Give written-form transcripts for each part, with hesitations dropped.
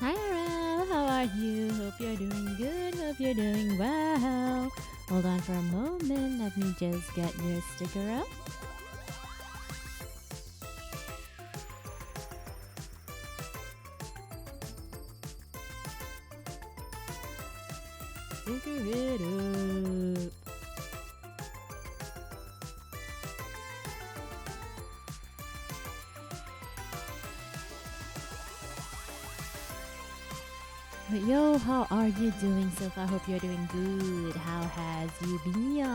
Hi, Arel. How are you? Hope you're doing good. Hope you're doing well. Hold on for a moment. Let me just get your sticker up. Sticker it up. But yo, how are you doing so far? Hope you're doing good. How has you been?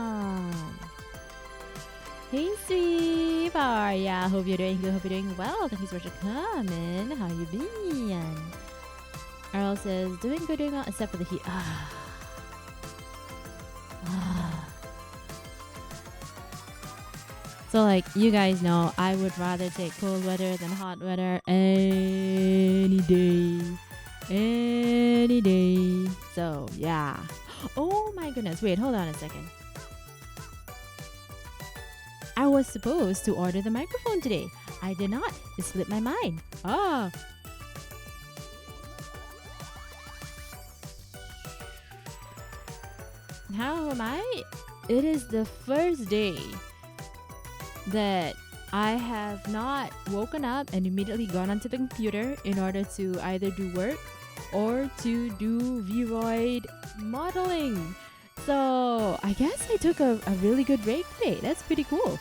Hey, Sweep. How are ya? Hope you're doing good. Hope you're doing well. Thank you so much for coming. How you been? Earl says, doing good, doing well, except for the heat. So, like, you guys know, I would rather take cold weather than hot weather any day. Any day. So, yeah. Oh my goodness. Wait, hold on a second. I was supposed to order the microphone today. I did not. It slipped my mind. Ah. How am I? It is the first day that I have not woken up and immediately gone onto the computer in order to either do work or to do Vroid modeling. So I guess I took a really good break today. That's pretty cool.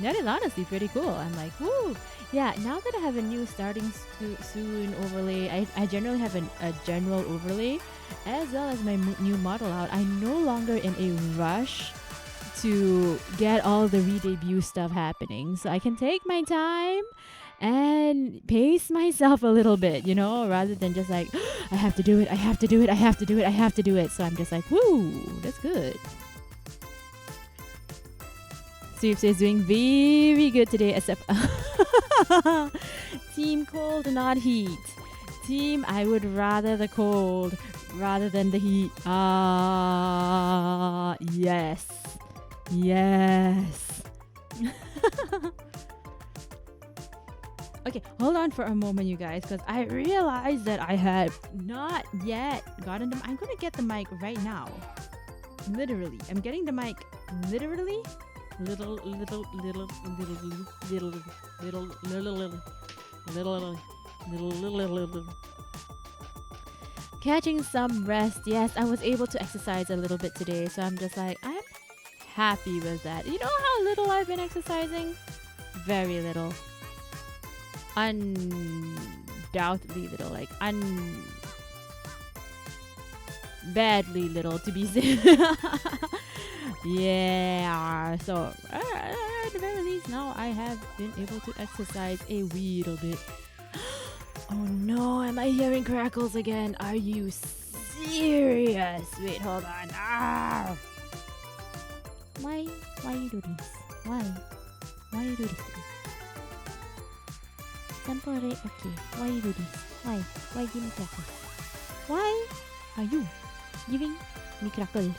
That is honestly pretty cool. I'm like, woo. Yeah, now that I have a new starting soon overlay, I generally have a general overlay as well as my new model out. I'm no longer in a rush to get all the re-debut stuff happening. So I can take my time and pace myself a little bit, you know, rather than just like, I have to do it, I have to do it, I have to do it, I have to do it. So I'm just like, woo, that's good. Sweep says doing very good today, except Team cold, not heat. Team, I would rather the cold rather than the heat. Yes. Yes. Okay, hold on for a moment, you guys, because I realized that I had not yet gotten them. I'm gonna get the mic right now. Literally, I'm getting the mic. Literally, little. Catching some rest. Yes, I was able to exercise a little bit today, so I'm just like, I'm happy with that. You know how little I've been exercising? Very little. Undoubtedly little, like badly little to be said. Yeah, so at the very least now I have been able to exercise a little bit. Oh no, am I hearing crackles again? Are you serious? Wait, hold on. Why you do this? Why you do this to me? Temporary, okay. Why you do this? Why give me crackles? Why are you giving me crackles?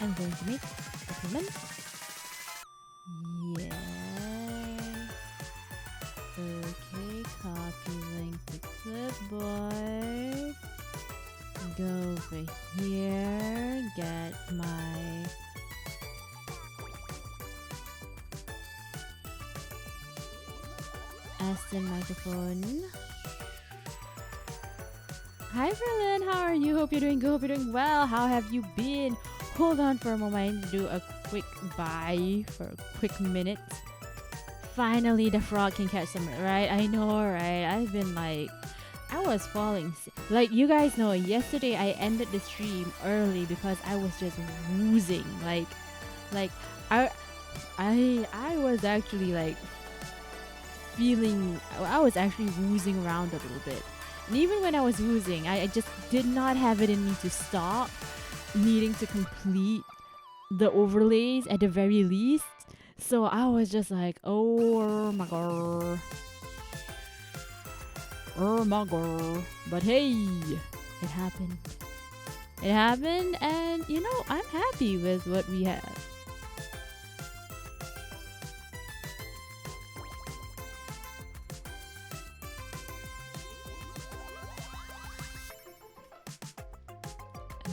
I'm going to make a comment. Yes. Okay, copy link to clipboard. Go over here, get my Aston microphone. Hi Berlin, how are you? Hope you're doing good, hope you're doing well. How have you been? Hold on for a moment to do a quick bye for a quick minute. Finally, the frog can catch some, right? I know, right? I've been like, I was falling. Like, you guys know, yesterday I ended the stream early because I was just woozing. Like I was actually like feeling, I was actually woozing around a little bit. And even when I was woozing, I just did not have it in me to stop needing to complete the overlays at the very least. So I was just like, oh my god. Oh my god. But hey, it happened. It happened, and you know, I'm happy with what we have.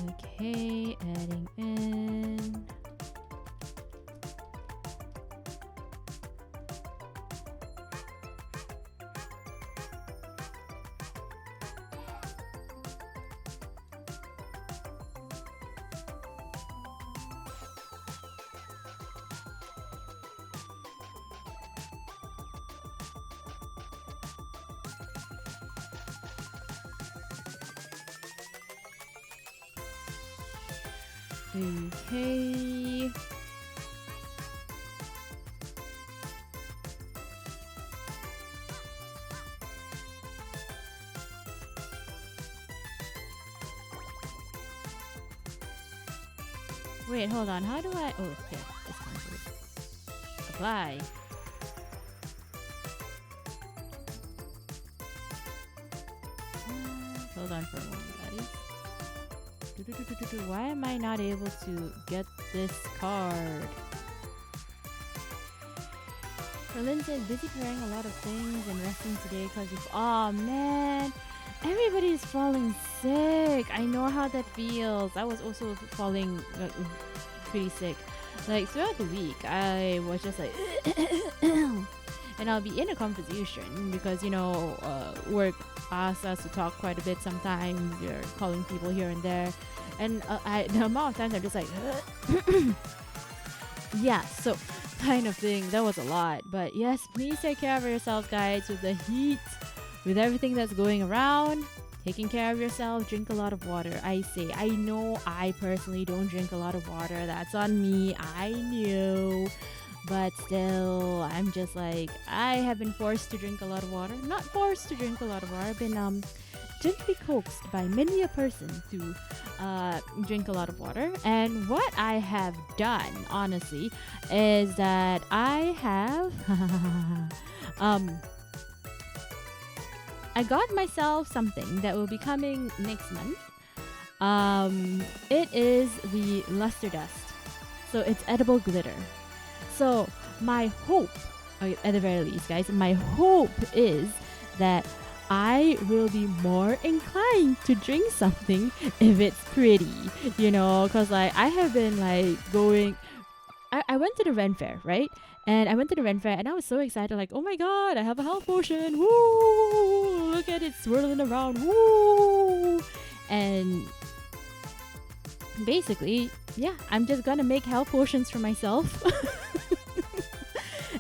Okay, adding in. Okay. Wait, hold on. How do I? Oh, here. This one. Apply. Hold on for a moment, guys. Why am I not able to get this card? Berlin said busy preparing a lot of things and resting today because of. Oh man, everybody's falling sick. I know how that feels. I was also falling pretty sick. Like throughout the week, I was just like, and I'll be in a conversation because you know work asks us to talk quite a bit. Sometimes you're calling people here and there, and the amount of times I'm just like, yeah. So kind of thing. That was a lot, but yes, please take care of yourselves, guys. With the heat, with everything that's going around, taking care of yourself. Drink a lot of water. I say, I know I personally don't drink a lot of water. That's on me. I know. But still, I'm just like, I have been forced to drink a lot of water. Not forced to drink a lot of water. I've been gently coaxed by many a person to drink a lot of water. And what I have done, honestly, is that I have I got myself something that will be coming next month. It is the luster dust. So it's edible glitter. So my hope, at the very least, guys, my hope is that I will be more inclined to drink something if it's pretty, you know, because like I have been like going. I went to the Ren Fair, right? And I went to the Ren Fair and I was so excited, like, oh my god, I have a health potion. Woo! Look at it swirling around. Woo! And basically, yeah, I'm just gonna make health potions for myself.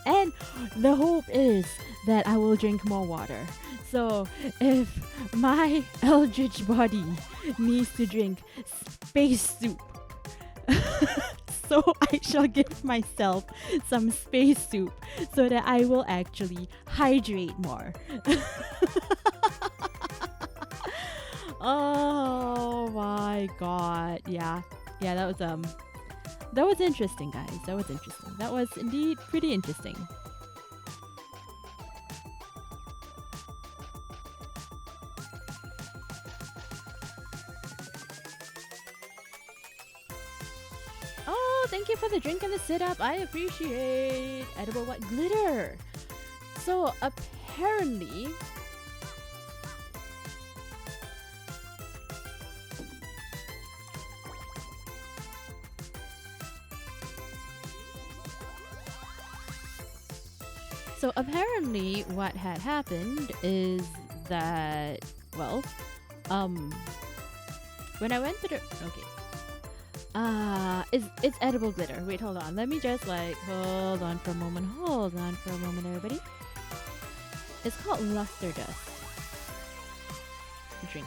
And the hope is that I will drink more water. So if my eldritch body needs to drink space soup, so I shall give myself some space soup so that I will actually hydrate more. Oh my god. Yeah, that was interesting, guys. That was interesting. That was indeed pretty interesting. Oh, thank you for the drink and the sit-up. I appreciate. Edible what? Glitter. So apparently, what had happened is that, well, when I went to the, it's edible glitter. Wait, hold on. Let me just like, hold on for a moment, everybody. It's called luster dust. Drink.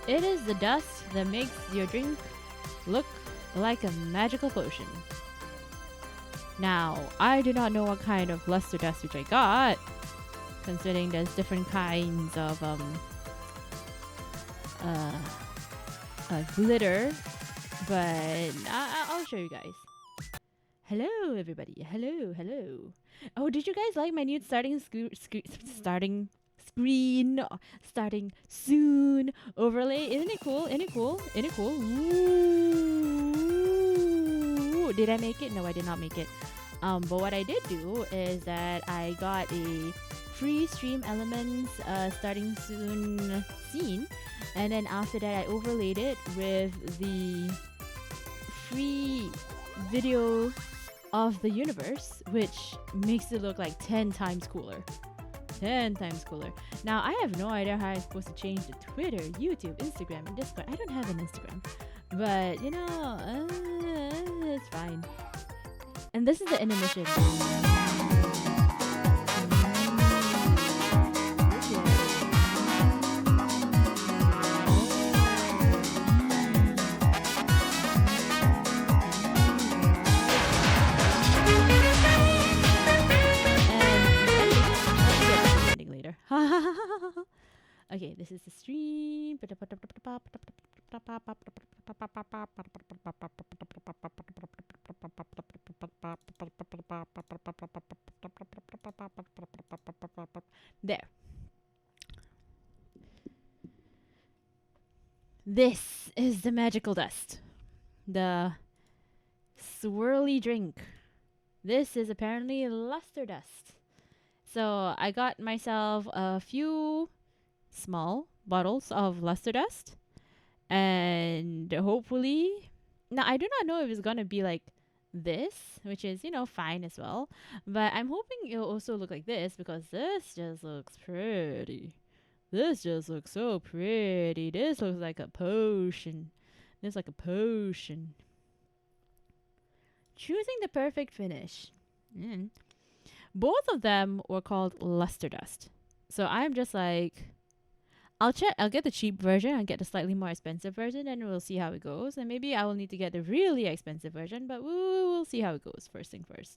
It is the dust that makes your drink look like a magical potion. Now, I do not know what kind of luster dust which I got, considering there's different kinds of glitter, but I'll show you guys. Hello, everybody. Hello, hello. Oh, did you guys like my new starting soon overlay? Isn't it cool? Isn't it cool? Isn't it cool? Ooh. Did I make it? No, I did not make it. But what I did do is that I got a free stream elements starting soon scene, and then after that I overlaid it with the free video of the universe, which makes it look like 10 times cooler. 10 times cooler. Now, I have no idea how I'm supposed to change the Twitter, YouTube, Instagram, and Discord. I don't have an Instagram. But, you know, it's fine. And this is the intermission. Okay, this is the stream. There. This is the magical dust. The swirly drink. This is apparently luster dust. So I got myself a few small bottles of luster dust, and hopefully, now I do not know if it's gonna be like this, which is, you know, fine as well, but I'm hoping it'll also look like this, because this just looks pretty. This just looks so pretty. This looks like a potion. This is like a potion. Choosing the perfect finish. Both of them were called luster dust. So I'm just like, I'll get the cheap version and get the slightly more expensive version, and we'll see how it goes. And maybe I will need to get the really expensive version, but we'll see how it goes. First thing first.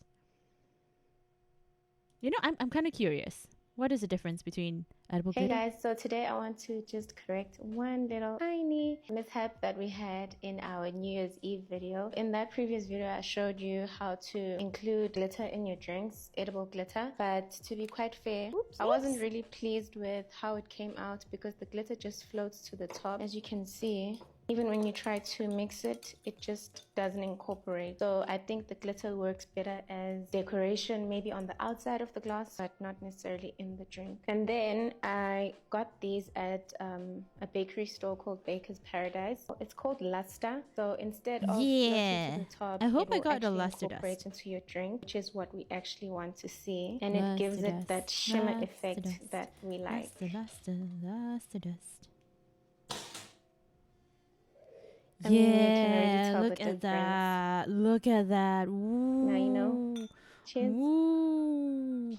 You know, I'm kind of curious. What is the difference between edible glitter? Hey guys, so today I want to just correct one little tiny mishap that we had in our New Year's Eve video. In that previous video, I showed you how to include glitter in your drinks, edible glitter. But to be quite fair, I wasn't really pleased with how it came out, because the glitter just floats to the top. As you can see, even when you try to mix it, it just doesn't incorporate. So I think the glitter works better as decoration, maybe on the outside of the glass, but not necessarily in the drink. And then I got these at a bakery store called Baker's Paradise. It's called luster. So instead of floating to the top, I hope I got the luster luster dust into your drink, which is what we actually want to see. And it gives it that shimmer effect that we like. Luster dust. I mean, you can already Yeah, tell look the at difference. that. Look at that. Ooh. Now you know. Cheers. Ooh.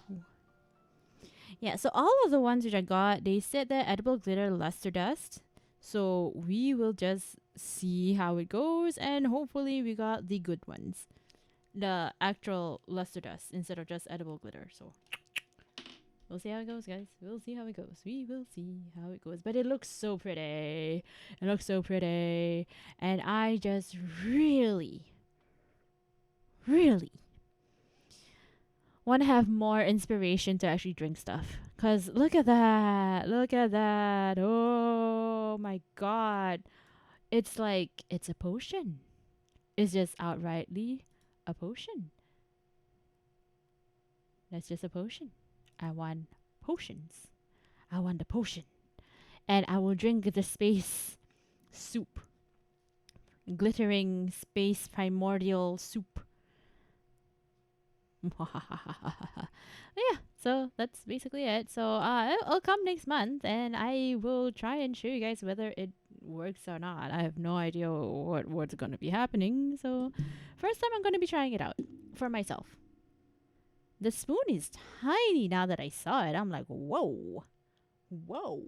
Yeah, so all of the ones which I got, they said that edible glitter luster dust. So we will just see how it goes, and hopefully we got the good ones. The actual luster dust instead of just edible glitter. So we'll see how it goes, guys. We'll see how it goes. We will see how it goes. But it looks so pretty. It looks so pretty. And I just really want to have more inspiration to actually drink stuff. Because look at that. Look at that. Oh my god. It's like, it's a potion. It's just outrightly a potion. That's just a potion. I want potions. I want a potion. And I will drink the space soup. Glittering space primordial soup. Yeah, so that's basically it. So it'll come next month, and I will try and show you guys whether it works or not. I have no idea what's going to be happening. So first time I'm going to be trying it out for myself. The spoon is tiny now that I saw it. I'm like, whoa. Whoa.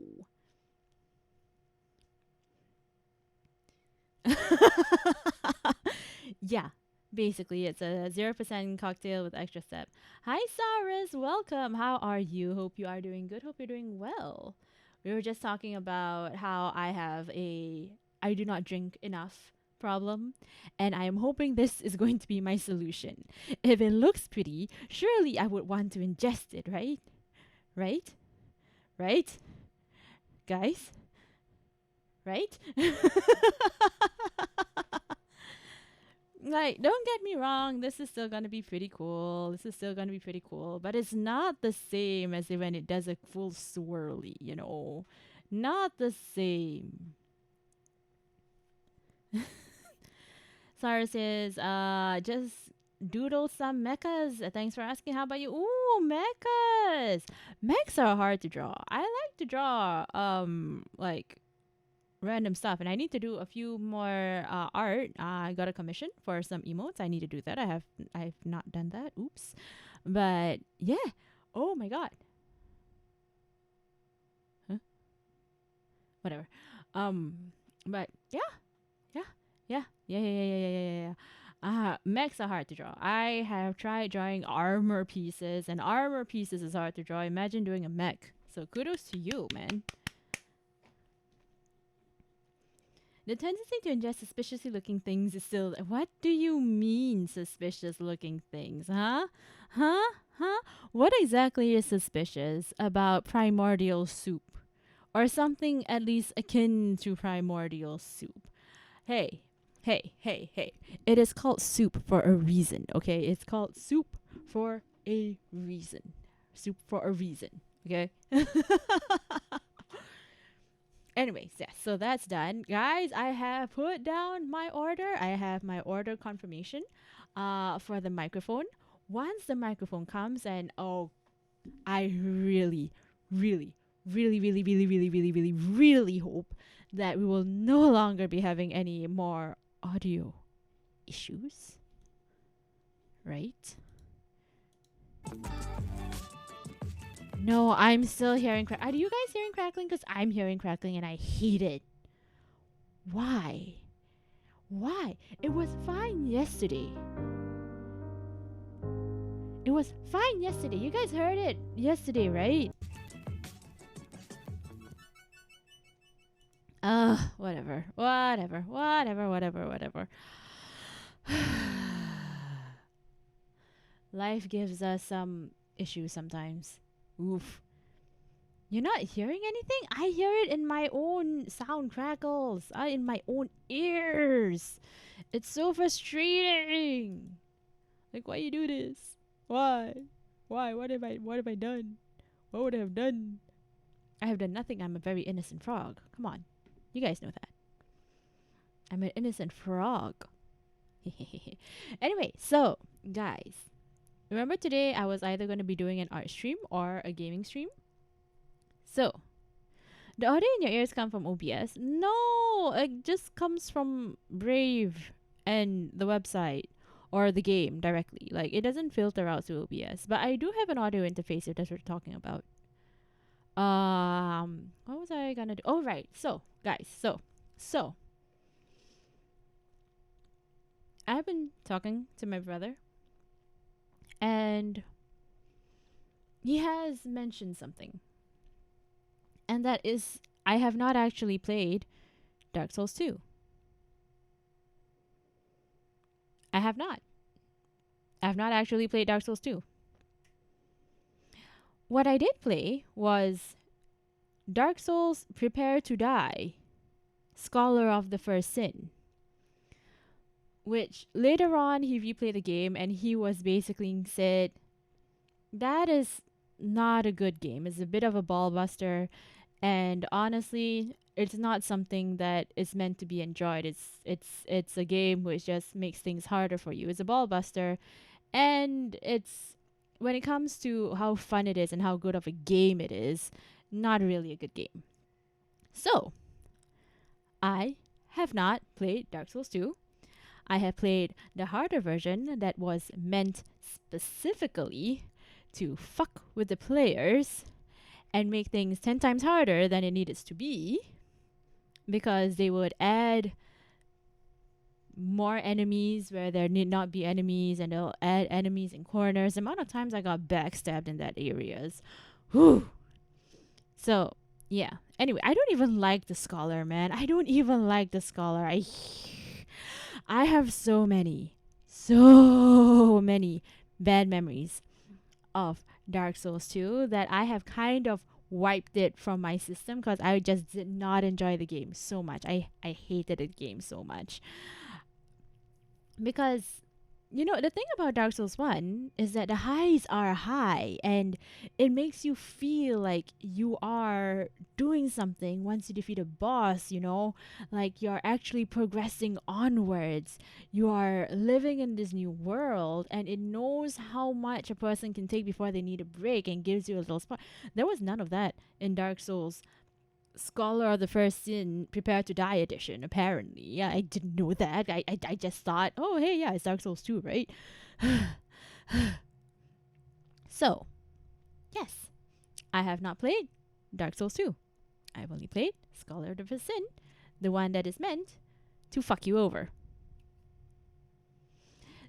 Yeah, basically it's a 0% cocktail with extra step. Hi, Saras. Welcome. How are you? Hope you are doing good. Hope you're doing well. We were just talking about how I have a I do not drink enough problem, and I am hoping this is going to be my solution. If it looks pretty, surely I would want to ingest it, right? Right? Right? Guys? Right? Like, don't get me wrong, this is still gonna be pretty cool. This is still gonna be pretty cool, but it's not the same as when it does a full swirly, you know? Not the same. Sarah says, just doodle some mechas. Thanks for asking. How about you? Ooh, mechas. Mechs are hard to draw. I like to draw, like random stuff, and I need to do a few more art. I got a commission for some emotes. I need to do that. I've not done that. Oops. But yeah. Oh my god. Huh? Whatever. But yeah. Yeah. Yeah. Yeah. Yeah. Yeah. Yeah. Yeah. Yeah. Mechs are hard to draw. I have tried drawing armor pieces, and armor pieces is hard to draw. Imagine doing a mech. So kudos to you, man. The tendency to ingest suspiciously looking things is still. What do you mean, suspicious looking things? Huh? Huh? Huh? What exactly is suspicious about primordial soup? Or something at least akin to primordial soup? Hey, hey, hey, hey. It is called soup for a reason, okay? It's called soup for a reason. Soup for a reason, okay? Anyways, yes, so that's done. Guys, I have put down my order. I have my order confirmation for the microphone. Once the microphone comes, and oh, I really, really, really, really, really, really, really, really, really hope that we will no longer be having any more audio issues. Right? No, I'm still hearing Are you guys hearing crackling? Because I'm hearing crackling and I hate it. Why? Why? It was fine yesterday. It was fine yesterday. You guys heard it yesterday, right? Whatever. Whatever. Life gives us some issues sometimes. Oof. You're not hearing anything? I hear it in my own sound crackles, in my own ears. It's so frustrating. Like, why you do this? Why? Why? What have I done? What would I have done? I have done nothing. I'm a very innocent frog. Come on. You guys know that. I'm an innocent frog. Anyway, so, guys. Remember today I was either going to be doing an art stream or a gaming stream? So, the audio in your ears come from OBS? No, it just comes from Brave and the website or the game directly. Like, it doesn't filter out to OBS. But I do have an audio interface if that's what we're talking about. What was I gonna do? Oh, right. So, guys, so I've been talking to my brother, and he has mentioned something. And that is, I have not actually played Dark Souls 2. I have not. I have not actually played Dark Souls 2. What I did play was Dark Souls Prepare to Die, Scholar of the First Sin. Which later on he replayed the game and he was basically said, that is not a good game. It's a bit of a ball buster, and honestly, it's not something that is meant to be enjoyed. It's a game which just makes things harder for you. It's a ball buster, and it's, when it comes to how fun it is and how good of a game it is, not really a good game. So, I have not played Dark Souls 2. I have played the harder version that was meant specifically to fuck with the players and make things 10 times harder than it needed to be, because they would add more enemies where there need not be enemies, and they'll add enemies in corners. The amount of times I got backstabbed in that areas. Whew. So, yeah. Anyway, I don't even like the scholar, man. I don't even like the scholar. I have so many bad memories of Dark Souls 2 that I have kind of wiped it from my system because I just did not enjoy the game so much. I hated the game so much. Because the thing about Dark Souls 1 is that the highs are high and it makes you feel like you are doing something once you defeat a boss, like you're actually progressing onwards. You are living in this new world and it knows how much a person can take before they need a break and gives you a little spot. There was none of that in Dark Souls Scholar of the First Sin Prepare to Die edition, apparently. Yeah, I didn't know that. I just thought, oh, hey, yeah, it's Dark Souls 2, right? So, yes, I have not played Dark Souls 2. I've only played Scholar of the First Sin, the one that is meant to fuck you over.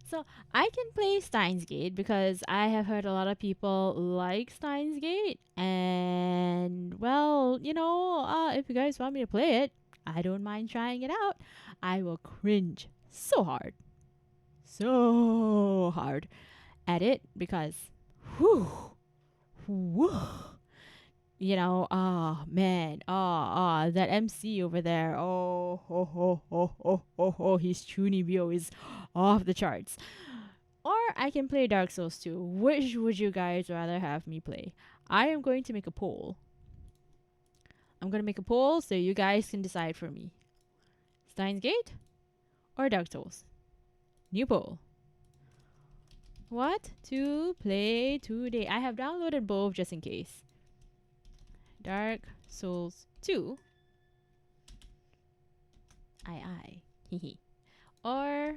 So I can play Steins Gate because I have heard a lot of people like Steins Gate, and well, if you guys want me to play it, I don't mind trying it out. I will cringe so hard at it because, whew, whew, oh man, that MC over there, his Chunibyo is off the charts. Or I can play Dark Souls 2. Which would you guys rather have me play? I am going to make a poll. I'm going to make a poll so you guys can decide for me. Steins Gate or Dark Souls? New poll. What to play today? I have downloaded both just in case. Dark Souls 2. Hehe. Or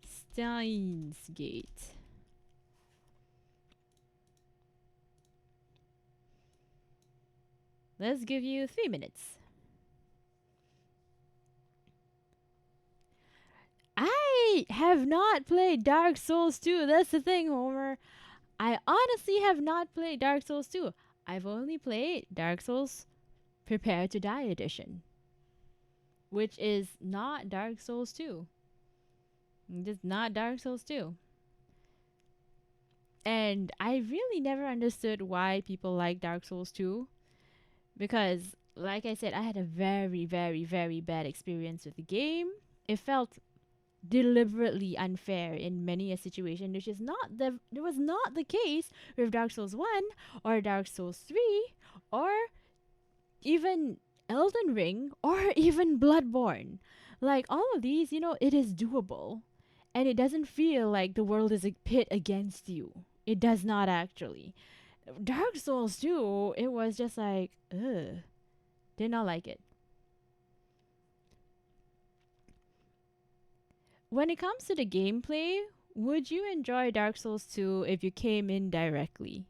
Steins Gate. Let's give you 3 minutes. I have not played Dark Souls 2. That's the thing, Homer. I honestly have not played Dark Souls 2. I've only played Dark Souls Prepare to Die edition, which is not Dark Souls 2. It's not Dark Souls 2. And I really never understood why people like Dark Souls 2. Because, like I said, I had a very, very, very bad experience with the game. It felt deliberately unfair in many a situation, which is it was not the case with Dark Souls 1 or Dark Souls 3 or even Elden Ring or even Bloodborne. Like all of these, it is doable. And it doesn't feel like the world is a pit against you. It does not actually. Dark Souls 2, it was just like, ugh. Did not like it. When it comes to the gameplay, would you enjoy Dark Souls 2 if you came in directly?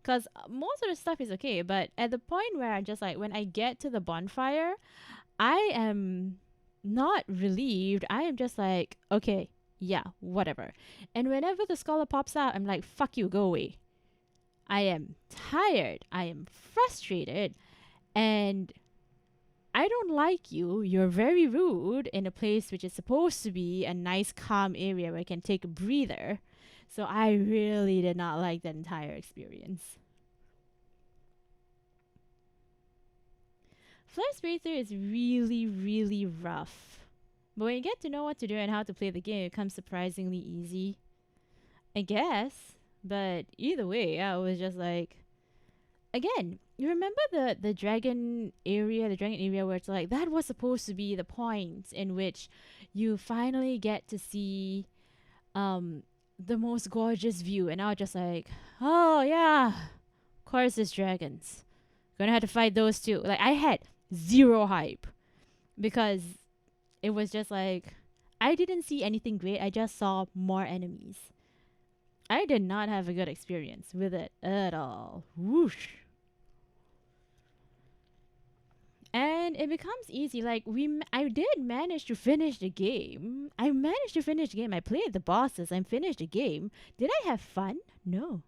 Because most of the stuff is okay, but at the point where I'm just like, when I get to the bonfire, I am not relieved. I am just like, okay, yeah, whatever. And whenever the scholar pops out, I'm like, fuck you, go away. I am tired. I am frustrated. And I don't like you. You're very rude in a place which is supposed to be a nice, calm area where I can take a breather. So I really did not like that entire experience. First playthrough is really, really rough. But when you get to know what to do and how to play the game, it becomes surprisingly easy. I guess. But either way, I was just like... Again, you remember the dragon area where it's like, that was supposed to be the point in which you finally get to see the most gorgeous view. And I was just like, oh yeah, of course there's dragons. Gonna have to fight those too. Like, I had zero hype because it was just like, I didn't see anything great. I just saw more enemies. I did not have a good experience with it at all. Whoosh. And it becomes easy. Like, I did manage to finish the game. I played the bosses. I finished the game. Did I have fun? No.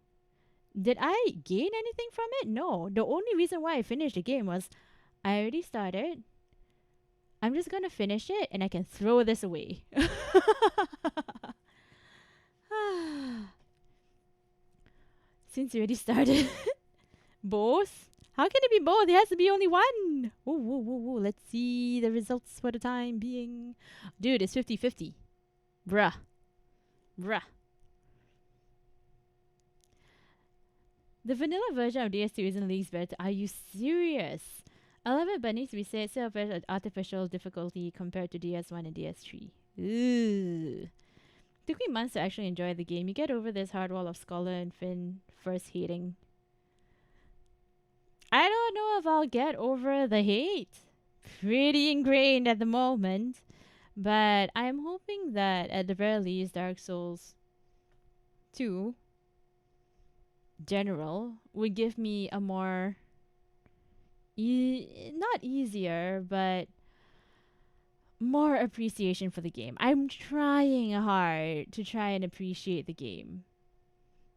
Did I gain anything from it? No. The only reason why I finished the game was I already started. I'm just gonna finish it and I can throw this away. Since you already started. Both? How can it be both? It has to be only one. Ooh, ooh, ooh, ooh. Let's see the results for the time being. Dude, it's 50-50. Bruh. Bruh. The vanilla version of DS2 isn't least better. Are you serious? 11 bunnies reset self artificial difficulty compared to DS1 and DS3. Ooh. Took me months to actually enjoy the game. You get over this hard wall of Scholar and Finn first hating. I don't know if I'll get over the hate. Pretty ingrained at the moment. But I'm hoping that at the very least Dark Souls 2 general would give me a more not easier, but more appreciation for the game. I'm trying hard to try and appreciate the game.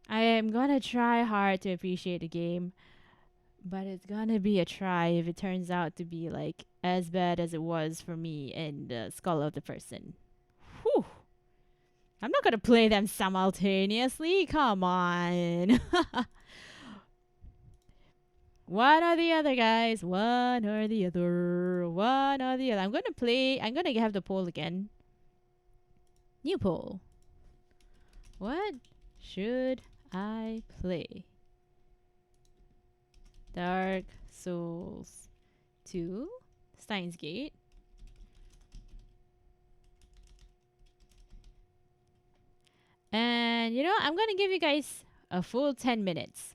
I am gonna try hard to appreciate the game, but it's gonna be a try if it turns out to be like as bad as it was for me in the Skull of the Person. Whew. I'm not gonna play them simultaneously. Come on. One or the other, guys. One or the other. One or the other. I'm gonna have the poll again. New poll. What should I play? Dark Souls 2, Steins Gate. And you know, I'm gonna give you guys a full 10 minutes.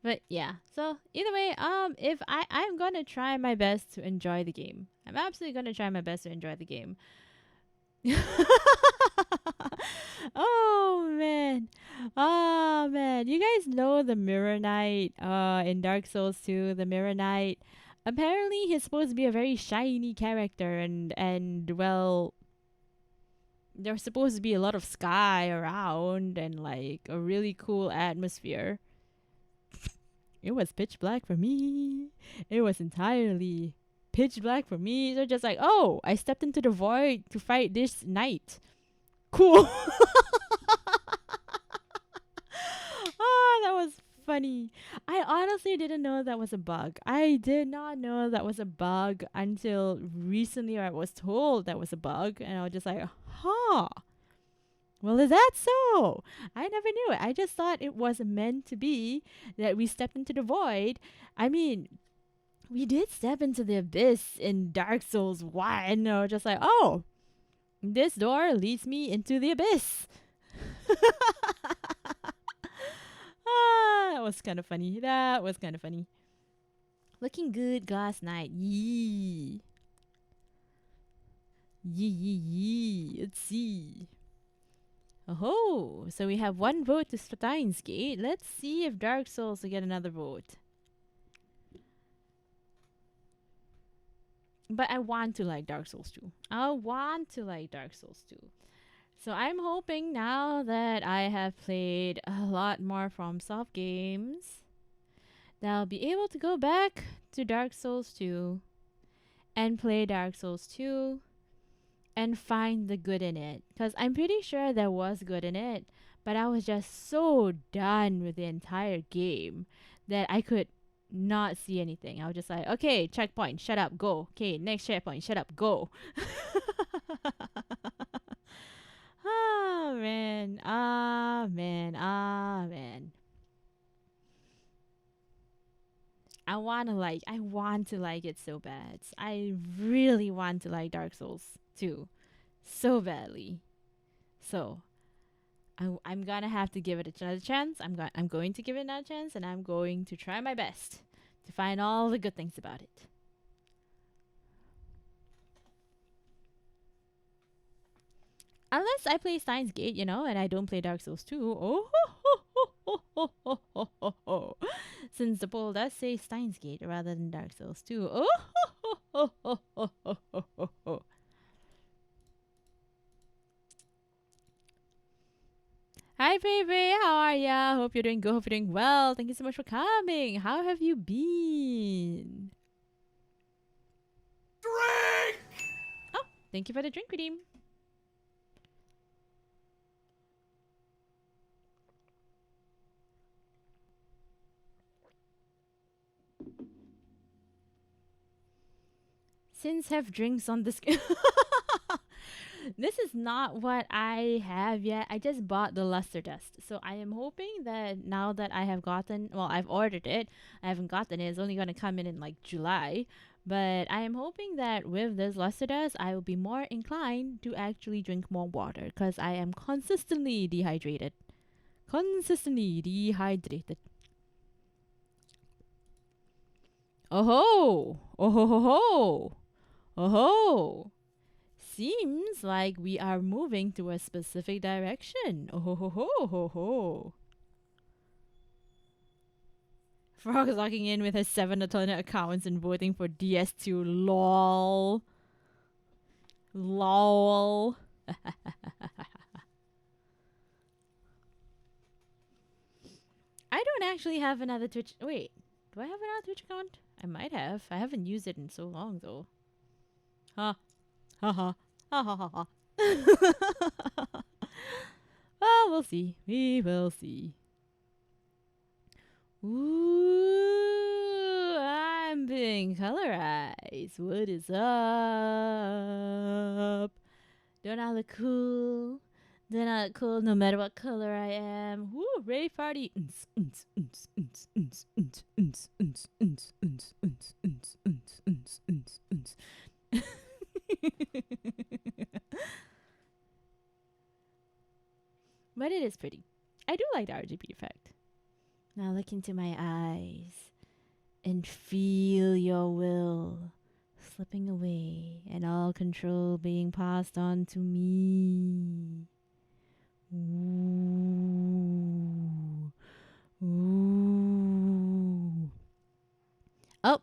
But yeah, so either way, if I'm gonna try my best to enjoy the game. I'm absolutely gonna try my best to enjoy the game. Oh man. Oh man. You guys know the Mirror Knight in Dark Souls 2, the Mirror Knight. Apparently he's supposed to be a very shiny character and well, there's supposed to be a lot of sky around and like a really cool atmosphere. It was pitch black for me. It was entirely pitch black for me. So just like, oh, I stepped into the void to fight this knight. Cool. Oh, that was funny. I honestly didn't know that was a bug. I did not know that was a bug until recently I was told that was a bug. And I was just like, huh. Well, is that so? I never knew it. I just thought it was meant to be that we stepped into the void. I mean, we did step into the abyss in Dark Souls 1. I was just like, oh, this door leads me into the abyss. That was kind of funny. That was kind of funny. Looking good, Glass Knight. Yee. Yee, yee, yee. Let's see. Oh, so we have one vote to Steins Gate. Let's see if Dark Souls will get another vote. But I want to like Dark Souls 2. I want to like Dark Souls 2. So I'm hoping now that I have played a lot more FromSoft games that I'll be able to go back to Dark Souls 2 and play Dark Souls 2 and find the good in it. Because I'm pretty sure there was good in it, but I was just so done with the entire game that I could not see anything. I was just like, okay, checkpoint, shut up, go. Okay, next checkpoint, shut up, go. Oh man, ah man, ah man. I want to like it so bad. I really want to like Dark Souls 2 so badly. So, I'm gonna have to give it another chance. I'm going to give it another chance, and I'm going to try my best to find all the good things about it. Unless I play Steins Gate, you know, and I don't play Dark Souls 2. Oh, since the poll does say Steins Gate rather than Dark Souls 2. Oh. Hi, Fei. How are ya? Hope you're doing good. Hope you're doing well. Thank you so much for coming. How have you been? Drink! Oh, thank you for the drink redeem. Since have drinks on this. This is not what I have yet. I just bought the luster dust. So I am hoping that now that I have gotten, well, I've ordered it. I haven't gotten it. It's only going to come in like July. But I am hoping that with this luster dust, I will be more inclined to actually drink more water because I am consistently dehydrated. Consistently dehydrated. Oh ho! Oh ho ho ho! Oh ho! Seems like we are moving to a specific direction. Oh ho ho ho ho ho. Frog is logging in with his 7 alternate accounts and voting for DS2. LOL. LOL. I don't actually have another Twitch. Wait, do I have another Twitch account? I might have. I haven't used it in so long though. Huh. Ha ha. Ha ha ha ha. Well, we'll see. We will see. Ooh, I'm being colorized. What is up? Don't I look cool? Don't I look cool no matter what color I am? Woo, rave party. But it is pretty. I do like the RGB effect. Now look into my eyes and feel your will slipping away and all control being passed on to me. Ooh. Ooh. Oh,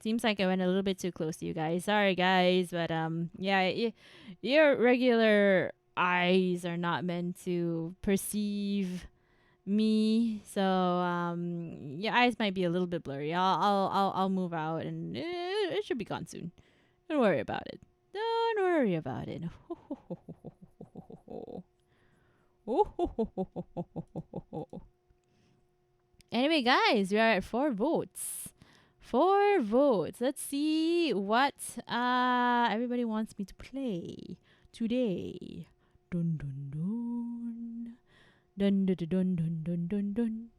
seems like I went a little bit too close to you guys. Sorry, guys, but yeah, your regular eyes are not meant to perceive me, so your eyes might be a little bit blurry. I'll move out and it should be gone soon. Don't worry about it. Don't worry about it. Anyway, guys, we are at 4 votes. 4 votes. Let's see what everybody wants me to play today. Dun dun dun. Dun dun dun dun dun dun dun.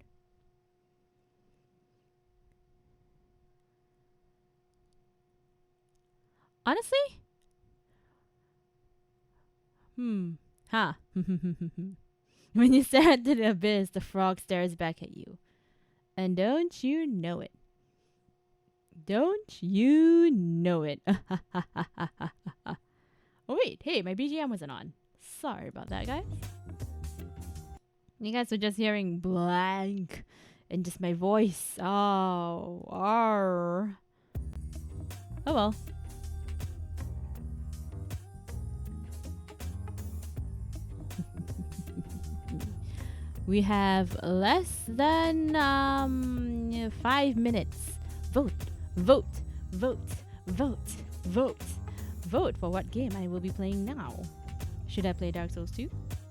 Honestly? Huh. When you stare into the abyss, the frog stares back at you. And don't you know it? Don't you know it? Oh wait, hey, my BGM wasn't on. Sorry about that, guys. You guys were just hearing blank and just my voice. Oh, arr. Oh well. We have less than 5 minutes. Vote, vote, vote, vote, vote, vote for what game I will be playing now. Should I play Dark Souls 2?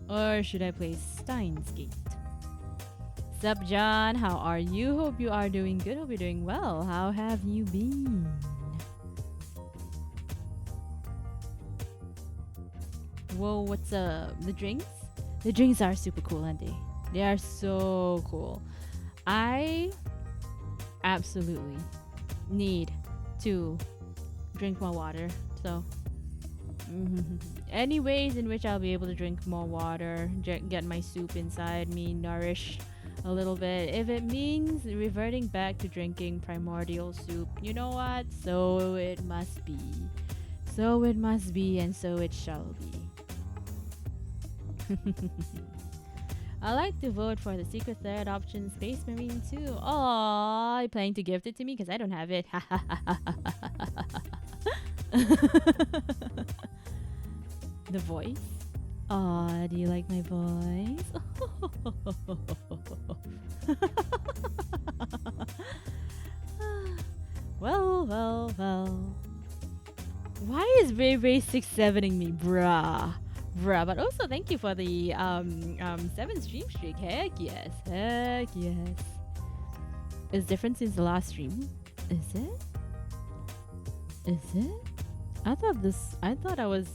Or should I play Stein's Gate? Sup, John? How are you? Hope you are doing good. Hope you're doing well. How have you been? Whoa, what's up? The drinks? The drinks are super cool, aren't they? They are so cool. I absolutely need to drink more water. So, any ways in which I'll be able to drink more water, get my soup inside me, nourish a little bit. If it means reverting back to drinking primordial soup, you know what? So it must be. So it must be, and so it shall be. I like to vote for the secret third option, Space Marine 2. Aww, you planning to gift it to me? Because I don't have it. The voice? Aw, do you like my voice? Well. Why is Ray 6-7ing me, bruh? But also thank you for the 7 stream streak. Heck yes. It's different since the last stream. Is it? I thought I was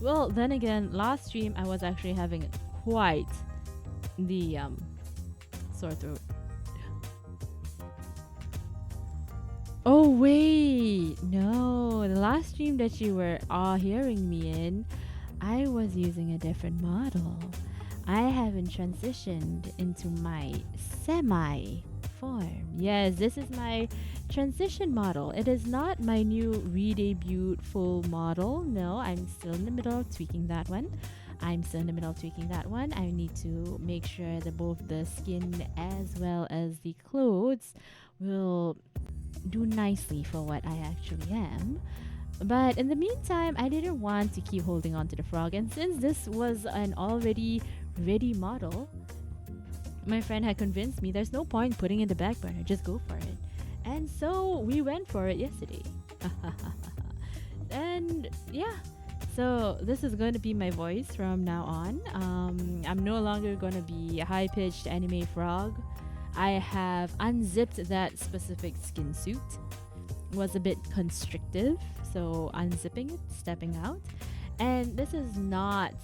Well, then again, last stream I was actually having quite the sore throat. Oh wait, no, the last stream that you were hearing me in, I was using a different model. I haven't transitioned into my semi form. Yes, this is my transition model. It is not my new re-debut full model. No, I'm still in the middle of tweaking that one. I need to make sure that both the skin as well as the clothes will do nicely for what I actually am. But in the meantime, I didn't want to keep holding on to the frog, and since this was an already ready model, my friend had convinced me there's no point putting in the back burner, just go for it. And so we went for it yesterday. And yeah, so this is going to be my voice from now on. I'm no longer going to be a high-pitched anime frog. I have unzipped that specific skin suit. It was a bit constrictive, so unzipping it, stepping out. And this is not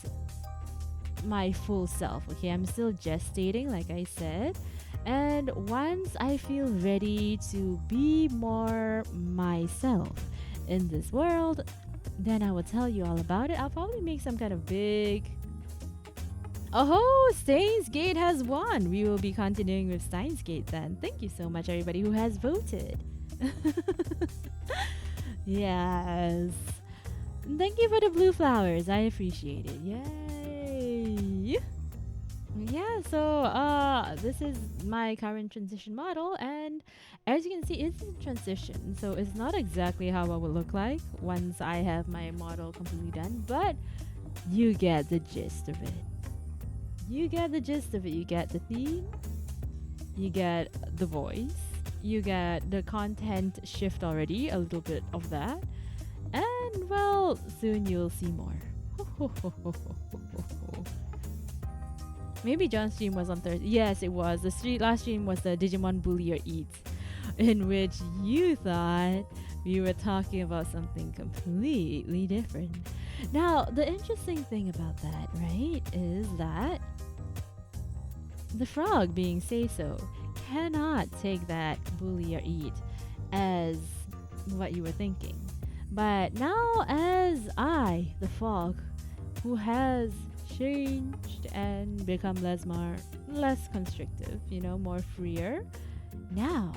my full self, okay? I'm still gestating, like I said. And once I feel ready to be more myself in this world, then I will tell you all about it. I'll probably make some kind of big... Oh, Stein's Gate has won. We will be continuing with Stein's Gate then. Thank you so much, everybody who has voted. Yes. Thank you for the blue flowers. I appreciate it. Yay. Yeah, so this is my current transition model, and as you can see, it's in transition. So it's not exactly how I will look like once I have my model completely done, but you get the gist of it. You get the theme, you get the voice, you get the content shift already, a little bit of that, and well, soon you'll see more. Maybe John's stream was on Thursday. Yes, it was. The last stream was the Digimon Bully or Eat, in which you thought we were talking about something completely different. Now, the interesting thing about that, right, is that the frog, being say-so, cannot take that bully or eat as what you were thinking. But now, as I, the frog, who has changed and become less constrictive, more freer, now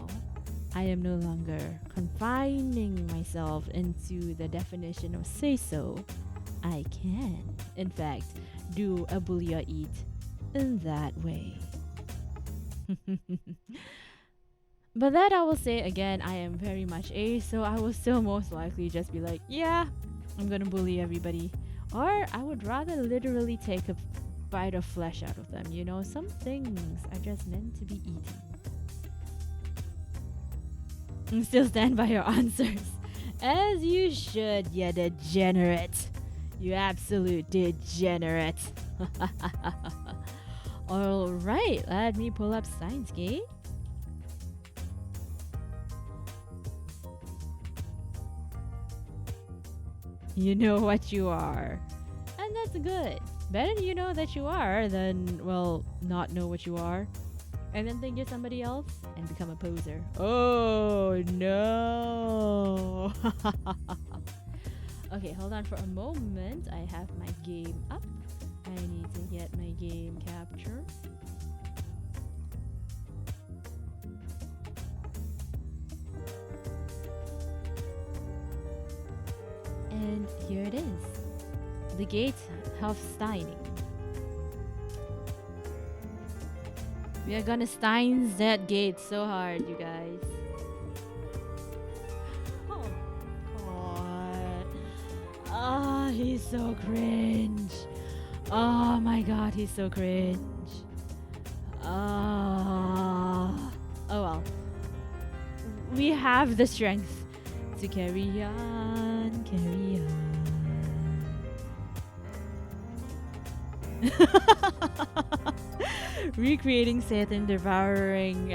I am no longer confining myself into the definition of say-so. I can, in fact, do a bully or eat in that way. But that I will say again, I am very much so I will still most likely just be like, yeah, I'm gonna bully everybody. Or I would rather literally take a bite of flesh out of them, some things are just meant to be eaten. And still stand by your answers. As you should, you degenerate. You absolute degenerate. Alright, let me pull up Stein's Gate. You know what you are. And that's good. Better you know that you are than, well, not know what you are. And then think you're somebody else and become a poser. Oh, no. Okay, hold on for a moment. I have my game up. I need to get my game capture. And here it is. The Gate of Steining. We are gonna Stein's that gate so hard, you guys. Oh, God. He's so cringe. Oh my god, he's so cringe. Oh well. We have the strength to carry on, carry on. Recreating Saturn devouring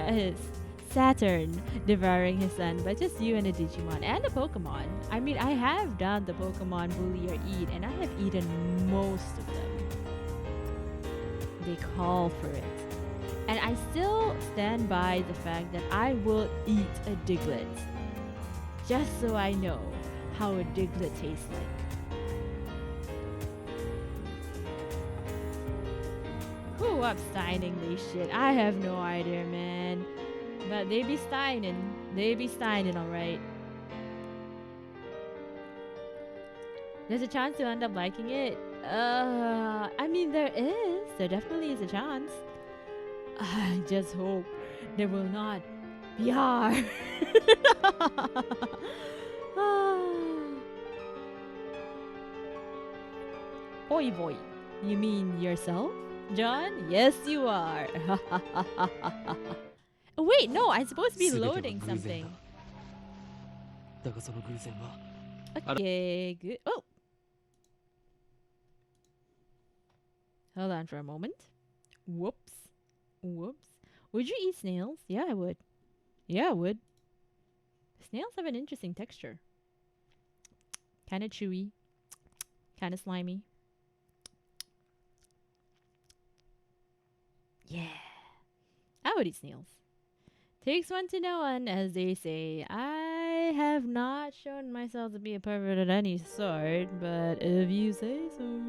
his son, but just you and a Digimon and a Pokemon. I mean, I have done the Pokemon bully or eat, and I have eaten most of them. They call for it. And I still stand by the fact that I will eat a Diglett. Just so I know how a Diglett tastes like. Who up Steining this shit? I have no idea, man. But they be Steinin. They be Steinin, alright. There's a chance to end up liking it. I mean, there is. There definitely is a chance. I just hope there will not be hard. Boy, boy. You mean yourself, John? Yes, you are. Oh, wait, no, I'm supposed to be loading something. Okay, good. Oh! Hold on for a moment. Whoops. Whoops. Would you eat snails? Yeah, I would. Yeah, I would. Snails have an interesting texture. Kind of chewy. Kind of slimy. Yeah. I would eat snails. Takes one to know one, as they say. I have not shown myself to be a pervert of any sort, but if you say so.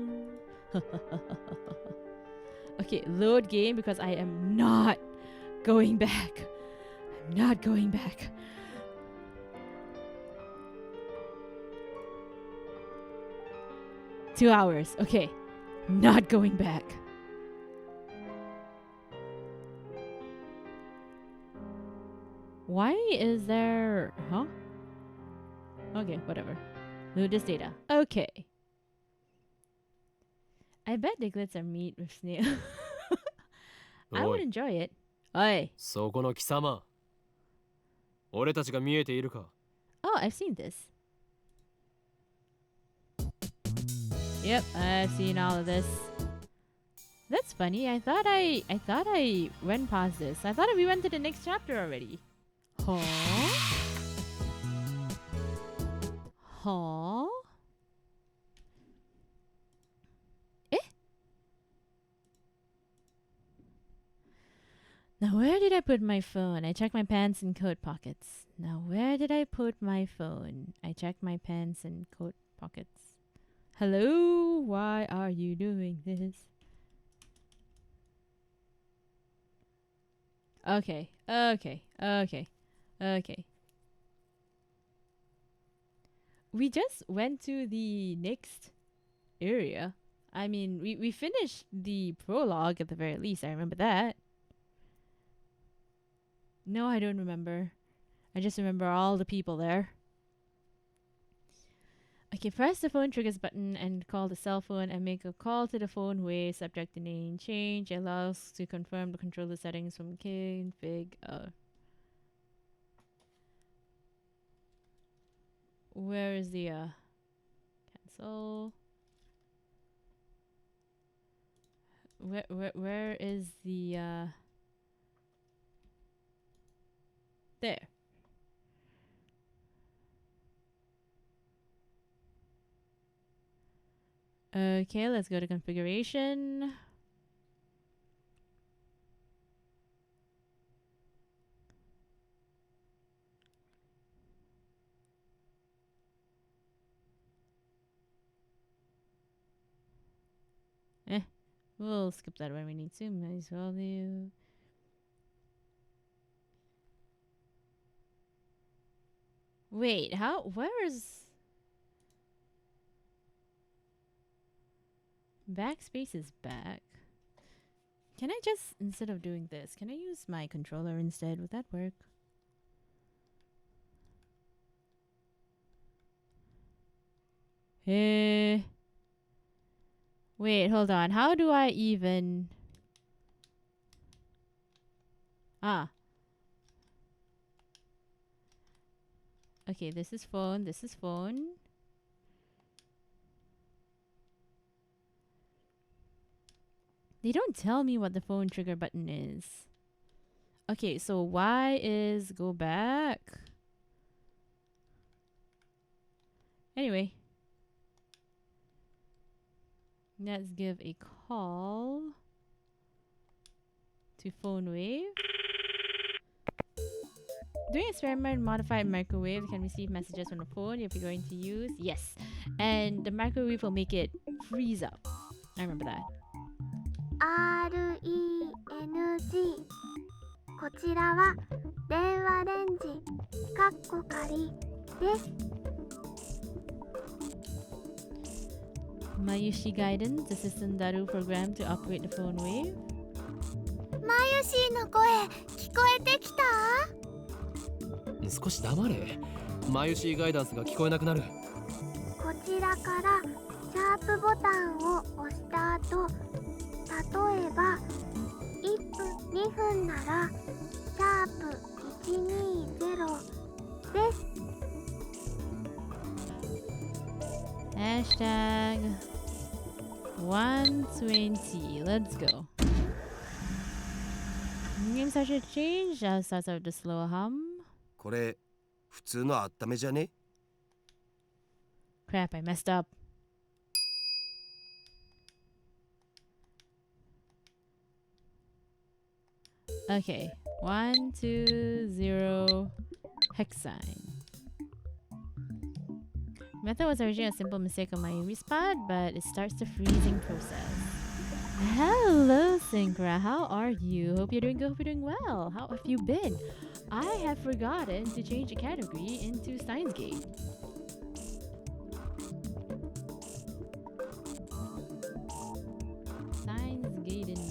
Okay, load game because I am not going back. I'm not going back. Two hours. Okay. Not going back. Why is there... Huh? Okay, whatever. Load this data. Okay. I bet Digletts are meat with snail. I would enjoy it. Oi. Oh, I've seen this. Yep, I've seen all of this. That's funny. I thought I went past this. I thought we went to the next chapter already. Huh? Huh? Eh? Now where did I put my phone? I checked my pants and coat pockets. Now where did I put my phone? I checked my pants and coat pockets. Hello? Why are you doing this? Okay. We just went to the next area. I mean, we finished the prologue at the very least. I remember that. No, I don't remember. I just remember all the people there. Okay, press the phone triggers button and call the cell phone and make a call to the phone with subject to name change. Allows to confirm the controller settings from config. Where is the cancel? Where is the there? Okay, let's go to configuration. We'll skip that when we need to. Nice value. Wait, where is... Backspace is back. Can I just, instead of doing this, can I use my controller instead? Would that work? Hey. Wait, hold on. How do I even... Ah. Okay, this is phone. This is phone. They don't tell me what the phone trigger button is. Okay, so Y is go back. Anyway. Let's give a call to phone wave. Doing experiment modified microwave can receive messages from the phone if you're going to use. Yes. And the microwave will make it freeze up. I remember that. RENG こちらは電話レンジかっこ仮です。 Mayushi guidance, the system Daru program to operate the phone wave. マユシーの声聞こえてきた？少し黙れ。マユシーガイダンスが聞こえなくなる。こちらからシャープボタンを押した後、例えば1分2分ならシャープ120です。 Hashtag 120. Let's go. Name started to change. Starts out with a slow hum. これ普通のあっためじゃね？ Crap, I messed up. Okay. 120 hex sign. Method was originally a simple mistake on my respot, but it starts the freezing process. Hello, Syncra. How are you? Hope you're doing good. Hope you're doing well. How have you been? I have forgotten to change the category into Stein's Gate. Stein's Gaten.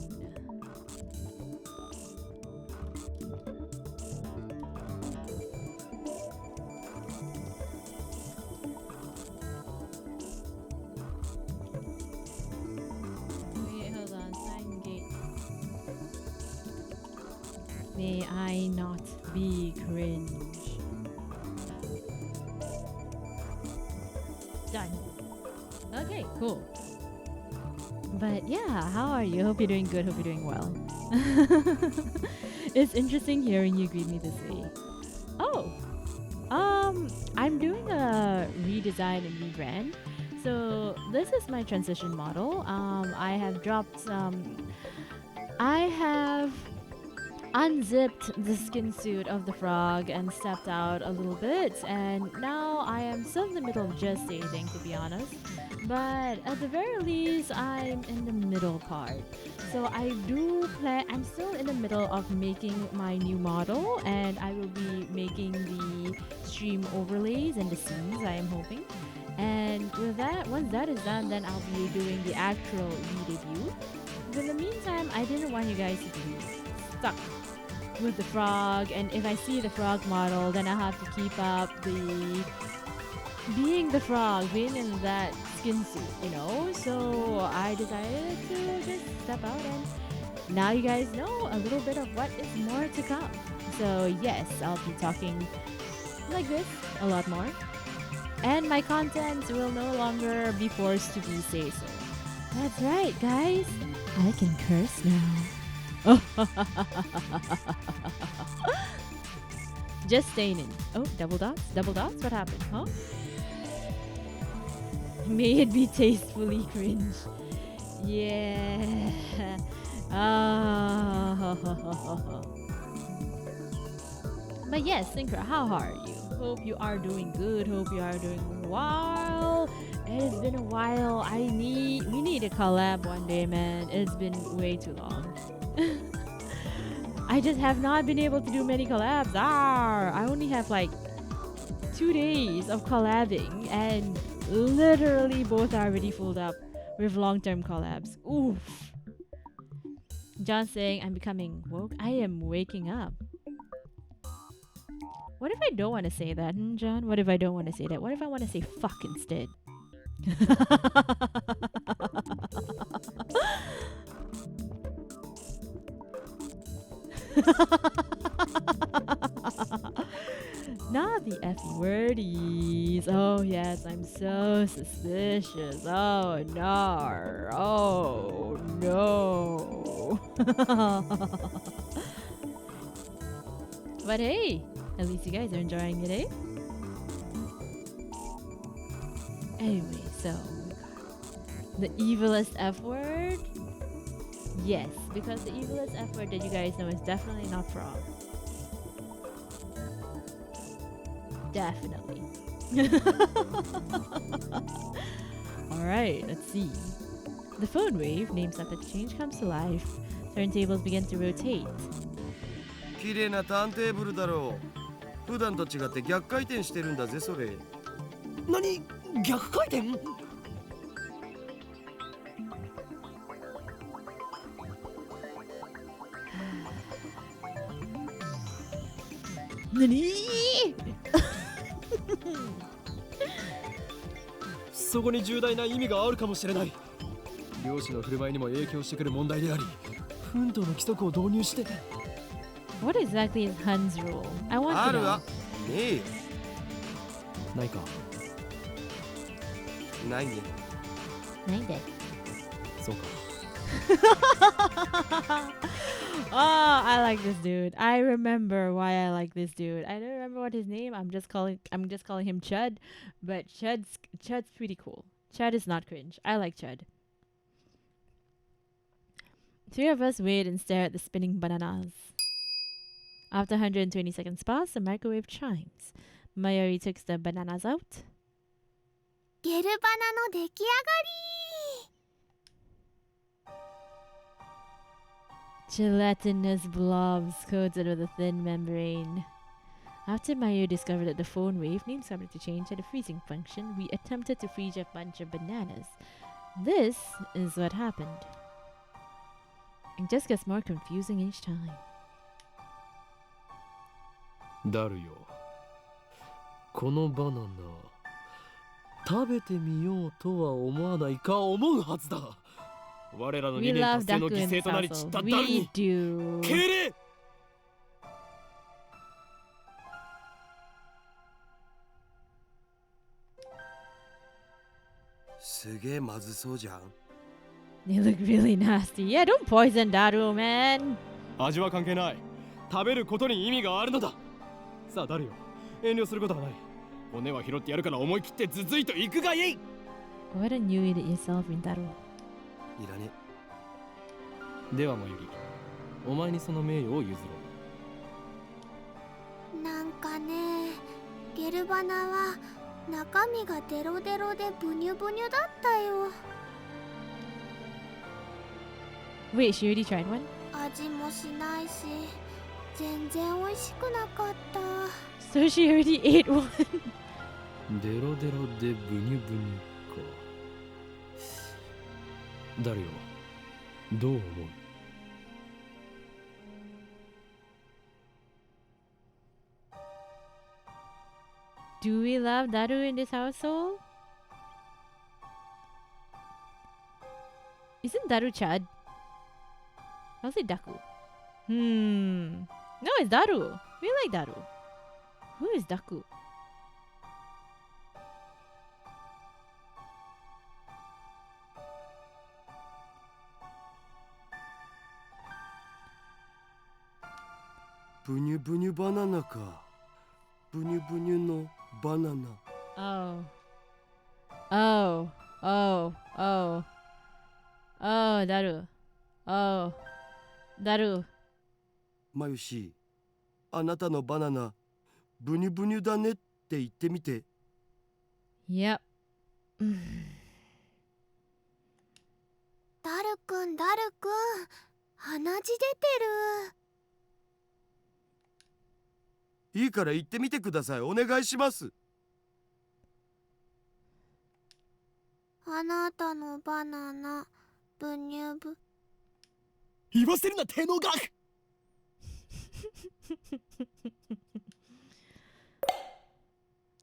Wait, hold on. Stein's Gate. May I not be cringe. Done. Okay, cool. But yeah, how are you? Hope you're doing good. Hope you're doing well. It's interesting hearing you greet me this way. Oh, I'm doing a redesign and rebrand. So this is my transition model. I have dropped I have unzipped the skin suit of the frog and stepped out a little bit, and now I am still in the middle of gestating, to be honest, but at the very least I'm in the middle part. So I do plan, I'm still in the middle of making my new model, and I will be making the stream overlays and the scenes, I am hoping. And with that, once that is done, then I'll be doing the actual re-debut. But in the meantime, I didn't want you guys to be stuck with the frog, and if I see the frog model, then I have to keep up the being the frog, being in that skin suit, you know. So I decided to just step out, and now you guys know a little bit of what is more to come. So yes, I'll be talking like this a lot more, and my content will no longer be forced to be say-so. That's right, guys, I can curse now. Just staying in. Oh, double dots? Double dots? What happened? Huh? May it be tastefully cringe. Yeah. But yes, Synchra, how are you? Hope you are doing good. Hope you are doing well. It has been a while. We need a collab one day, man. It's been way too long. I just have not been able to do many collabs. I only have like 2 days of collabing, and literally both are already filled up with long-term collabs. Oof. John saying I'm becoming woke. I am waking up. What if I don't want to say that, John? What if I don't want to say that? What if I want to say fuck instead? Not the F wordies. Oh yes, I'm so suspicious. Oh no. Oh no. But hey, at least you guys are enjoying it, eh? Anyway, so the evilest F word? Yes, because the evilest F word that you guys know is definitely not frog. Definitely. Alright, let's see. The phone wave, named subject to change, comes to life. Turntables begin to rotate. 綺麗なターンテーブルだろう。普段と違って逆回転してるんだぜそれ。何？逆回転？何？そこに重大な意味があるかもしれない。漁師の振る舞いにも影響してくる問題であり、奮闘の規則を導入して。What exactly is Han's rule? I want あ to る know. わ。ねえよ。ないか。ないね。ないで。そうか。Oh, I like this dude. I remember why I like this dude. I don't remember what his name. I'm just calling him Chud, but Chud's pretty cool. Chud is not cringe. I like Chud. Three of us wait and stare at the spinning bananas. After 120 seconds pass, the microwave chimes. Mayuri takes the bananas out. ゲルバナの出来上がり。 Gelatinous blobs coated with a thin membrane. After Mayuri discovered that the phone wave, named subject to change, had a freezing function, we attempted to freeze a bunch of bananas. This is what happened. It just gets more confusing each time. だるよ。このバナナ食べてみようとは思わないか思うはずだ。我らの We 2年 love 達成の Daku 犠 and 牲となり散った Saso. ダル We に do. 敬礼。すげえまずそうじゃん。They look really nasty. Yeah, don't poison Daru, man. 味は関係ない。食べることに意味があるのだ。さあダルよ、遠慮することはない。骨は拾ってやるから思い切ってズズイと行くがいい。 Why don't you eat it yourself, Daru? いらね。ではまゆり、お前にその名誉を譲ろう。なんかね、ゲルバナは中身がデロデロでブニュブニュだったよ。 Wait, she already tried one? 味もしないし、全然美味しくなかった。 So she already ate one. デロデロでブニュブニュか。ダルよ、どう思う？ Do we love Daru in this household? Isn't Daru Chad? I'll say Daku. No, it's Daru. We like Daru. Who is Daku?「ブニュブニュバナナか。ブニュブニュのバナナ。 Oh. Oh. Oh. Oh. Oh, Daru. Oh. Daru. まゆし、あなたのバナナ、ブニュブニュだねって言ってみて。 Yep. ダルくん、ダルくん、鼻血出てる。いいから言ってみてください。お願いします。あなたのバナナ、ブニュブ。言わせるな、手の額。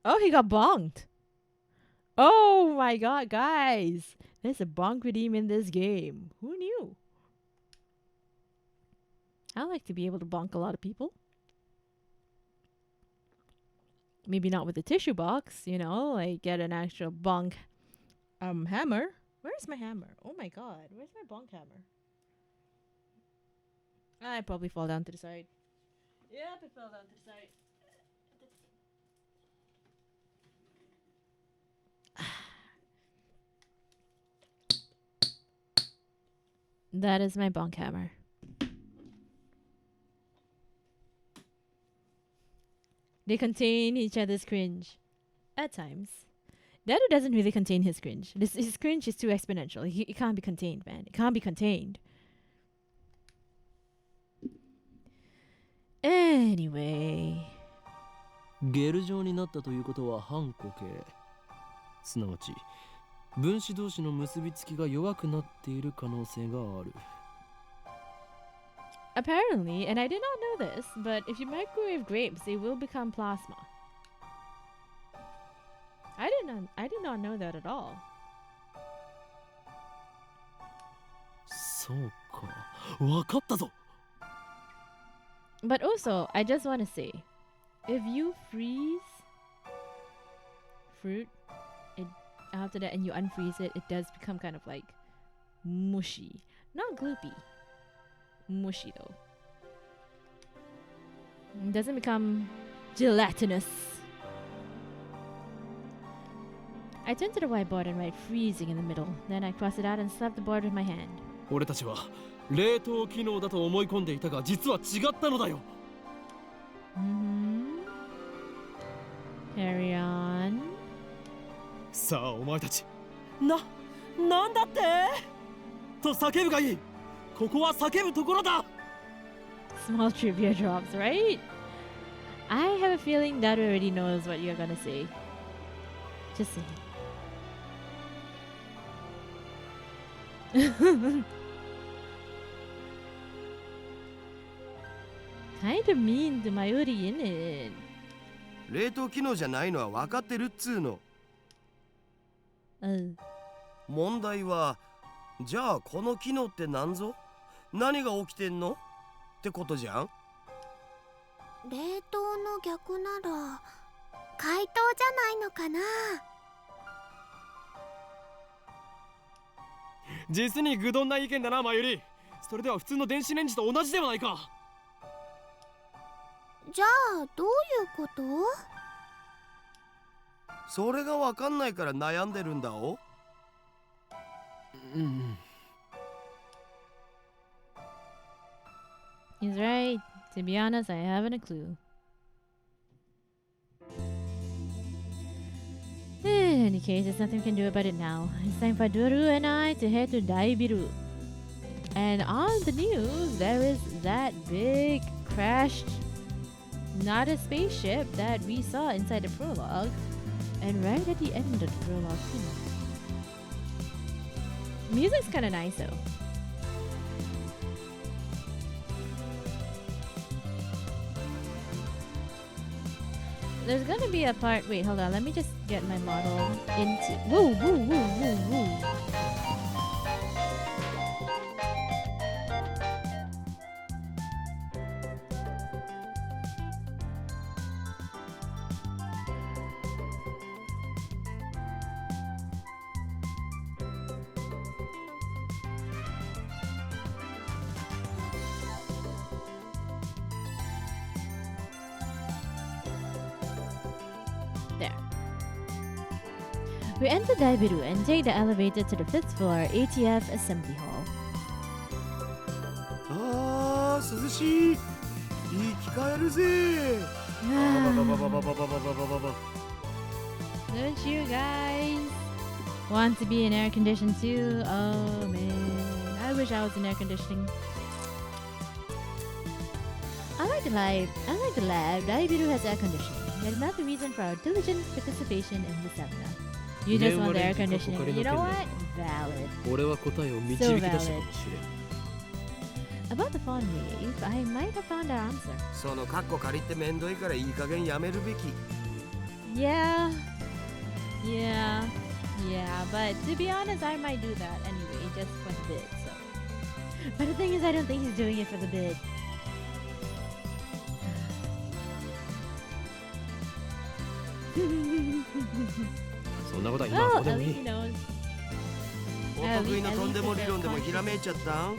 Oh, he got bonked. Oh my god, guys. There's a bonk redeem in this game. Who knew? I like to be able to bonk a lot of people. Maybe not with a tissue box, you know, like get an actual bonk hammer. Where's my hammer? Oh my god, where's my bonk hammer? I probably fall down to the side. Yep, it fell down to the side. That is my bonk hammer. They contain each other's cringe. At times. The other doesn't really contain his cringe. His cringe is too exponential. It can't be contained, man. It can't be contained. Anyway. ゲル状になったということは反固形。すなわち、分子同士の結びつきが弱くなっている可能性がある。Apparently, and I did not know this, but if you microwave grapes, they will become plasma. I did not know that at all. そうか。わかったぞ。But also, I just want to say, if you freeze fruit, after that and you unfreeze it, it does become kind of like mushy. Not gloopy. Mushy though. It doesn't become gelatinous. I turn to the whiteboard and write freezing in the middle. Then I cross it out and slap the board with my hand. 俺たちは冷凍機能だと思い込んでいたが実は違ったのだよ。Carry on. さあお前たち、なんだってと叫ぶがいい。ここは叫ぶところだ。 Small trivia drops, right? I have a feeling that already knows what you're gonna say. Just saying. Kind of mean to Mayuri, innit? 冷凍機能じゃないのは分かってるっつーの。問題は、じゃあこの機能って何ぞ？何が起きてんの？ってことじゃん。冷凍の逆なら解凍じゃないのかな。実に愚鈍な意見だな、まゆり。それでは普通の電子レンジと同じではないか。じゃあどういうこと？それが分かんないから悩んでるんだお。He's right. To be honest, I haven't a clue. In any case, there's nothing we can do about it now. It's time for Duru and I to head to Daibiru. And on the news, there is that big crashed, not a spaceship that we saw inside the prologue. And right at the end of the prologue, too. Music's kind of nice, though. There's gonna be a part. Wait, hold on. Let me just get my model into. Woo, woo, woo, woo, woo. There. We enter Daibiru and take the elevator to the 5th floor ATF Assembly Hall. あー、涼しい。生き返るぜ。Don't you guys want to be in air conditioning too? Oh man, I wish I was in air conditioning. Unlike the lab, Daibiru has air conditioning. That is not the reason for our diligent participation in the seminar. You just want the air conditioning. You know what? Valid. 俺は答えを導き出したかもしれん。About the fawn wave, I might have found our answer. そのカッコ借りてめんどいからいい加減やめるべき。Yeah, but to be honest, I might do that anyway, just for the bid, so. But the thing is, I don't think he's doing it for the bid. そんなことは今 Well, はどうで at もい least い he knows. お得意のとんでも理論でもひらめいちゃったん？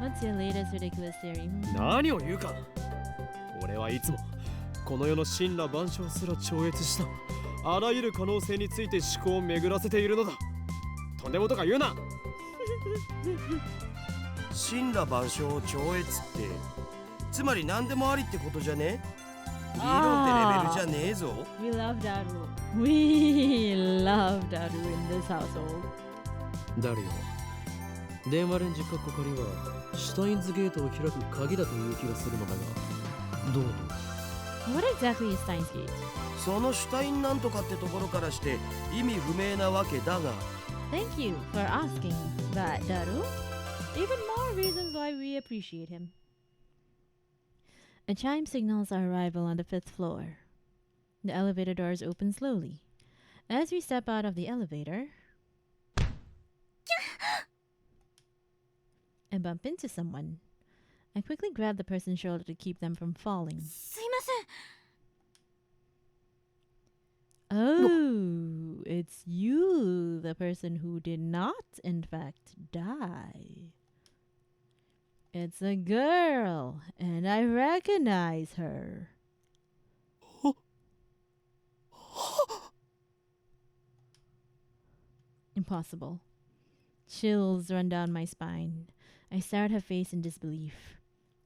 What's your latest ridiculous theory? 何を言うか。俺はいつもこの世の神羅万象すら超越したあらゆる可能性について思考を巡らせているのだ。とんでもとか言うな。神羅万象を超越ってつまり何でもありってことじゃね？理論ってレベルじゃねえぞ。 We love Daru. We love Daru in this household. ダルよ、電話レンジカッコ仮はシュタインズゲートを開く鍵だという気がするのだが、どう思う？ What exactly is Stein's Gate? そのシュタインなんとかってところからして意味不明なわけだが、 Thank you for asking that, Daru. Even more reasons why we appreciate him. A chime signals our arrival on the 5th floor. The elevator doors open slowly. As we step out of the elevator, I bump into someone. I quickly grab the person's shoulder to keep them from falling. すいません。 Oh, it's you, the person who did not, in fact, die. It's a girl, and I recognize her. Impossible. Chills run down my spine. I stare at her face in disbelief.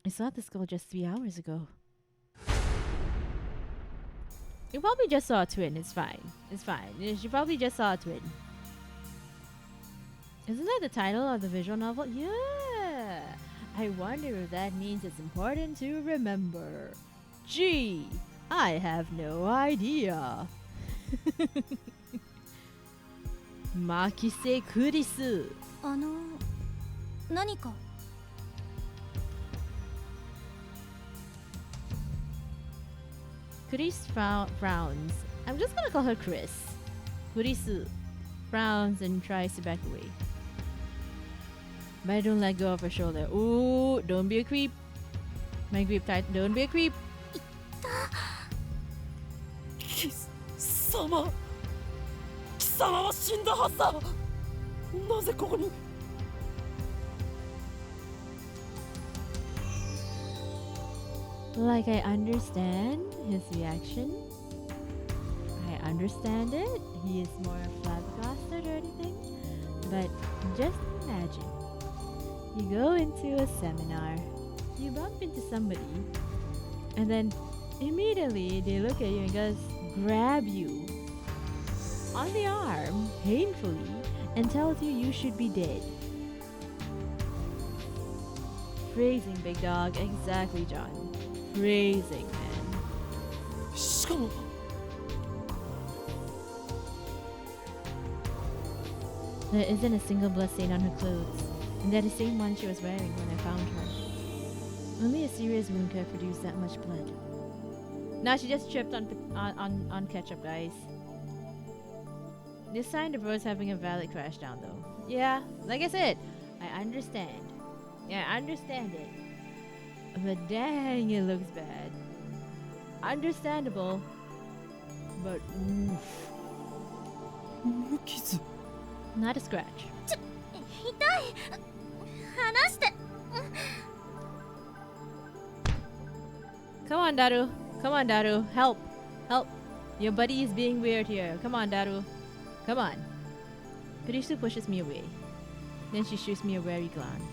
I saw this girl just 3 hours ago. You probably just saw a twin. It's fine. It's fine. She probably just saw a twin. Isn't that the title of the visual novel? Yeah. I wonder if that means it's important to remember. Gee, I have no idea. Makise kurisu. 何か。 Chris frowns. I'm just gonna call her Chris. Kurisu frowns and tries to back away. But I don't let go of her shoulder. Ooh, don't be a creep. My grip tight. Don't be a creep. 貴様は死んだはずだ。なぜここに？ Like I understand his reaction. I understand it. He is more flabbergasted or anything. But just imagine. You go into a seminar. You bump into somebody. And then immediately they look at you and just grab you on the arm painfully and tells you you should be dead. Phrasing, big dog. Exactly, John. Phrasing, man. しかも There isn't a single blood stain on her clothes, and they're the same one she was wearing when I found her. Only a serious wound could have produced that much blood. Now she just tripped on ketchup, guys. This time the bro's having a valid crash down though. Yeah, like I said, I understand. Yeah, I understand it. But dang, it looks bad. Understandable, but oof. 無傷。 Not a scratch. 痛い。離して。 Come on, Daru. Come on, Daru. Help. Help. Your buddy is being weird here. Come on, Daru. Come on. Kurisu pushes me away. Then she shoots me a wary glance.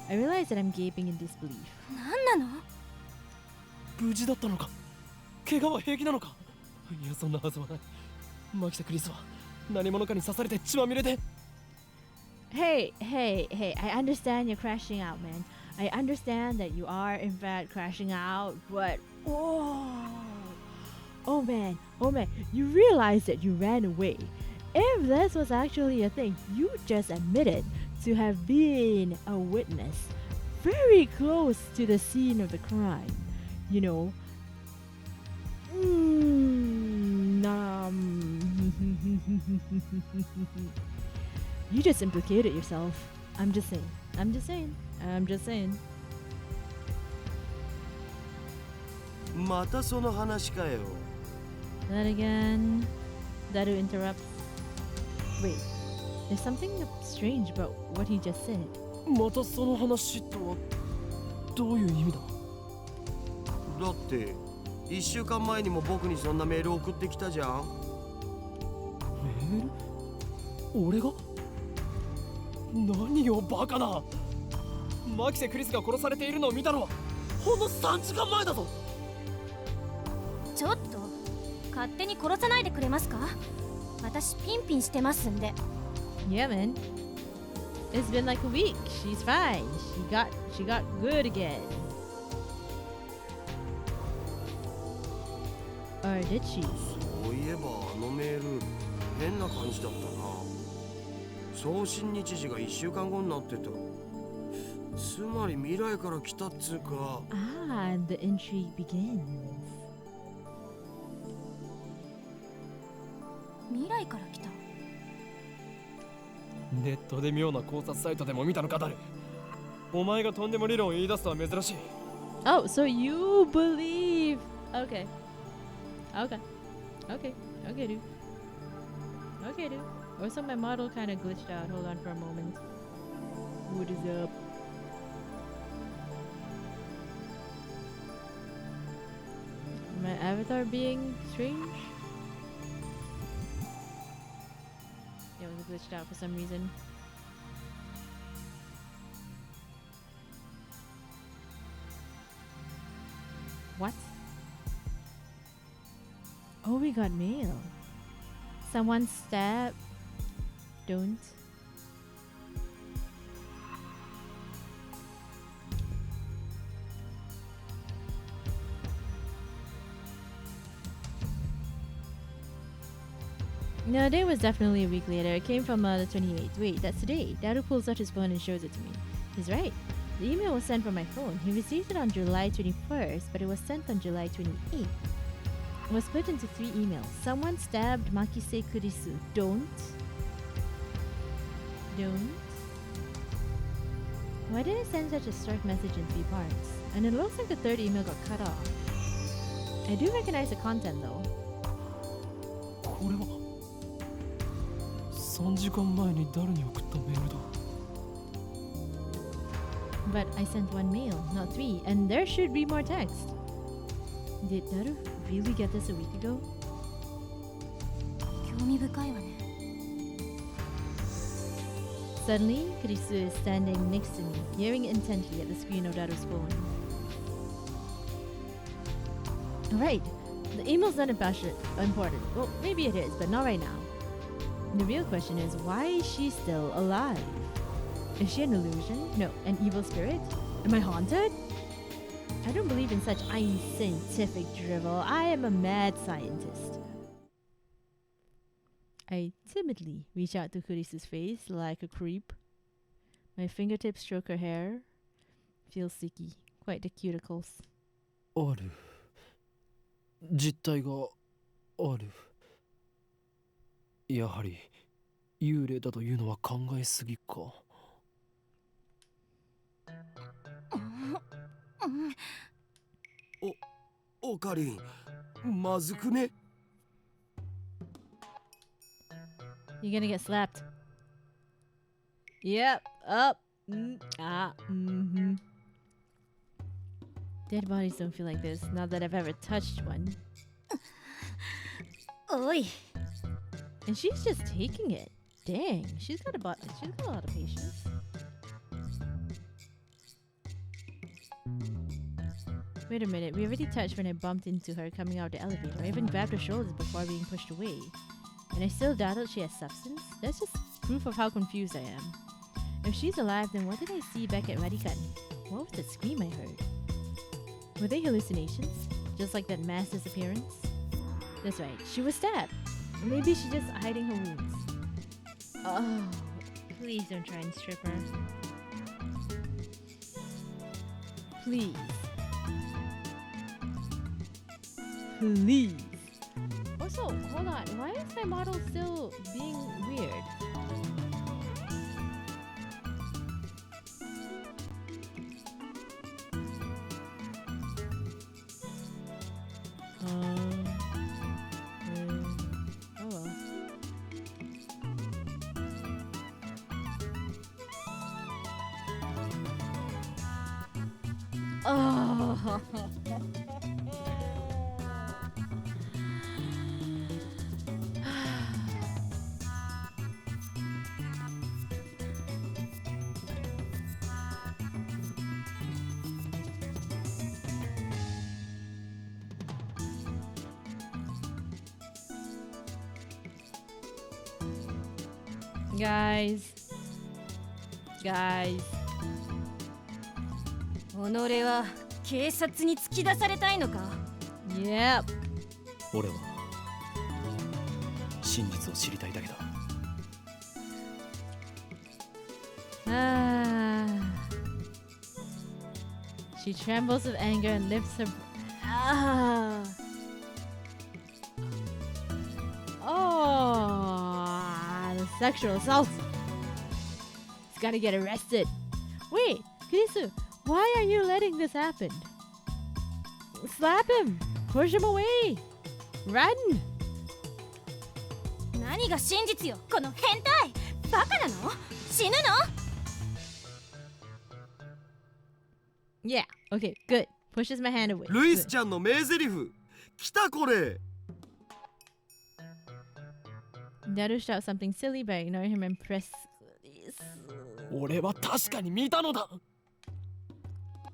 I realize that I'm gaping in disbelief. 何なの？無事だったのか？怪我は平気なのか？いや、そんなはずはない。マキタ・クリスは何者かに刺されて血まみれで。 Hey, hey, hey. I understand you're crashing out, man. I understand that you are, in fact, crashing out, but... Oh, man. Oh, man. You realize that you ran away. If this was actually a thing, you just admitted to have been a witness very close to the scene of the crime. You know? You just implicated yourself. I'm just saying. I'm just saying. I'm just saying. またその話かよ。That again. Daru interrupts. Wait, there's something strange about what he just said. またその話とはどういう意味だ？だって1週間前にも僕にそんなメール送ってきたじゃん。メール？俺が？何よバカな。マキセ・クリスが殺されているのを見たのはほんの3時間前だぞ。ちょっと勝手に殺さないでくれますか？私ピンピンしてますんで。 Yeah, man. It's been like a week. She's fine. She got good again. Or did she? そういえばあのメール変な感じだったな。送信日時が1週間後になってた。つまり未来から来たっつうか。Ah, the intrigue begins. 未来から来た。ネットで妙な考察サイトでも見たのかダル。お前がとんでも理論を言い出すとは珍しい。Oh, so you believe? Okay. Okay. Okay. Okay, dude. Okay, dude. Also, my model kind of glitched out. Hold on for a moment. What is up? My avatar being strange? It was glitched out for some reason. What? Oh, we got mail. Someone stabbed. Don't. No, the day was definitely a week later. It came from the 28th. Wait, that's today. Daru pulls out his phone and shows it to me. He's right. The email was sent from my phone. He received it on July 21st, but it was sent on July 28th. It was split into 3 emails. Someone stabbed Makise Kurisu. Don't. Why did it send such a short message in 3 parts? And it looks like the 3rd email got cut off. I do recognize the content though. これは3時間前に誰に送ったメールだ。 But I sent 1 mail, not 3, and there should be more text. Did Daru really get this a week ago? 興味深いわね。 Suddenly, Kurisu is standing next to me, peering intently at the screen of Daru's phone. Alright, the email's not important. Well, maybe it is, but not right now. The real question is, why is she still alive? Is she an illusion? No, an evil spirit? Am I haunted? I don't believe in such unscientific drivel. I am a mad scientist. I timidly reach out to Kurisu's face like a creep. My fingertips stroke her hair. Feels sticky, quite the cuticles. ある。実体がある。やはり幽霊だというのは考えすぎか。オカリン、まずくね。You're gonna get slapped. Yep, up. Dead bodies don't feel like this, not that I've ever touched one. おい。 And she's just taking it. Dang, she's got a lot of patience. Wait a minute, we already touched when I bumped into her coming out of the elevator. I even grabbed her shoulders before being pushed away. And I still doubted she has substance? That's just proof of how confused I am. If she's alive, then what did I see back at Radikan? What was that scream I heard? Were they hallucinations? Just like that mass disappearance? That's right, she was stabbed. Or maybe she's just hiding her wounds. Oh, please don't try and strip her. Please. Please. Also, hold on. Why is my model still being weird? Oh. Guys. 己は警察に突き出されたいのか？ Yep. 俺は真実を知りたいだけだ。She trembles with anger and lifts her. The sexual assault. He's gotta get arrested. Wait, Kurisu, why are you letting this happen? Slap him. Push him away. Run. 何が真実よ、この変態！バカなの？死ぬの？ Yeah. Okay. Good. Pushes my hand away. ルイスちゃんの名台詞。来たこれ。Naru shouts something silly, but I ignore him and press. 俺は確かに見たのだ。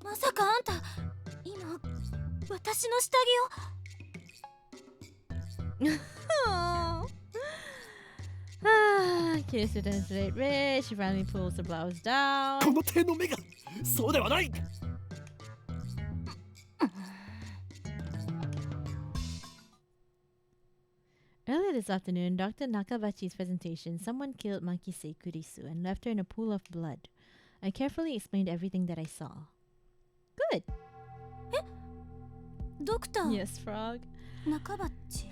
まさかあんた、今私の下着を。Kiss to demonstrate rage. She finally pulls the blouse down. この手の目がそうではない。Earlier this afternoon, Dr. Nakabachi's presentation, someone killed Makise Kurisu and left her in a pool of blood. I carefully explained everything that I saw. Good. ドクター、 Yes, Frog. 中バッチ。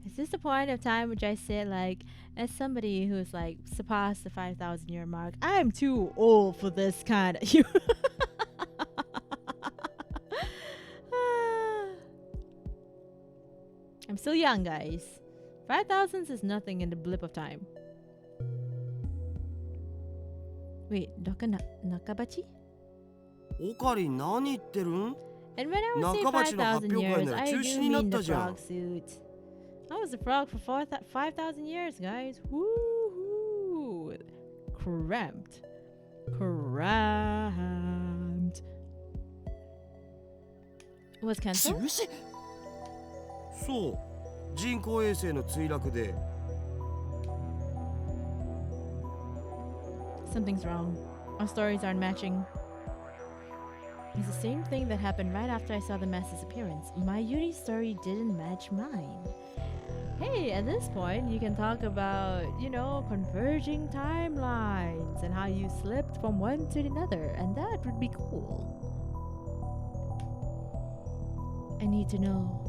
Is this the point of time which I said, like, as somebody who's like surpassed the 5,000 year mark, I'm too old for this kind of. I'm still young, guys. 5,000 is nothing in the blip of time. Wait, Dr. Nakabachi? オカリン何言ってるん？ And when I was saying 5,000 years, I do mean the frog suit. I was a frog for 5,000 years, guys. Woohoo! Cramped. Was cancelled? 中止？そう。人工衛星の墜落で。Something's wrong. Our stories aren't matching. It's the same thing that happened right after I saw the mass disappearance. My Yuri's story didn't match mine. Hey, at this point, you can talk about, you know, converging timelines and how you slipped from one to another, and that would be cool. I need to know.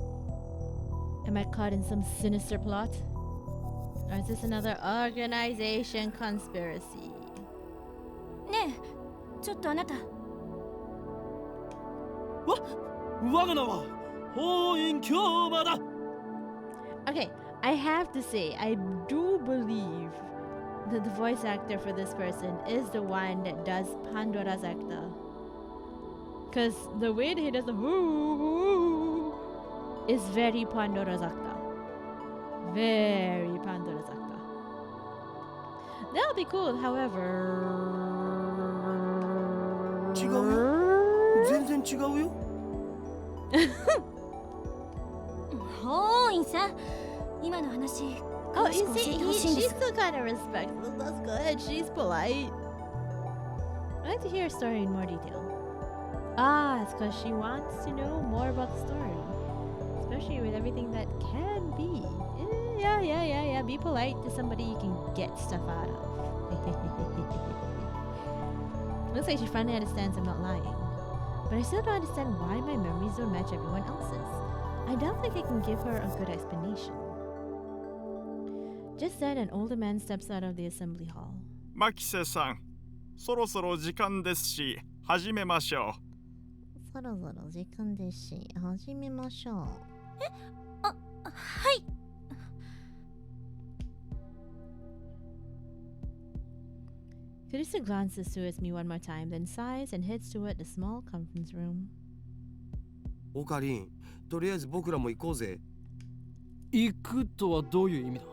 Am I caught in some sinister plot? Or is this another organization conspiracy? ねえ、ちょっとあなた。我が名は法院京馬だ。 Okay, I have to say, I do believe that the voice actor for this person is the one that does Pandora's Acta. Because the way that he does the whoo is very Pandora's Acta. Very Pandora's Acta. That would be cool, however. 違うよ。全然違うよ。法院さん、今の話。Oh, you see, she's still kind of respectful. That's good. She's polite. I'd like to hear her story in more detail. Ah, it's because she wants to know more about the story. Especially with everything that can be. Yeah. Be polite to somebody you can get stuff out of. Looks like she finally understands I'm not lying. But I still don't understand why my memories don't match everyone else's. I don't think I can give her a good explanation. Just then, an older man steps out of the assembly hall. マキセさん、そろそろ時間ですし、始めましょう。そろそろ時間ですし、始めましょう。はい。Carissa glances towards me one more time, then sighs and heads toward the small conference room. オカリン、とりあえず僕らも行こうぜ。行くとはどういう意味だ？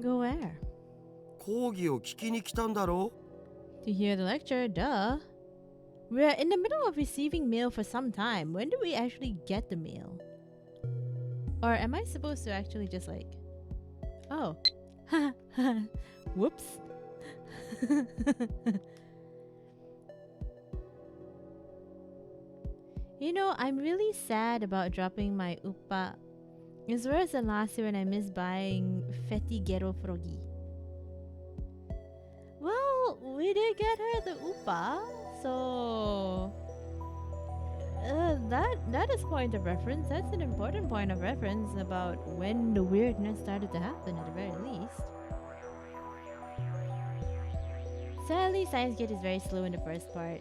Go where? 講義を聞きに来たんだろ？ To hear the lecture, duh. We're in the middle of receiving mail for some time. When do we actually get the mail? Or am I supposed to actually just like... Oh. Whoops. You know, I'm really sad about dropping my upa. It's worse than last year when I missed buying Fetty Ghetto Froggy. Well, we did get her the upa, so that is point of reference. That's an important point of reference about when the weirdness started to happen at the very least. Sadly, Science Gate is very slow in the first part.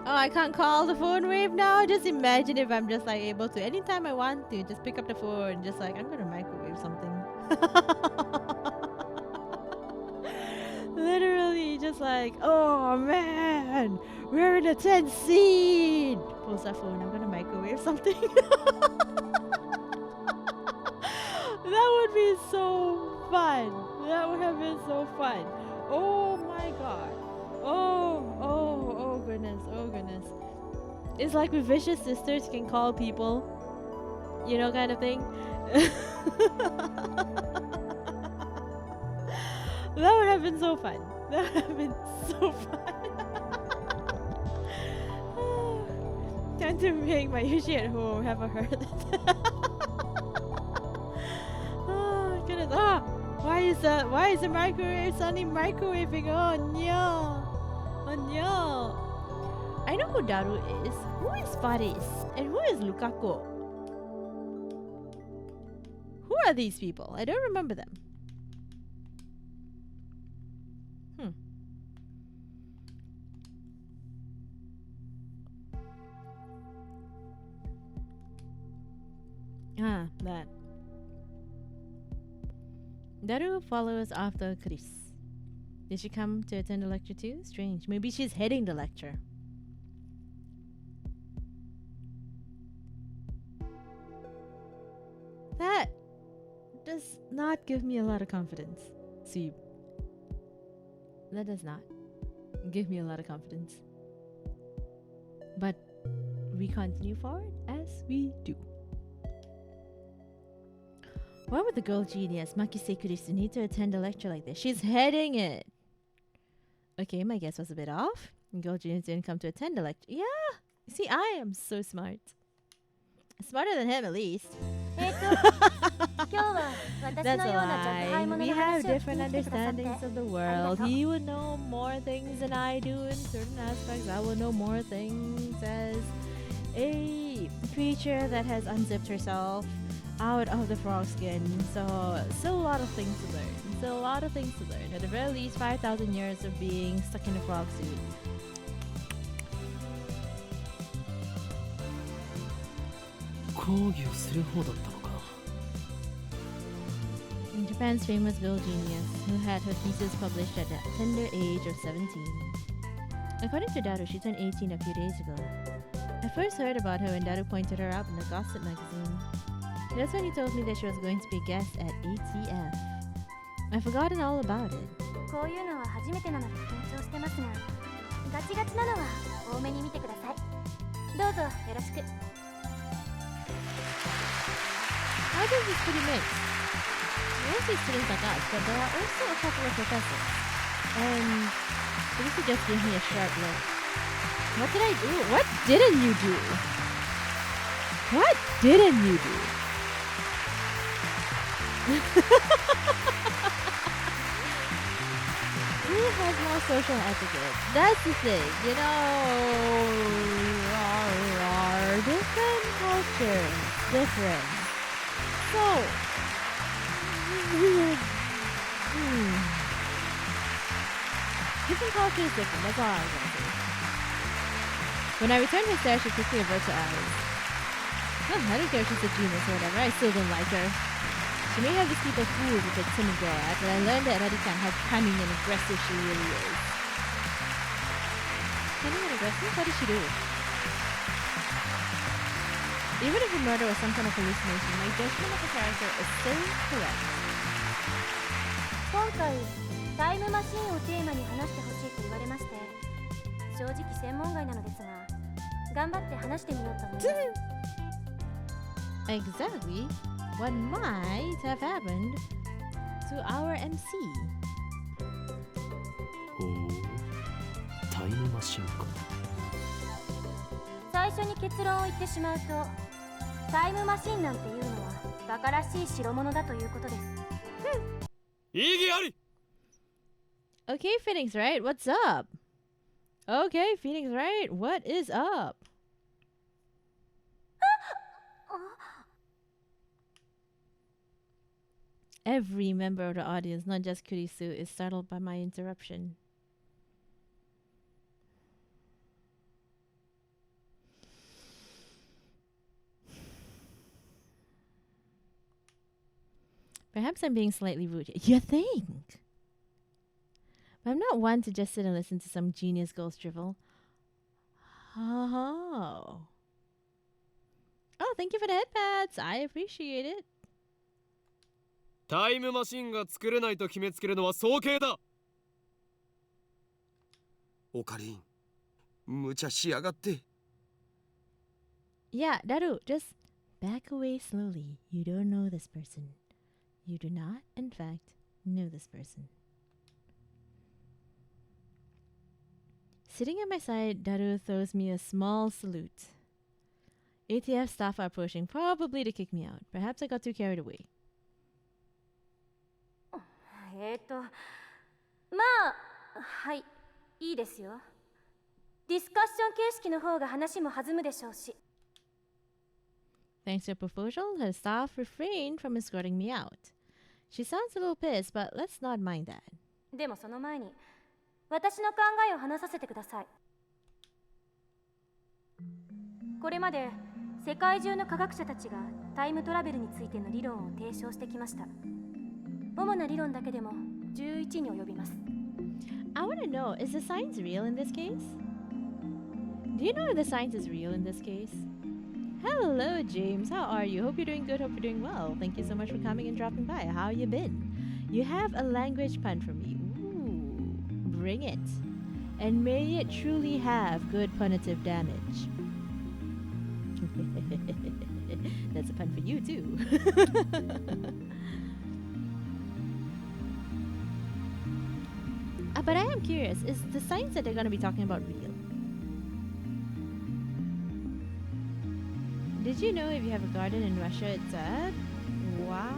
Oh, I can't call the phone wave now. Just imagine if I'm just like able to anytime I want to just pick up the phone and just like I'm gonna microwave something. Literally just like, oh man, we're in a tense scene. Pulls that phone, I'm gonna microwave something. That would be so fun. That would have been so fun. Oh my god. Oh goodness, oh goodness. It's like with Vicious Sisters can call people, you know, kind of thing. That would have been so fun. That would have been so fun. Time to make my Yushi at home. Have I heard that? Oh goodness. Ah, why is the microwave suddenly microwaving? Oh no. Oh no! I know who Daru is. Who is Faris? And who is Lukako? Who are these people? I don't remember them. Ah, that. Daru follows after Chris. Did she come to attend the lecture too? Strange. Maybe she's heading the lecture. That does not give me a lot of confidence. See, that does not give me a lot of confidence. But we continue forward as we do. Why would the girl genius Makise Kurisu need to attend a lecture like this? She's heading it. Okay, my guess was a bit off. Girl genius didn't come to attend the lecture. Yeah, see, I am so smart. Smarter than him, at least. That's a lie. We have different understandings of the world. He would know more things than I do in certain aspects. I will know more things as a creature that has unzipped herself out of the frog skin. So, still a lot of things to learn. Still a lot of things to learn. At the very least, 5,000 years of being stuck in a frog suit. Japan's famous girl genius, who had her thesis published at the tender age of 17. According to Daru, she turned 18 a few days ago. I first heard about her when Daru pointed her out in the gossip magazine. That's when he told me that she was going to be a guest at ATF. I've forgotten all about it. How does this pretty mix? Mostly students like us, but there are also a couple of professors. And this would just give me a sharp look. What did I do? What didn't you do? What didn't you do? has more social etiquette. That's the thing, you know. Different cultures, different. So, different cultures, different. That's all I was gonna say. When I returned her stare, she quickly averted her eyes. Oh, I don't care if she's a genius or whatever. I still don't like her. She may have just people fooled with a timid girl, but I learned at Radikan how cunning and aggressive she really is. Cunning and aggressive? What did she do? Even if the murder was some kind of hallucination, my judgment of the character is still correct. 今回タイムマシンをテーマに話してほしいと言われまして、正直専門外なのですが、頑張って話してみようと思います。Exactly what might have happened to our MC. ほう、タイムマシンか。最初に結論を言ってしまうと、タイムマシンなんていうのはバカらしい代物だということです。意義あり。 Okay, Phoenix, right? What's up? Okay, Phoenix, right? What is up? Every member of the audience, not just Kurisu, is startled by my interruption. Perhaps I'm being slightly rude. You think? But I'm not one to just sit and listen to some genius ghost drivel. Oh. Oh, thank you for the headpads. I appreciate it. タイムマシンが作れないと決めつけるのは早計だ。オカリン、無茶しやがって。Yeah, Daru, just back away slowly. You don't know this person. You do not, in fact, know this person. Sitting at my side, Daru throws me a small salute. ATF staff are approaching, probably to kick me out. Perhaps I got too carried away. まあ、はい、いいですよ。ディスカッション形式の方が話も弾むでしょうし。Thanks to her proposal, her staff refrained from escorting me out. She sounds a little pissed, but let's not mind that. でもその前に、私の考えを話させてください。これまで世界中の科学者たちがタイムトラベルについての理論を提唱してきました。主な理論だけでも11に及びます。I want to know, is the science real in this case? Do you know if the science is real in this case? Hello, James. How are you? Hope you're doing good. Hope you're doing well. Thank you so much for coming and dropping by. How you been? You have a language pun for me. Ooh, bring it. And may it truly have good punitive damage. That's a pun for you, too. But I am curious, is the science that they're going to be talking about real? Did you know if you have a garden in Russia, it's sad? Why?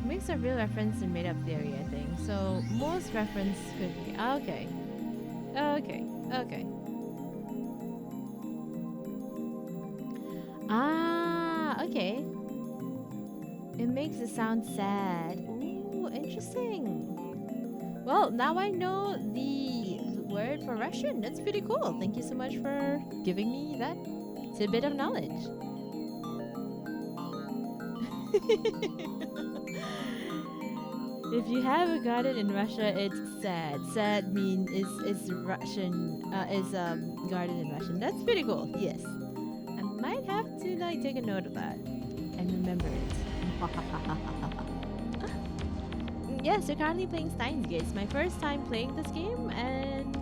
Mix of real reference and made-up theory, I think. So most reference could be okay. Okay. Ah, okay. It makes it sound sad. Ooh, interesting. Well, now I know the word for Russian. That's pretty cool. Thank you so much for giving me that tidbit of knowledge. If you have a garden in Russia, it's sad. Sad is Russian. Garden in Russian. That's pretty cool. Yes. I might have to take a note of that and remember it. Yes, we're currently playing Stein's Gate. It's my first time playing this game, and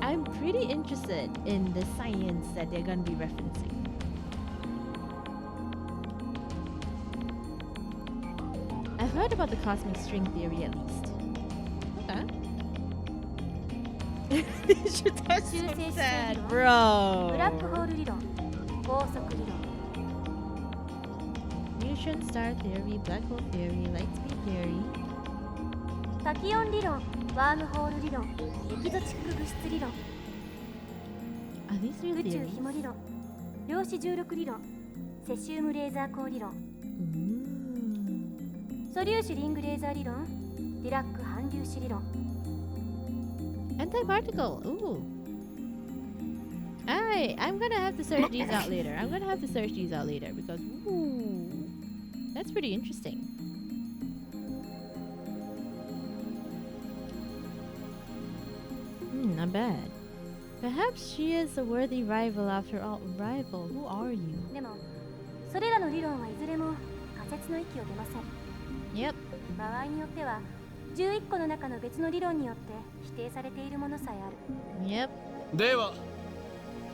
I'm pretty interested in the science that they're going to be referencing. I've heard about the cosmic string theory at least. Okay. That's so sad, ブラッ bro. クホール理論、高速理論、 Neutron star theory, black hole theory, light speed theory. タキオン理論、ワームホール理論、エキゾチック物質理論、 Are these real 宇宙 theories? 紐理論、量子重力理論、セシウムレーザー光理論、 素粒子リングレーザー理論、ディラック反粒子理論、 Antiparticle. Ooh. I'm gonna have to search these out later. I'm gonna have to search these out later because ooh, that's pretty interesting. Not bad. Perhaps she is a worthy rival after all. Rival? Who are you? でもそれらの理論はいずれも仮説の域を出ません。 Yep. 場合によっては11個の中の別の理論によって否定されているものさえある。 Yep. では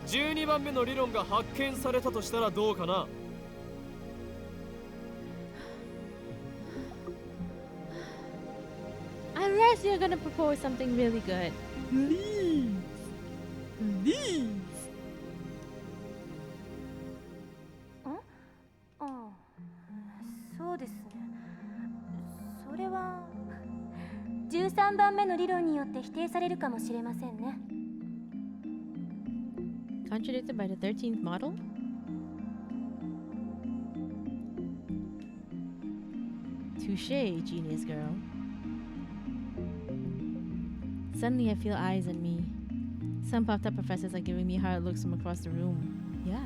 12番目の理論が発見されたとしたらどうかな。 Unless you're gonna propose something really good. Please. Please. ああ、そうですね。それは13番目の理論によって否定されるかもしれませんね。 Contradicted by the 13th model? Touché, genius girl. Suddenly I feel eyes on me. Some puffed up professors are giving me hard looks from across the room. Yeah.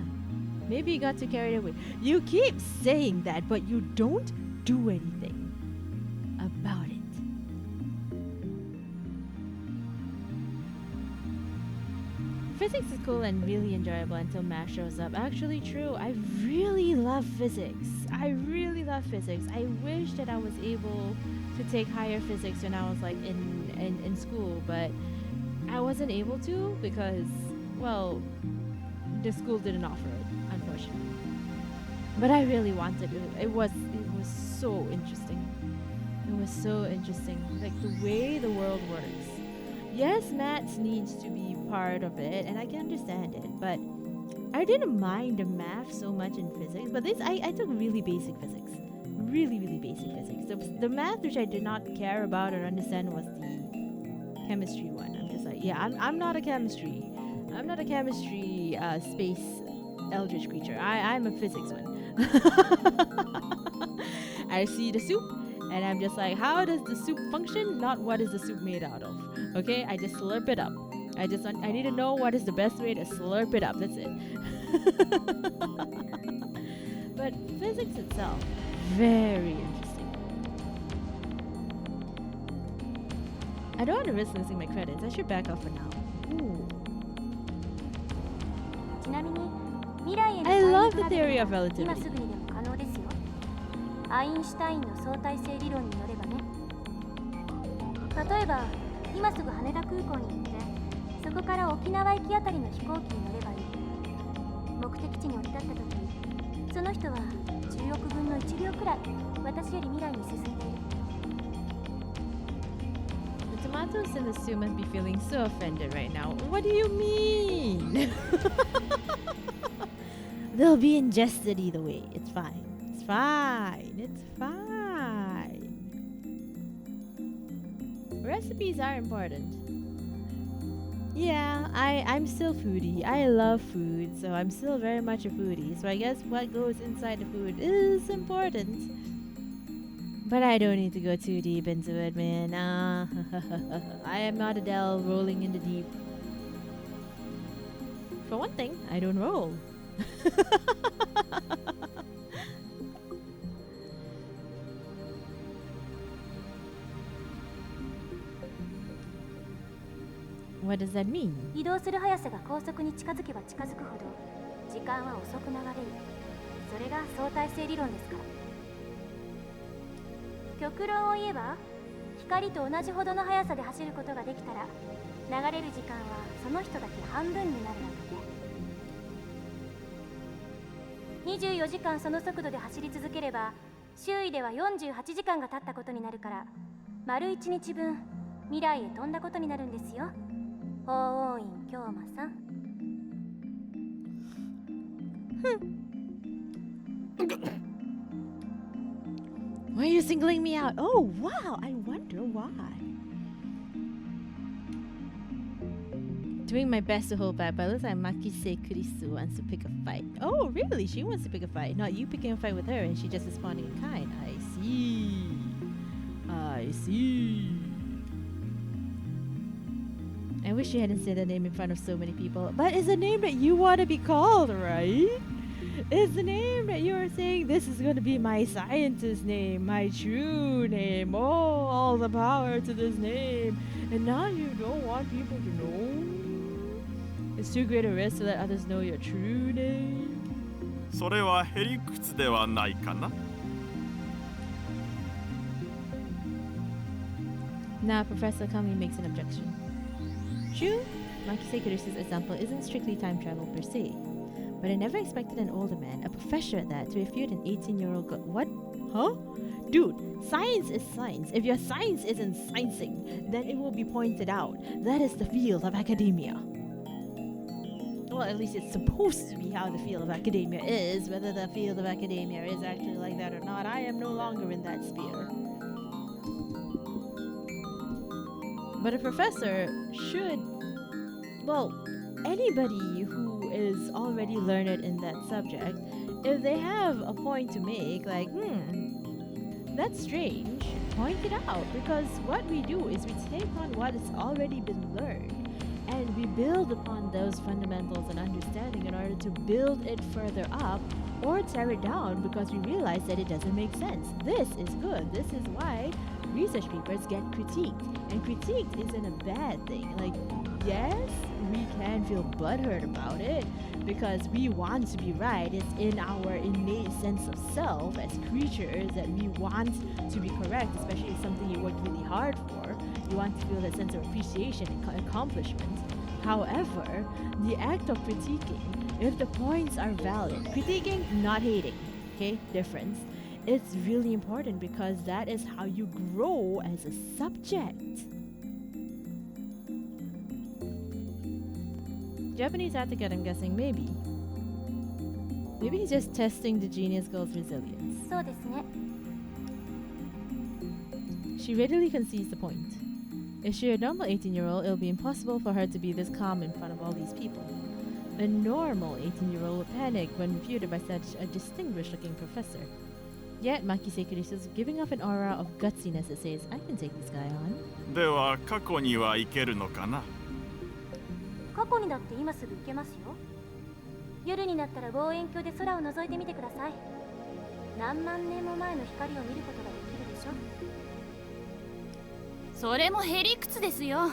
Maybe you got too carried away. You keep saying that, but you don't do anything about it. Physics is cool and really enjoyable until math shows up. Actually true. I really love physics. I really love physics. I wish that I was able to take higher physics when I was like in school, but I wasn't able to because, well, the school didn't offer it, unfortunately. But I really wanted it. It was so interesting. It was so interesting. Like the way the world works. Yes, maths needs to be part of it, and I can understand it, but I didn't mind the math so much in physics. But this, I took really basic physics. Really basic physics. The math which I did not care about or understand was the chemistry one. I'm just like, yeah, I'm not a chemistry. I'm not a chemistry space eldritch creature. I'm a physics one. I see the soup and I'm just like, how does the soup function? Not what is the soup made out of. Okay, I just slurp it up. I need to know what is the best way to slurp it up. That's it. But physics itself, very interesting. I don't want to risk losing my credits. I should back off for now. Ooh. ちなみに未来への I タイム love ト the ラベル theory of は relativity. 今すぐにでも可能ですよ。アインシュタインの相対性理論によればね。例えば今すぐ羽田空港に行ってそこから沖縄行きあたりの飛行機に乗ればいい。目的地に降り立った時その人は10億分の1秒くらい私より未来に進んでいる。 The tomatoes in the soup must be feeling so offended right now. What do you mean? They'll be ingested either way. It's fine. It's fine. It's fine. Recipes are important. Yeah, I'm still foodie. I love food, so I'm still very much a foodie. So I guess what goes inside the food is important. But I don't need to go too deep into it, man. I am not Adele rolling in the deep. For one thing, I don't roll. What does that mean? 移動する速さが高速に近づけば近づくほど時間は遅く流れる。それが相対性理論ですから。極論を言えば光と同じほどの速さで走ることができたら流れる時間はその人だけ半分になるわけで、24時間その速度で走り続ければ周囲では48時間が経ったことになるから丸1日分未来へ飛んだことになるんですよ。法王院京馬さん。Why are you singling me out? Oh, wow. I wonder why. Doing my best to hold back, but it looks like Makise Kurisu wants to pick a fight. Oh, really? She wants to pick a fight. Not you picking a fight with her and she just responding in kind. I see. I see. I wish you hadn't said that name in front of so many people. But it's a name that you want to be called, right? It's the name that you're saying, this is going to be my scientist name, my true name. Oh, all the power to this name. And now you don't want people to know? It's too great a risk to let others know your true name. それはへりくつではないかな。 Now, Professor Kami makes an objection. True, Makise Kurisu's example isn't strictly time travel per se. But I never expected an older man, a professor at that, to refute an 18-year-old girl. What? Huh? Dude, science is science. If your science isn't sciencing, then it will be pointed out. That is the field of academia. Well, at least it's supposed to be how the field of academia is. Whether the field of academia is actually like that or not, I am no longer in that sphere. But a professor should, well, anybody who is already learned in that subject, if they have a point to make, like, that's strange, point it out. Because what we do is we take on what has already been learned and we build upon those fundamentals and understanding in order to build it further up or tear it down because we realize that it doesn't make sense. This is good. This is why research papers get critiqued. And critiqued isn't a bad thing. Like, yes, we can feel butthurt about it because we want to be right. It's in our innate sense of self as creatures that we want to be correct, especially if something you worked really hard for. You want to feel that sense of appreciation and accomplishment. However, the act of critiquing, if the points are valid, critiquing, not hating, okay, difference. It's really important because that is how you grow as a subject. Japanese etiquette, I'm guessing, maybe. Maybe he's just testing the genius girl's resilience. そうですね。 She readily concedes the point. If she were a normal 18-year-old, it would be impossible for her to be this calm in front of all these people. A normal 18-year-old would panic when refuted by such a distinguished-looking professor. Yet, Makise Kurisu is giving off an aura of gutsiness that says, I can take this guy on. では過去には行けるのかな。過去にだって今すぐ行けますよ。夜になったら望遠鏡で空を覗いてみてください。何万年も前の光を見ることができるでしょ。それもへりくつですよ。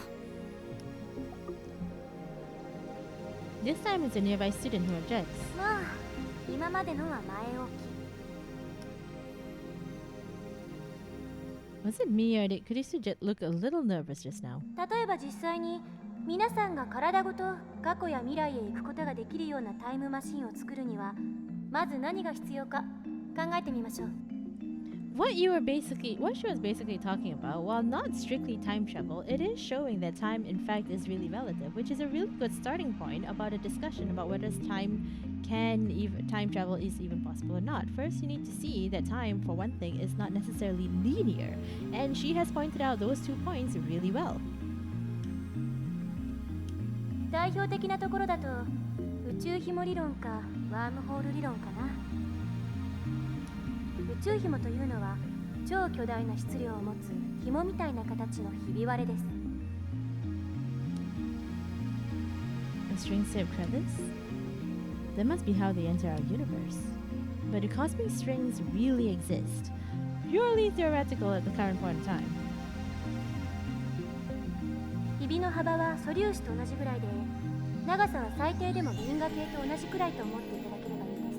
This time it's a nearby student who objects. まあ、今までのは前置き。 Was it me or did Kurisu look a little nervous just now? 例えば実際に皆さんが体ごと過去や未来へ行くことができるようなタイムマシンを作るにはまず何が必要か考えてみましょう。 What she was basically talking about, while not strictly time travel, it is showing that time in fact is really relative, which is a really good starting point about a discussion about whether time travel is even possible or not. First, you need to see that time, for one thing, is not necessarily linear, and she has pointed out those 2 points really well. 代表的なところだと宇宙紐理論かワームホール理論かな。宇宙紐というのは超巨大な質量を持つ紐みたいな形のひび割れです。 A string-shaped crevice? That must be how they enter our universe. But do cosmic strings really exist? Purely theoretical at the current point in time. ひびの幅は素粒子と同じぐらいで、長さは最低でも銀河系と同じくらいと思っていただければいいです。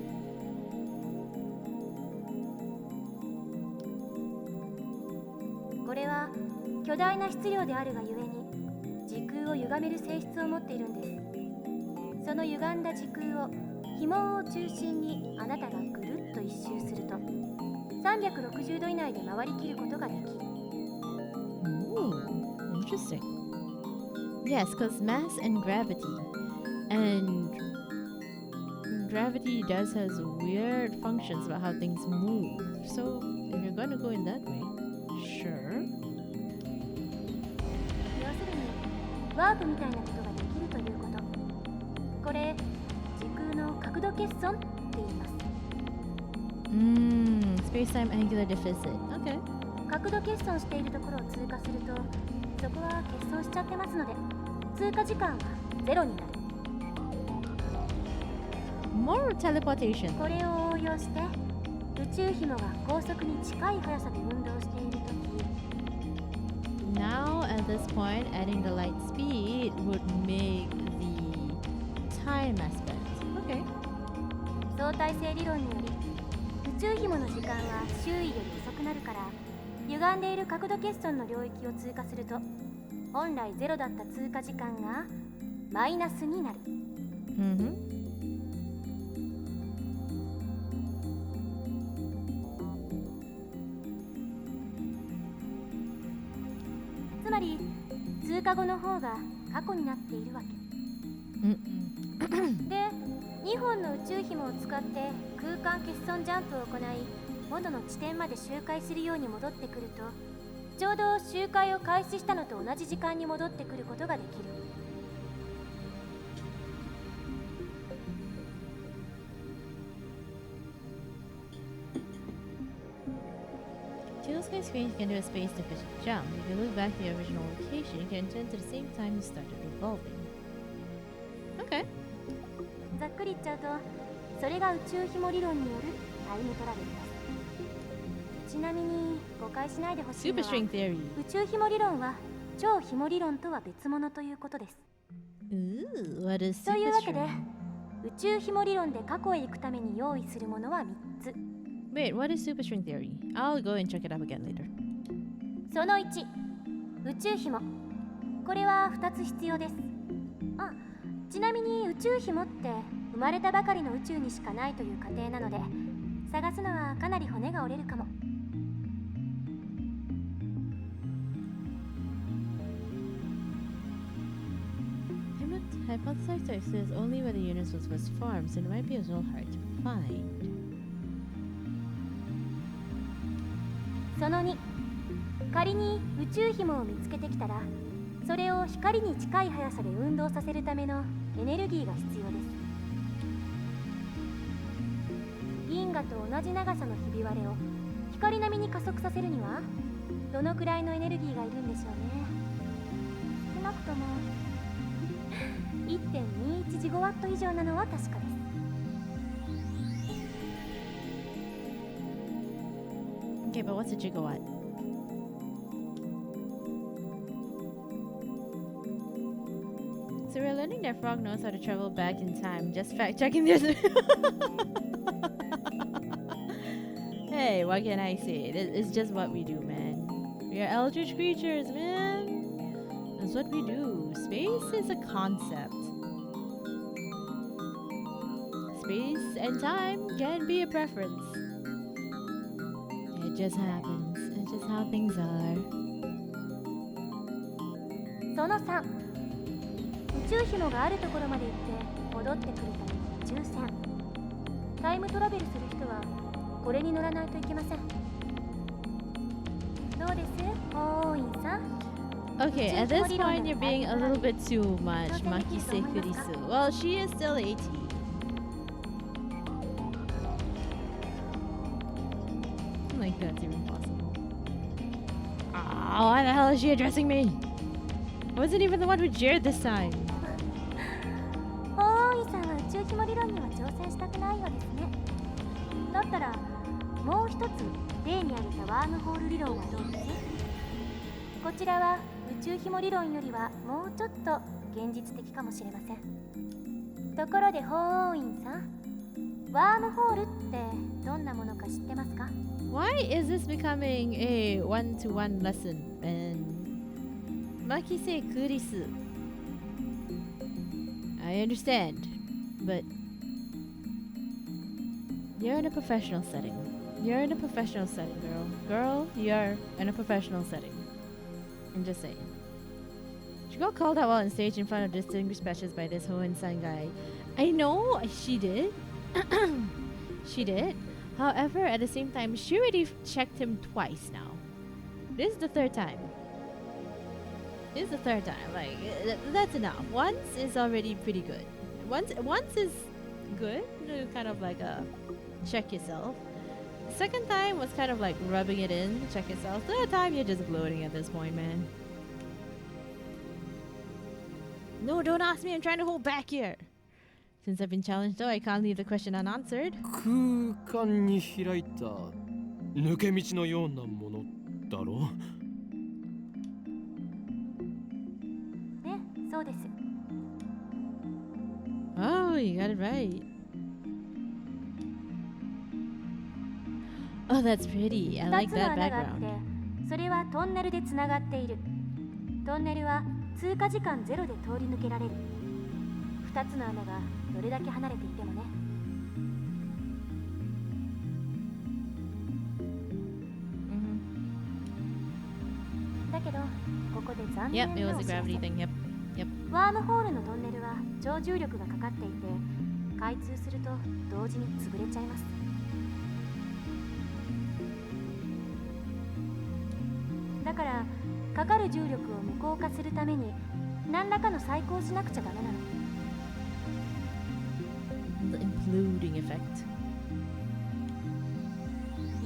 これは巨大な質量であるがゆえに時空を歪める性質を持っているんです。その歪んだ時空を紐を中心にあなたがぐるっと一周すると360度以内で回りきることができる。Ooh, interesting. Yes, because mass and gravity. And gravity does has weird functions about how things move. So if you're gonna go in that way, sure. 要するにワープみたいなことができるということ。これ時空の角度欠損って言います。Space-time angular deficit. Okay. 角度欠損しているところを通過すると、そこは欠損しちゃってますので、通過時間はゼロになる。More teleportation. これを応用して宇宙紐が高速に近い速さで運動しているとき、 Now at this point, adding the light speed would make the time aspect. Okay. 相対性理論により宇宙紐の時間は周囲より遅くなるから、歪んでいる角度欠損の領域を通過すると、本来ゼロだった通過時間がマイナスになる。つまり通過後の方が過去になっているわけ。で、2本の宇宙紐を使って空間欠損ジャンプを行い、元の地点まで周回するように戻ってくると、ちょうど周回を開始したのと同じ時間に戻ってくることができる。Two sky screens can do a space deficient jump. If you look back to the original location, you can return to the same time you started revolving. Okay. ざっくり言っちゃうと、それが宇宙紐理論によるタイムトラベルです。ちなみに誤解しないでほしいのは、 Super string theory. 宇宙紐理論は超紐理論とは別物ということです。Ooh, what is とい super うわけで、 string? 宇宙紐理論で過去へ行くために用意するものは3つ。 Wait, what is super string theory? I'll go and check it out again later. その1、宇宙紐。これは2つ必要です。あ、ちなみに宇宙紐って生まれたばかりの宇宙にしかないという過程なので、探すのはかなり骨が折れるかも。Hypothesized to exist only where the universe was first formed, so it might be a little hard to find. その2、仮に宇宙紐を見つけてきたら、それを光に近い速さで運動させるためのエネルギーが必要です。銀河と同じ長さのひび割れを光並みに加速させるには、どのくらいのエネルギーがいるんでしょうね。少なくとも1.21 ジゴワット以上なのは確かです。Okay, but what's a gigawatt? So we're learning that Frog knows how to travel back in time. Just fact checking this. Hey, what can I say? It's just what we do, man. We are eldritch creatures, man. That's what we do. Space is a concept. Space and time can be a preference. It just happens. It's just how things are. その3、宇宙紐があるところまで行って戻ってくるための宇宙船。タイムトラベルする人はこれに乗らないといけません。どうです、法王院さん？ Okay, at this point you're being a little bit too much, Makise Kurisu. Well, she is still 80. Like that's even possible. Oh, why the hell is she addressing me? I wasn't even the one who jeered this time. 法王院さんは宇宙紐理論には挑戦したくないようですね。だったらもう一つ例に挙げたワームホール理論はどうです？こちらは宇宙紐理論よりはもうちょっと現実的かもしれません。ところで法王院さん、ワームホールってどんなものか知ってますか？ Why is this becoming a one-to-one lesson? And Makise Kurisu. I understand, but you're in a professional setting. You're in a professional setting, girl. Girl, you're in a professional setting. I'm just saying. She got called out on stage in front of distinguished specials by this Hohenstein guy. I know she did. She did. However, at the same time, she already checked him twice now. This is the third time. This is the third time. Like, that's enough. Once is already pretty good. Once is good. Kind of like a check yourself. The second time was kind of like rubbing it in, check yourself. Third time, you're just gloating at this point, man. No, don't ask me. I'm trying to hold back here. Since I've been challenged, though, I can't leave the question unanswered. 空間に開いた抜け道のようなものだろね、そうです。Oh, you got it right. Oh, that's pretty. I 2 like つの that 穴があって background. それはトンネルでつながっている。トンネルは通過時間ゼロで通り抜けられる。2つの穴がどれだけ離れていてもね。だけどここで残念 Yep, な it お was a 知らせ。 gravity thing. Yep. Yep. ワームホールのトンネルは超重力がかかっていて開通すると同時に潰れちゃいます。だからかかる重力を無効化するために何らかの細工をしなくちゃダメなの。The imploding effect.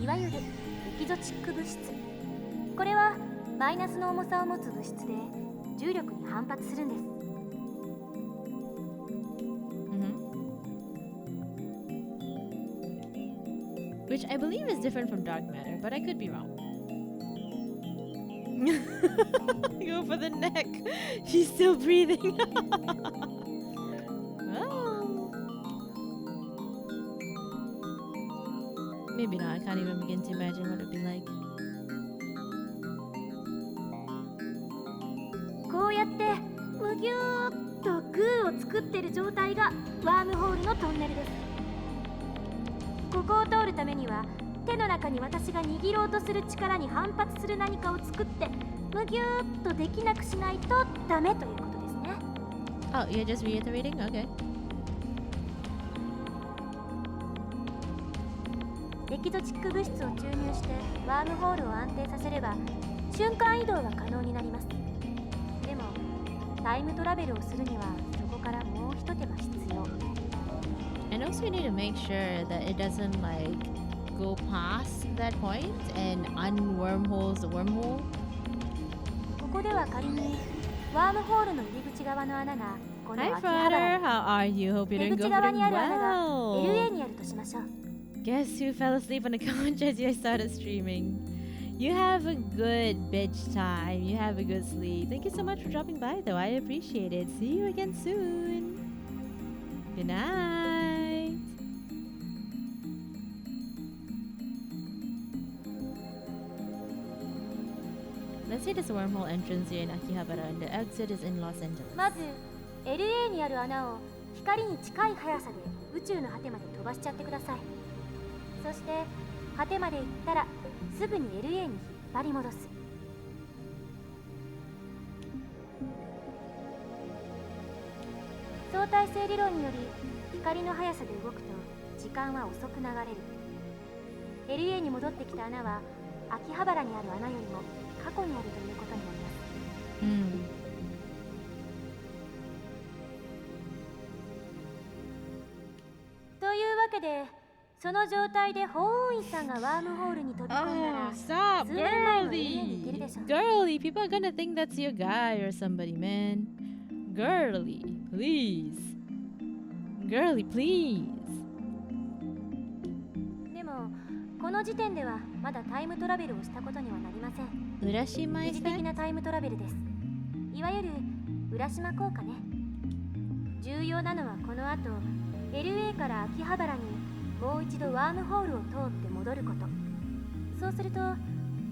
いわゆるエキゾチック物質。これはマイナスの重さを持つ物質で重力に反発するんです。Which I believe is different from dark matter, but I could be wrong. Go for the neck. She's still breathing. Oh. Maybe not. I can't even begin to imagine what it'd be like. こうやってむぎゅーっとグーを作ってる状態がワームホールのトンネルです。ここを通るためには手の中に私が握ろうとする力に反発する何かを作ってむぎゅーっとできなくしないとダメということですね。 Oh, you're just reiterating? Okay. エキゾチック物質を注入してワームホールを安定させれば瞬間移動が可能になります。でもタイムトラベルをするにはそこからもう一手間必要。 And also you need to make sure that it doesn't like go past that point and unwormholes the wormhole. ここでは仮にワームホールの入り口側の穴がこの Hi 秋葉原 Frater, how are you? Hope you're 出 doing 口 good 側にある穴が well. LA にあるとしましょう。 Guess who fell asleep on the couch as I started streaming? You have a good bitch time. You have a good sleep. Thank you so much for dropping by though. I appreciate it. See you again soon. Good night. Let's say there's a wormhole entrance here in Akihabara and the exit is in Los Angeles. まず LA にある穴を光に近い速さで宇宙の果てまで飛ばしちゃってください。そして果てまで行ったらすぐに LA に引っ張り戻す。相対性理論により光の速さで動くと時間は遅く流れる。LA に戻ってきた穴は秋葉原にある穴よりも過去にあるということになります。 というわけでその状態で法王院さんがワームホールに飛び込んだら Oh, stop, 数年前の LA に行ける girly. でしょう。 Girly, people are gonna think that's your guy or somebody, man. Girly, please. Girly, please. でもこの時点ではまだタイムトラベルをしたことにはなりません。 Urashima 疑似的なタイムトラベルです。いわゆる浦島効果ね。重要なのはこの後 LA から秋葉原にもう一度ワームホールを通って戻ること。そうすると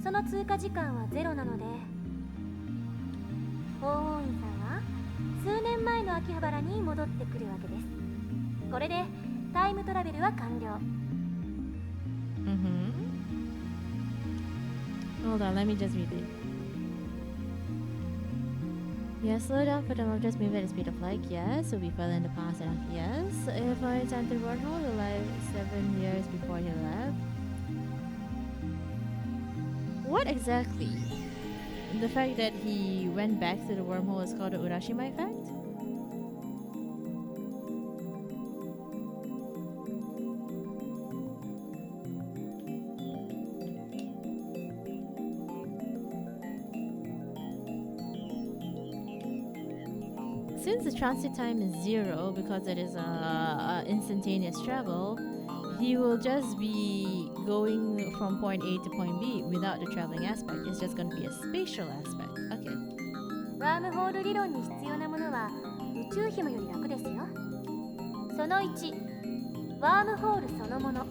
その通過時間はゼロなので法王院さんは数年前の秋葉原に戻ってくるわけです。これでタイムトラベルは完了。 Hold on, let me just read it. Yeah, slow down for them, just move at the speed of light, yes. So we fell in the past enough, yes. If I entered the wormhole, alive 7 years before he left. What exactly? The fact that he went back to the wormhole is called the Urashima effect? Since the transit time is 0 because it is a instantaneous travel, he will just be going from point A to point B without the traveling aspect. It's just going to be a spatial aspect. Okay. ワームホール理論に必要なものは宇宙紐より楽ですよ。その1、ワームホールそのもの。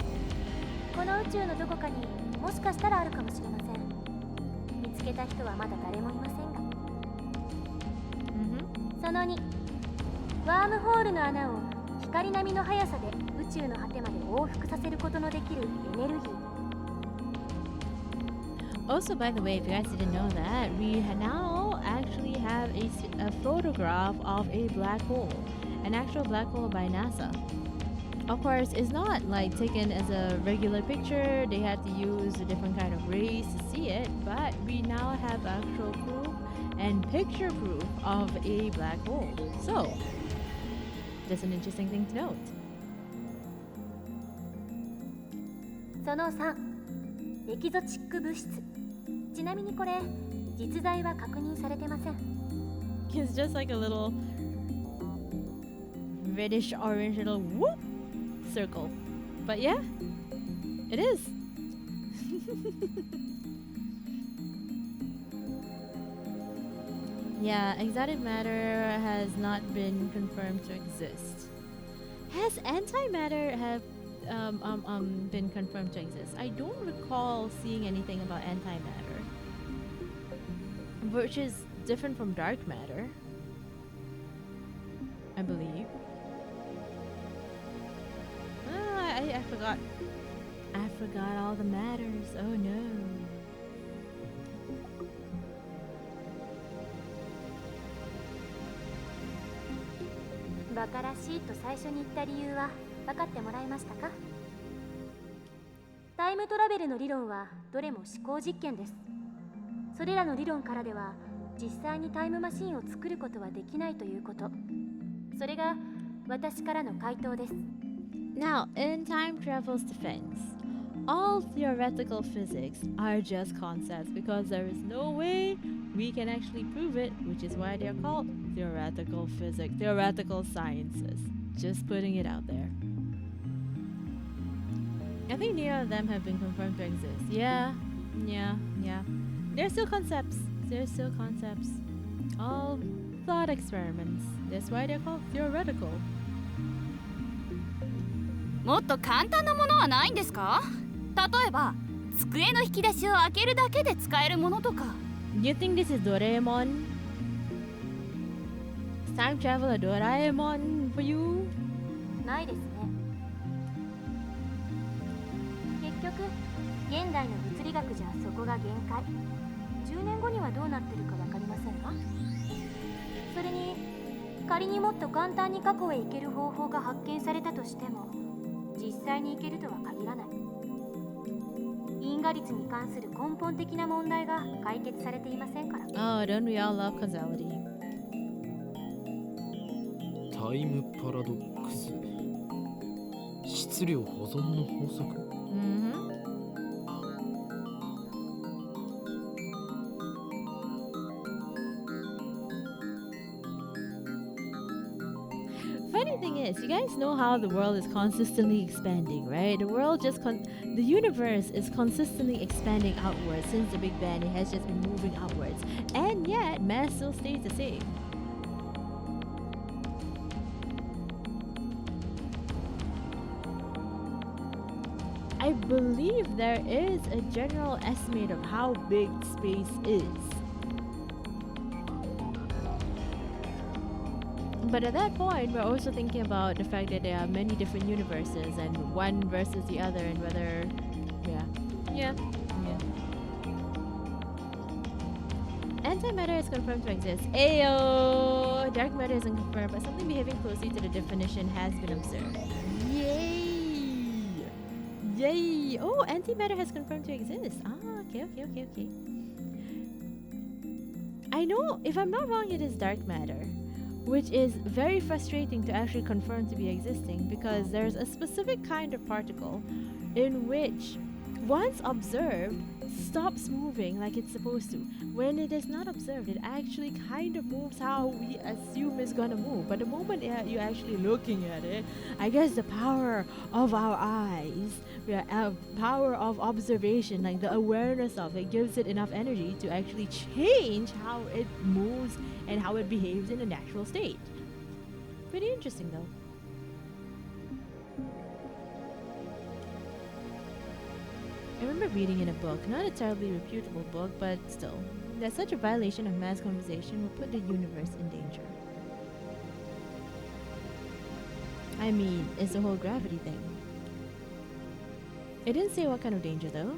この宇宙のどこかにもしかしたらあるかもしれません。見つけた人はまだ誰もいませんが。その2、ワームホールの穴を光並みの速さで宇宙の果てまで往復させることのできるエネルギー。Also, by the way, if you guys didn't know that, we now actually have a photograph of a black hole, an actual black hole by NASA. Of course, it's not like taken as a regular picture. They had to use a different kind of rays to see it, but we now have actual proof and picture proof of a black hole. So, that's an interesting thing to note. その3、エキゾチック物質。ちなみにこれ、実在は確認されてません。It's just like a little reddish orange little whoop circle. But yeah, it is. Yeah, exotic matter has not been confirmed to exist. Has antimatter have been confirmed to exist? I don't recall seeing anything about antimatter, which is different from dark matter, I believe. I forgot. I forgot all the matters. Oh no. バカらしいと最初に言った理由は分かってもらえましたか？タイムトラベルの理論はどれも思考実験です。それらの理論からでは実際にタイムマシンを作ることはできないということ。それが私からの回答です。Now, in time travel's defense, all theoretical physics are just concepts because there is no way we can actually prove it, which is why they're called theoretical physics, theoretical sciences. Just putting it out there. I think neither of them have been confirmed to exist. Yeah. They're still concepts. All thought experiments. That's why they're called theoretical. もっと簡単なものはないんですか？例えば机の引き出しを開けるだけで使えるものとか。You think this is Doraemon? Is time travel a Doraemon for you? ないですね。結局現代の物理学じゃそこが限界。10年後にはどうなってるか分かりませんか？それに仮にもっと簡単に過去へ行ける方法が発見されたとしても実際に行けるとは限らない。因果率に関する根本的な問題が解決されていませんから。Oh, don't we all love causality? タイムパラドックス、質量保存の法則。Funny thing is, you guys know how the world is consistently expanding, right? The world the universe is consistently expanding outwards since the Big Bang. It has just been moving outwards, and yet mass still stays the same. I believe there is a general estimate of how big space is. But at that point, we're also thinking about the fact that there are many different universes and one versus the other, and whether, yeah. And antimatter is confirmed to exist. Ayo! Dark matter isn't confirmed, but something behaving closely to the definition has been observed. Yay! Yay! Oh, antimatter has confirmed to exist. Ah, okay. I know, if I'm not wrong, it is dark matter, which is very frustrating to actually confirm to be existing because there's a specific kind of particle in which, once observed, stops moving like it's supposed to. When it is not observed, it actually kind of moves how we assume it's gonna move. But the moment you're actually looking at it, I guess the power of our eyes, power of observation, like the awareness of it, gives it enough energy to actually change how it moves and how it behaves in a natural state. Pretty interesting though. I remember reading in a book, not a terribly reputable book, but still, that such a violation of mass conversation will put the universe in danger. I mean, it's the whole gravity thing. It didn't say what kind of danger though.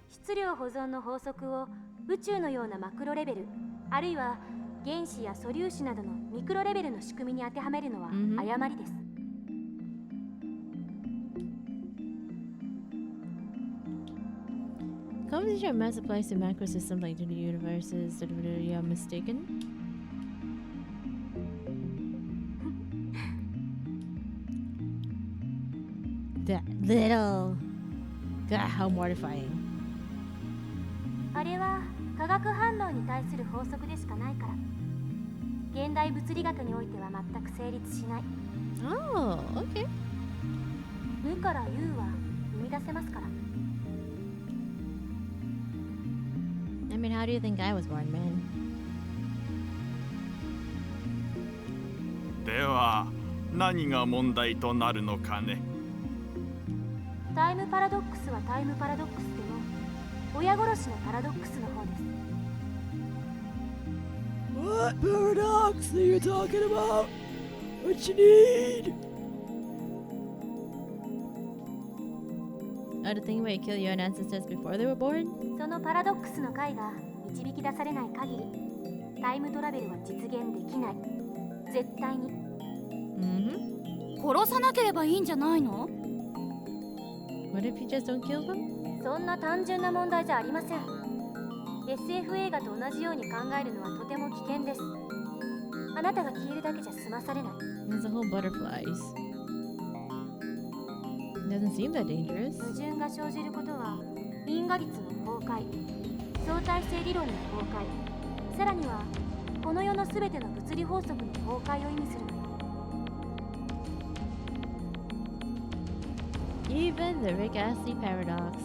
質量保存の法則を宇宙のようなマクロレベル、あるいは原子や素粒子などのミクロレベルの仕組みに当てはめるのは誤りです。Conversation of mass applies to macro systems like to the universes. You're mistaken. That little. God, how mortifying. あれは化学反応に対する法則でしかないから。現代物理学においては全く成立しない。Oh, okay. 無から有は生み出せますから。I mean, how do you think I was born, man? では何が問題となるのかね。タイムパラドックスはタイムパラドックスでも親殺しのパラドックスの方です。What paradox are you talking about? What you need? Oh, the thing where you kill your own ancestors before they were born? そのパラドックスの解が導き出されない限り、タイムトラベルは実現できない。絶対に。殺さなければいいんじゃないの？ What if you just don't kill them? そんな単純な問題じゃありません。SF 映画と同じように考えるのはとても危険です。あなたが消えるだけじゃ済まされない。There's the whole butterflies. Doesn't seem that dangerous. 矛盾が生じることは因果律の崩壊、相対性理論の崩壊、さらにはこの世のすべての物理法則の崩壊を意味するのよ。Even the Rick Astley paradox.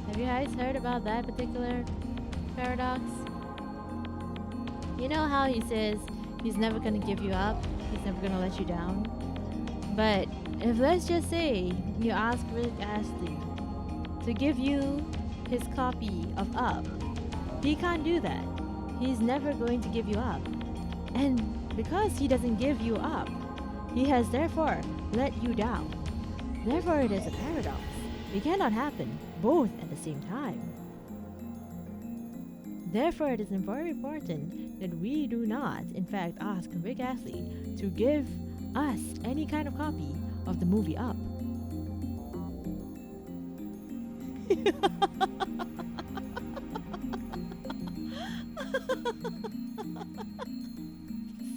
Have you guys heard about that particular paradox? You know how he says he's never gonna give you up, he's never gonna let you down? But if let's just say you ask Rick Astley to give you his copy of Up, he can't do that. He's never going to give you up. And because he doesn't give you up, he has therefore let you down. Therefore it is a paradox. It cannot happen both at the same time. Therefore it is very important that we do not, in fact, ask Rick Astley to give us any kind of copy of the movie Up.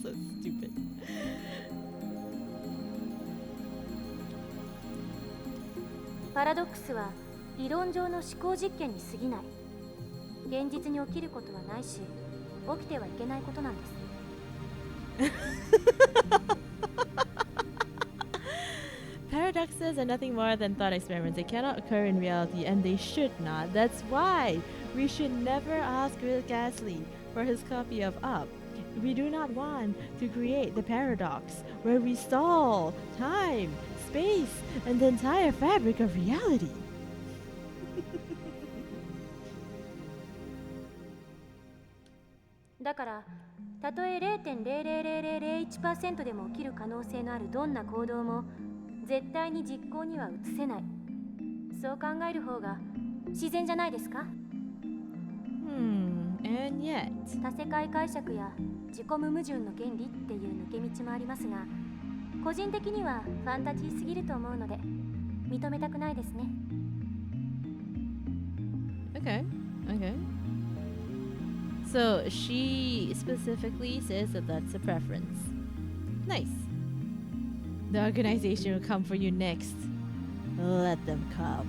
So stupid. パラドックスは理論上の思考実験に過ぎない。現実に起きることはないし、起きてはいけないことなんです。Paradoxes are nothing more than thought experiments. They cannot occur in reality, and they should not. That's why we should never ask Rick Astley for his copy of Up. We do not want to create the paradox where we stall time, space, and the entire fabric of reality. だから、たとえ 0.00001% でも起きる可能性のあるどんな行動も絶対に実行には移せない。そう考える方が自然じゃないですか？ And yet, 多世界解釈や自己無矛盾の原理っていう抜け道もありますが、個人的にはファンタジーすぎると思うので認めたくないですね。okay. So she specifically says that that's a preference. Nice. The organization will come for you next. Let them come.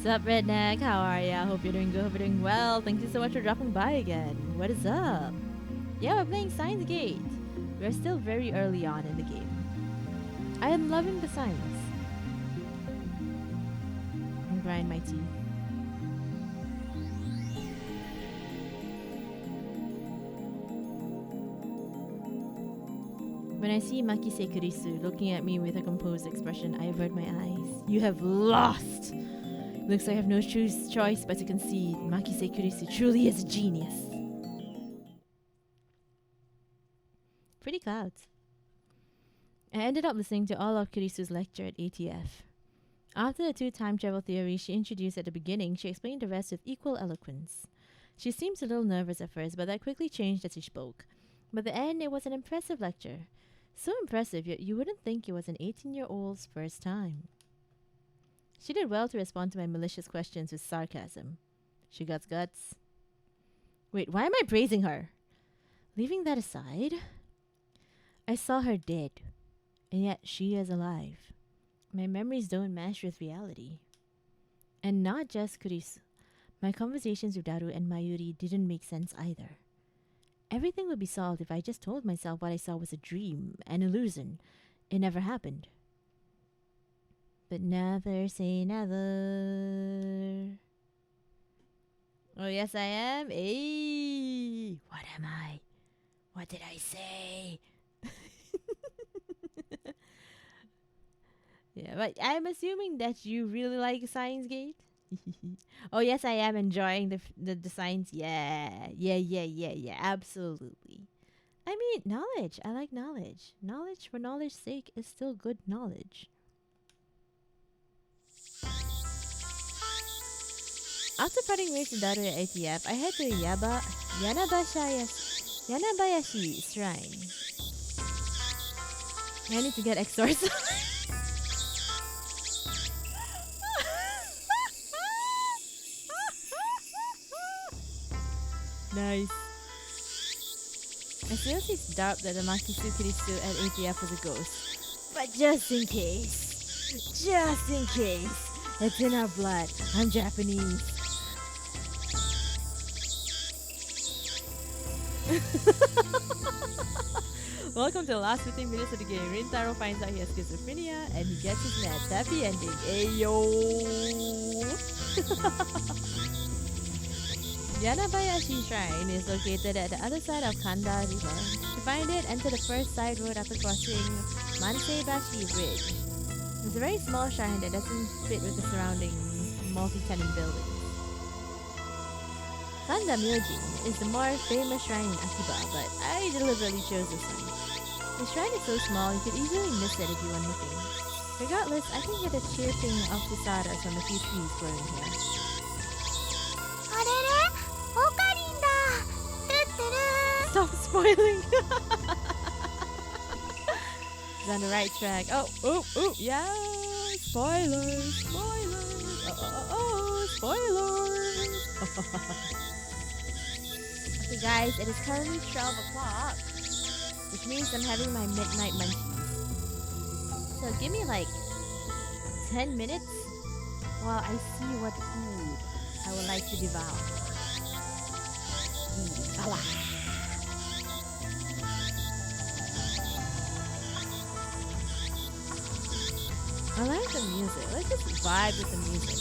Sup, Redneck? How are ya? Hope you're doing good. Hope you're doing well. Thank you so much for dropping by again. What is up? Yeah, we're playing Steins Gate. We're still very early on in the game. I am loving the signs. And grind my tea. When I see Makise Kurisu looking at me with a composed expression, I avert my eyes. You have lost! Looks like I have no choice but to concede. Makise Kurisu truly is a genius. Pretty clouds. I ended up listening to all of Kurisu's lecture at ATF. After the two time travel theories she introduced at the beginning, she explained the rest with equal eloquence. She seemed a little nervous at first, but that quickly changed as she spoke. By the end, it was an impressive lecture. So impressive, yet you wouldn't think it was an 18-year-old's first time. She did well to respond to my malicious questions with sarcasm. She got guts. Wait, why am I praising her? Leaving that aside, I saw her dead, and yet she is alive. My memories don't mesh with reality. And not just Kurisu. My conversations with Daru and Mayuri didn't make sense either. Everything would be solved if I just told myself what I saw was a dream, an illusion. It never happened. But never say never. Oh, yes, I am. Hey, what am I? What did I say? Yeah, but I'm assuming that you really like Steins Gate. Oh, yes, I am enjoying the signs. Yeah, absolutely. I mean, knowledge. I like knowledge. Knowledge for knowledge's sake is still good knowledge. After parting ways with Daru at ATF, I head to Yanabayashi Shrine. I need to get exorcised. Nice. I seriously doubt that the Makisu Kurisu at ATF was a ghost. But just in case, it's in our blood. I'm Japanese. Welcome to the last 15 minutes of the game. Rintaro finds out he has schizophrenia and he gets his meds. Happy ending. Ayo! Yanabayashi Shrine is located at the other side of Kanda River. To find it, enter the first side road after crossing Manseibashi Bridge. It's a very small shrine that doesn't fit with the surrounding multi-tenant buildings. Kanda Myojin is the more famous shrine in Akiba, but I deliberately chose this one. The shrine is so small you could easily miss it if you went looking. Regardless, I can hear the chirping of cicadas from a few trees growing here. Stop spoiling! He's on the right track. Oh, yeah! Spoilers! Spoilers! Okay guys, it is currently 12 o'clock, which means I'm having my midnight munchies. So give me like 10 minutes while I see what food I would like to devour. Voila! I like the music. Let's just vibe with the music.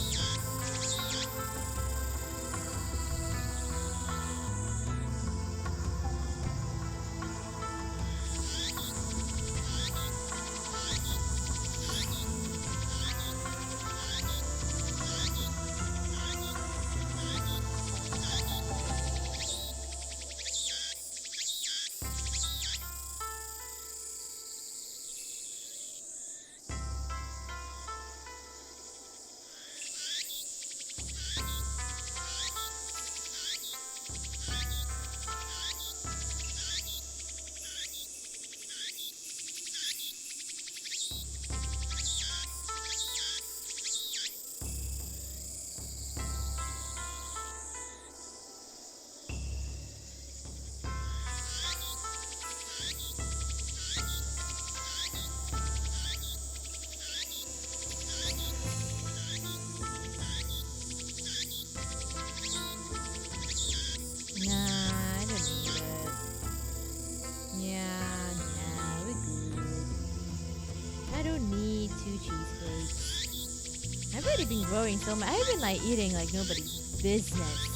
need 2 cheesecakes. I've already been growing so much. I've been like eating like nobody's business.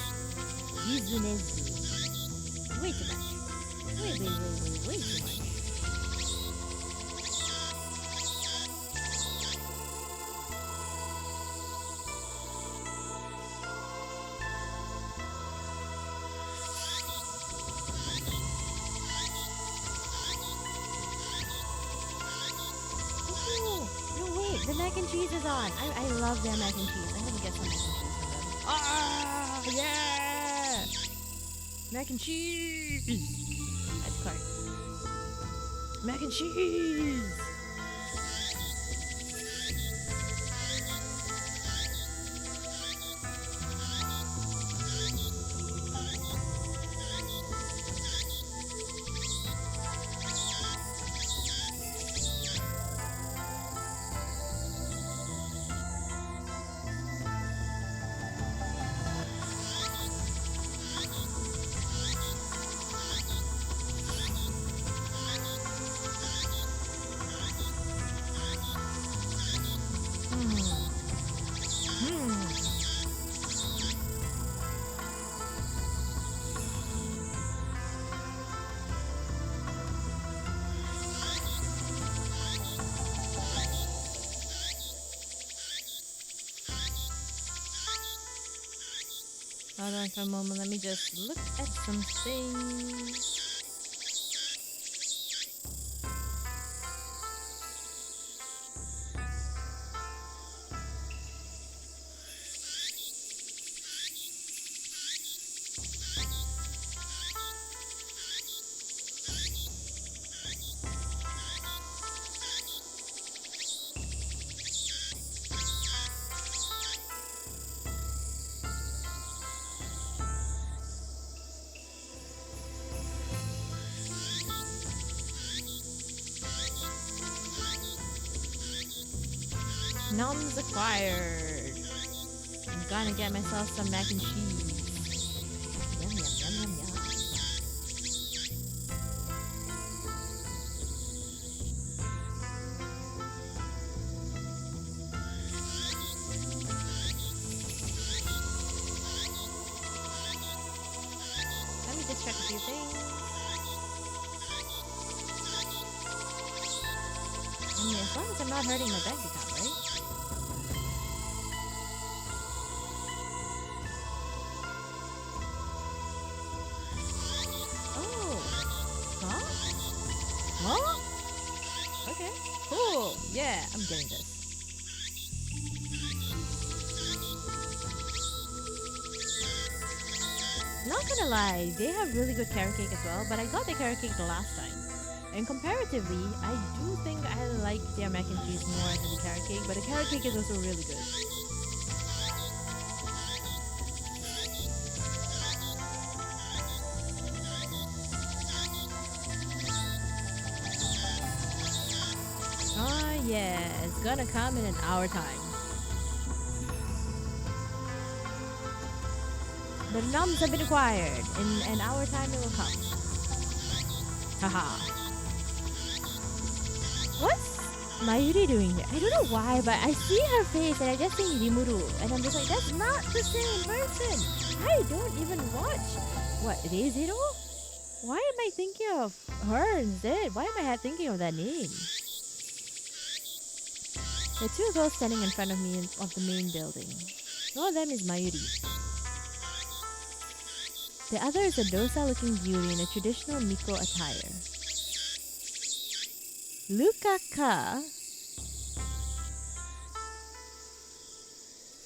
Business. Way too much. Way too much. The mac and cheese is on. I love their mac and cheese. I'm gonna get some mac and cheese from them. Ah, yeah! Mac and cheese! That's correct. Mac and cheese! Hold on for a moment, let me just look at something. Noms acquired. I'm gonna get myself some mac and cheese. Yum, yum, yum, yum, yum. Let me just check a few things. I mean, as long as I'm not hurting my bank account, right? Okay, cool. Yeah, I'm getting this. Not gonna lie, they have really good carrot cake as well, but I got the carrot cake the last time. And comparatively, I do think I like their mac and cheese more than the carrot cake, but the carrot cake is also really good. Oh yeah, it's gonna come in an hour time. The noms have been acquired. In an hour time it will come. Haha. What's Mayuri doing here? I don't know why, but I see her face and I just think Rimuru. And I'm just like, that's not the same person. I don't even watch. What, Reizero? Why am I thinking of her instead? Why am I thinking of that name? The two girls standing in front of me of the main building. One of them is Mayuri. The other is a docile-looking beauty in a traditional Miko attire. Lukaka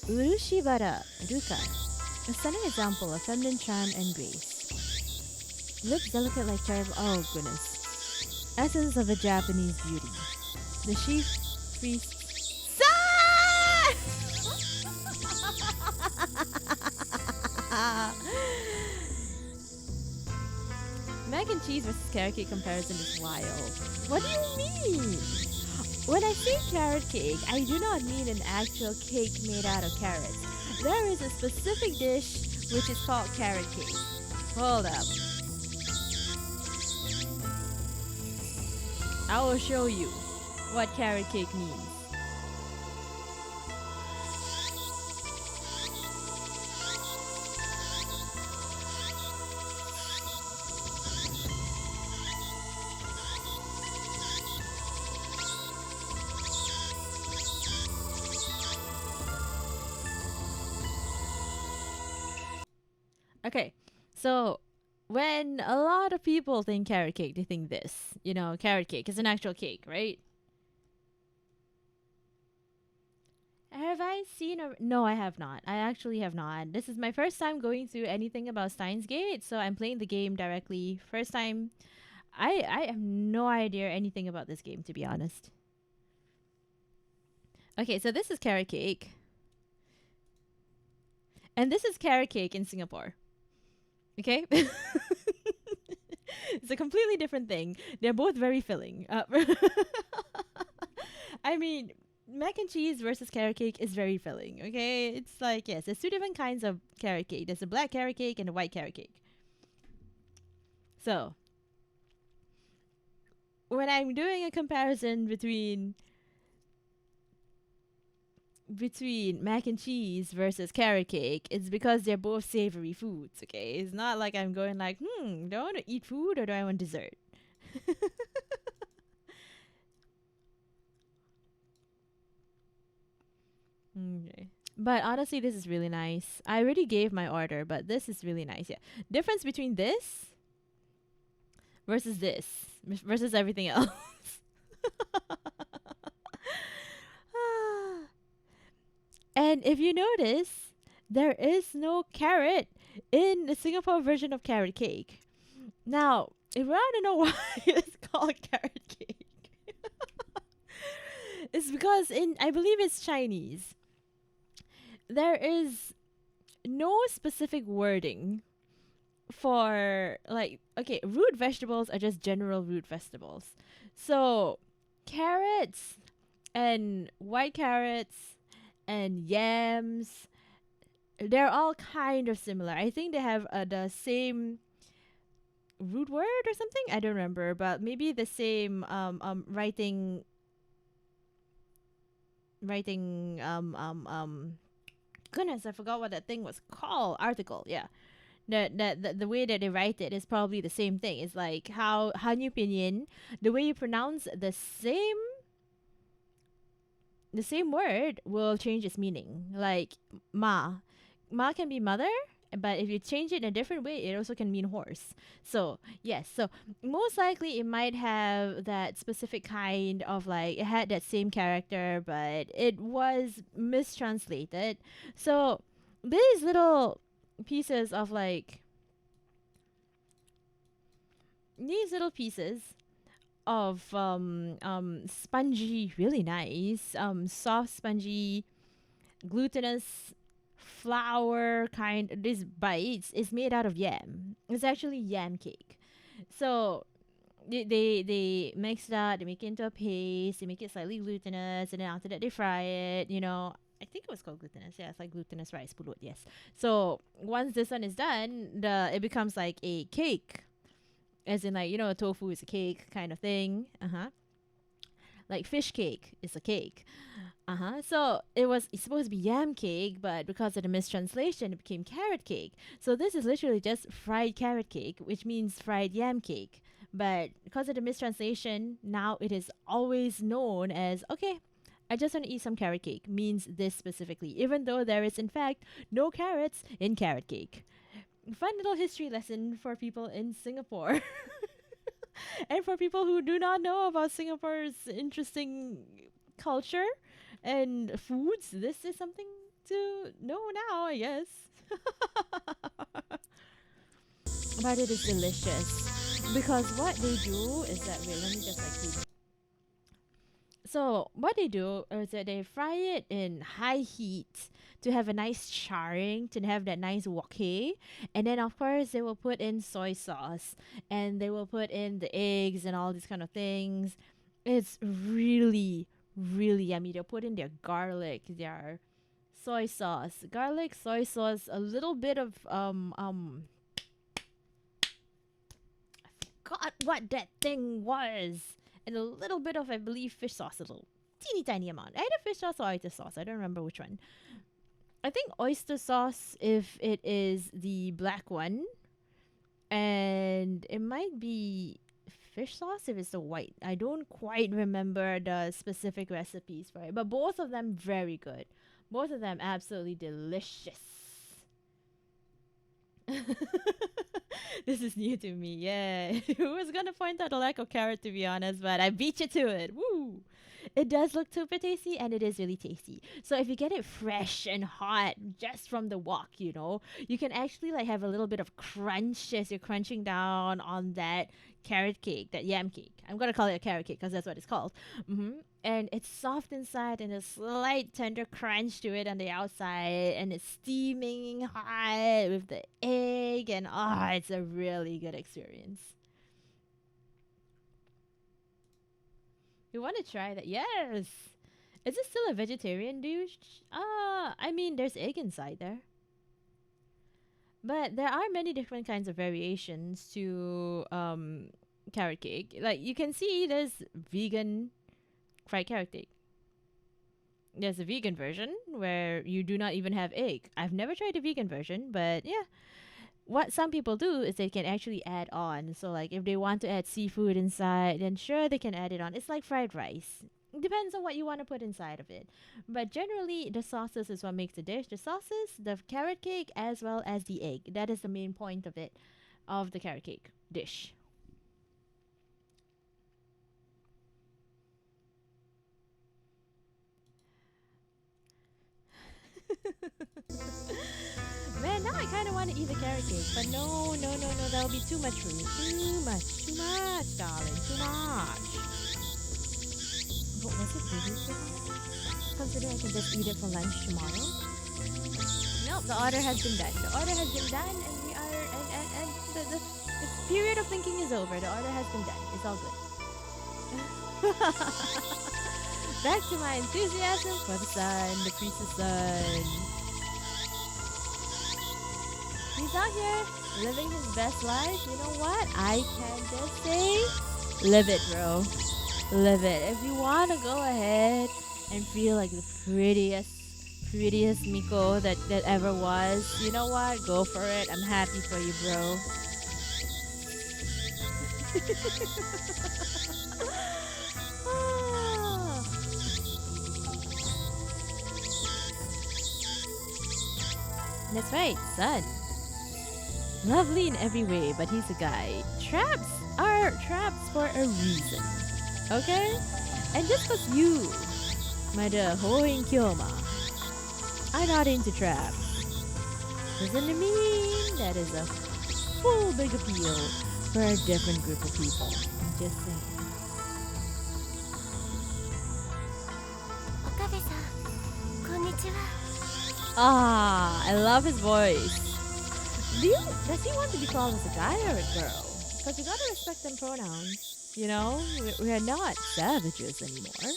Urushibara Ruka, a stunning example of feminine charm and grace. Lips delicate like cherry. Oh goodness. Essence of a Japanese beauty. The chief priest. Mac and cheese versus carrot cake comparison is wild. What do you mean? When I say carrot cake, I do not mean an actual cake made out of carrots. There is a specific dish which is called carrot cake. Hold up. I will show you what carrot cake means. Okay, so when a lot of people think carrot cake, they think this. You know, carrot cake is an actual cake, right? Have I seen a... No, I have not. I actually have not. This is my first time going through anything about Steins Gate, so I'm playing the game directly. First time. I have no idea anything about this game, to be honest. Okay, so this is carrot cake. And this is carrot cake in Singapore. Okay? It's a completely different thing. They're both very filling. I mean, mac and cheese versus carrot cake is very filling, okay? It's like, yes, there's two different kinds of carrot cake. There's a black carrot cake and a white carrot cake. So, when I'm doing a comparison between mac and cheese versus carrot cake, it's because they're both savory foods, okay? It's not like I'm going like, do I want to eat food or do I want dessert? Okay. But honestly, this is really nice. I already gave my order, but this is really nice. Yeah. Difference between this versus this versus everything else. And if you notice, there is no carrot in the Singapore version of carrot cake. Now, if you want to know why it's called carrot cake, it's because I believe it's Chinese. There is no specific wording for, like, okay, root vegetables are just general root vegetables. So, carrots and white carrots and yams, they're all kind of similar. I think they have the same root word or something. I don't remember, but maybe the same writing goodness, I forgot what that thing was called. Article, yeah. The way that they write it is probably the same thing. It's like how Hanyu Pinyin, the way you pronounce the same word will change its meaning. Like ma can be mother, but if you change it in a different way, it also can mean horse. So yes, so most likely it might have that specific kind of, like, it had that same character, but it was mistranslated. So these little pieces of, like, spongy, really nice, soft, spongy, glutinous flour kind. These bites is made out of yam. It's actually yam cake. So they mix that, they make it into a paste, they make it slightly glutinous, and then after that they fry it. I think it was called glutinous. Yeah, it's like glutinous rice pulut. Yes. So once this one is done, it becomes like a cake, as in, like, tofu is a cake kind of thing. Like fish cake is a cake. So it's supposed to be yam cake, but because of the mistranslation, it became carrot cake. So this is literally just fried carrot cake, which means fried yam cake. But because of the mistranslation, now it is always known as, okay, I just want to eat some carrot cake, means this specifically, even though there is in fact no carrots in carrot cake. Fun little history lesson for people in Singapore. And for people who do not know about Singapore's interesting culture and foods, this is something to know now, I guess. But it is delicious. Because what they do is that, wait, let me just like... So what they do is that they fry it in high heat to have a nice charring, to have that nice wok, and then of course they will put in soy sauce, and they will put in the eggs and all these kind of things. It's really, really yummy. They'll put in their garlic, their soy sauce, a little bit of I forgot what that thing was. And a little bit of, I believe, fish sauce, a little teeny tiny amount. Either fish sauce or oyster sauce. I don't remember which one. I think oyster sauce if it is the black one. And it might be fish sauce if it's the white. I don't quite remember the specific recipes for it. But both of them very good. Both of them absolutely delicious. This is new to me. Yeah. Who was gonna point out the lack of carrot, to be honest, but I beat you to it. Woo! It does look super tasty, and it is really tasty. So if you get it fresh and hot just from the wok, you can actually like have a little bit of crunch as you're crunching down on that carrot cake, that yam cake. I'm gonna call it a carrot cake because that's what it's called. And it's soft inside and a slight tender crunch to it on the outside, and it's steaming hot with the egg, and it's a really good experience. You want to try that? Yes. Is it still a vegetarian dish? I mean, there's egg inside there. But there are many different kinds of variations to carrot cake. Like you can see there's vegan fried carrot cake. There's a vegan version where you do not even have egg. I've never tried the vegan version, but yeah. What some people do is they can actually add on. So like if they want to add seafood inside, then sure they can add it on. It's like fried rice. It depends on what you want to put inside of it. But generally the sauces is what makes the dish. The sauces, the carrot cake, as well as the egg. That is the main point of it, of the carrot cake dish. Man, now I kind of want to eat the carrot cake, but no, that'll be too much for me. Too much, darling, too much. But was it really too much? Consider I can just eat it for lunch tomorrow. Nope, the order has been done. The order has been done, and we are, and the period of thinking is over. The order has been done. It's all good. Back to my enthusiasm for the sun, the priest's son. He's out here living his best life. You know what? I can just say, live it, bro. Live it. If you want to go ahead and feel like the prettiest Miko that ever was, you know what? Go for it. I'm happy for you, bro. That's right, son. Lovely in every way, but he's a guy. Traps are traps for a reason. Okay? And just because you, my dear Hoin Kyoma, are not into traps, doesn't mean that is a full big appeal for a different group of people. I'm just saying. Okabe-san, konnichiwa. I love his voice. Does he want to be called as a guy or a girl? Because you gotta respect them pronouns. You know? We are not savages anymore.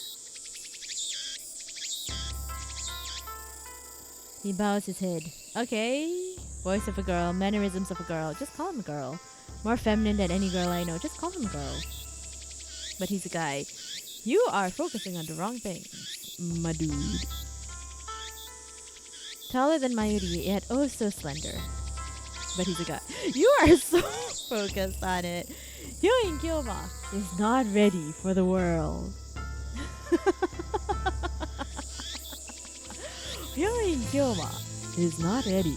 He bows his head. Okay. Voice of a girl, mannerisms of a girl. Just call him a girl. More feminine than any girl I know. Just call him a girl. But he's a guy. You are focusing on the wrong things, my dude. Taller than Mayuri, yet oh so slender. But he's a guy. You are so focused on it. Hyoin Kyoma is not ready for the world. Hyoin Kyoma is not ready.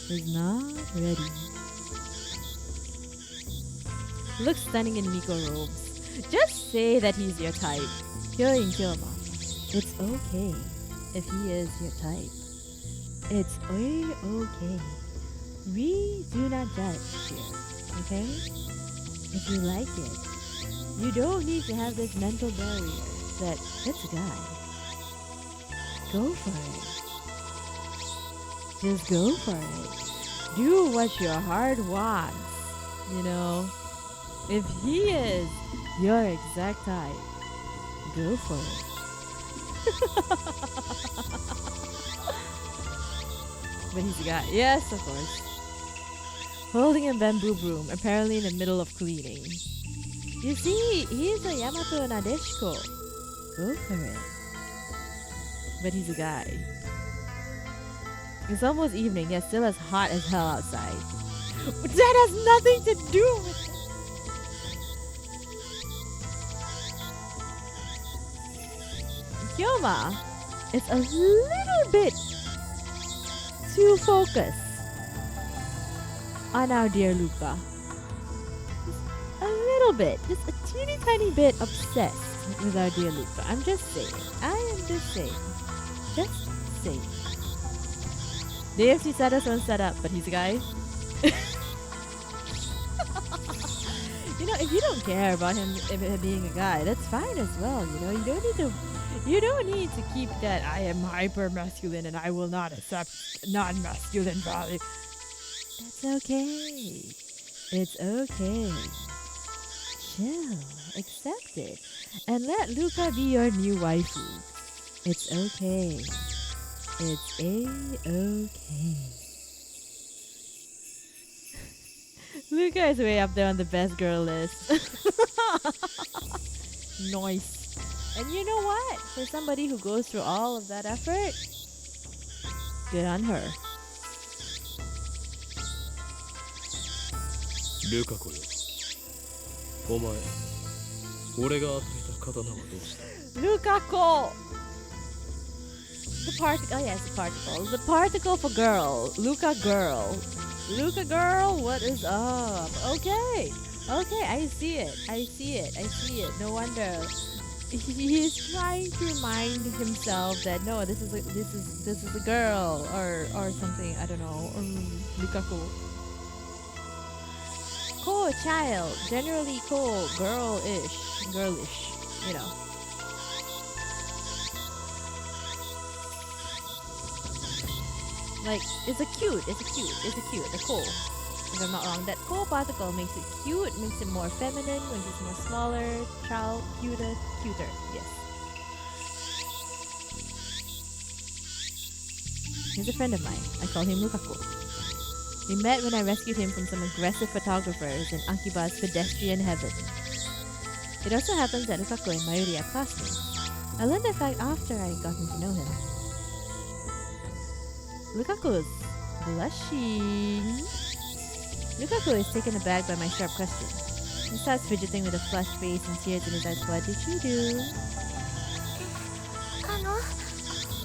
Is not ready. Looks stunning in Miko robes. Just say that he's your type. Hyoin Kyoma. It's okay if he is your type. It's okay. We do not judge here, okay? If you like it, you don't need to have this mental barrier that it's a guy. Go for it. Just go for it. Do what your heart wants, you know? If he is your exact type, go for it. But he's a guy. Yes, of course. Holding a bamboo broom, apparently in the middle of cleaning. You see, he's a Yamato Nadeshiko. Go for it. But he's a guy. It's almost evening, yet still as hot as hell outside. That has nothing to do with it. Kyoma is a little bit too focused on our dear Luca. Just a little bit, just a teeny tiny bit obsessed with our dear Luca. I'm just saying. I am just saying. Just saying. Dave Chisada won't set up, but he's a guy. You know, if you don't care about him being a guy, that's fine as well. You know, you don't need to keep that I am hyper masculine and I will not accept non-masculine value. That's okay. It's okay. Chill. Accept it. And let Luca be your new waifu. It's okay. It's a-okay. Luca is way up there on the best girl list. Nice. And you know what? For somebody who goes through all of that effort, good on her. Lukako よ。お前、俺が与えた刀はどうした？ Lukako! The particle, oh yes, the particle. The particle for girl. Luca girl. Luca girl, what is up? Okay. Okay, I see it. I see it. I see it. No wonder. He is trying to remind himself that no, this is a girl or something. I don't know. Lukako. Cool child, generally cool, girlish, you know. Like it's a cute, the cool. If I'm not wrong, that cool particle makes it cute, makes it more feminine, makes it more smaller, child, cuter, yes. He's a friend of mine. I call him Lukako. We met when I rescued him from some aggressive photographers in Akiba's pedestrian heaven. It also happens that Lukako and Mayuri are classmates. I learned that fact after I had gotten to know him. Lukaku's blushing. Lukaku is taken aback by my sharp question. He starts fidgeting with a flushed face and tears in his eyes. What did you do?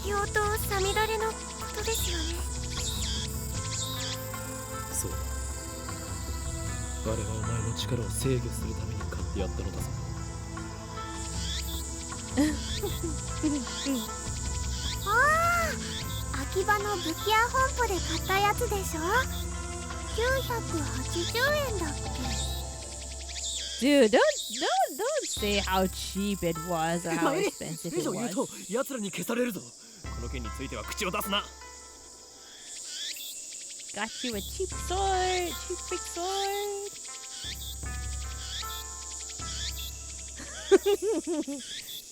硫黄とサミダレのことですよね。そうだ。あれはお前の力を制御するために買ってやったのだぞ。ああ、秋葉の武器屋本舗で買ったやつでしょ。980円だっけ。Dude, don't say how cheap it was or how expensive it was. 奴らに消されるぞ。この件については口を出すな。Got you a cheap sword, cheap big sword.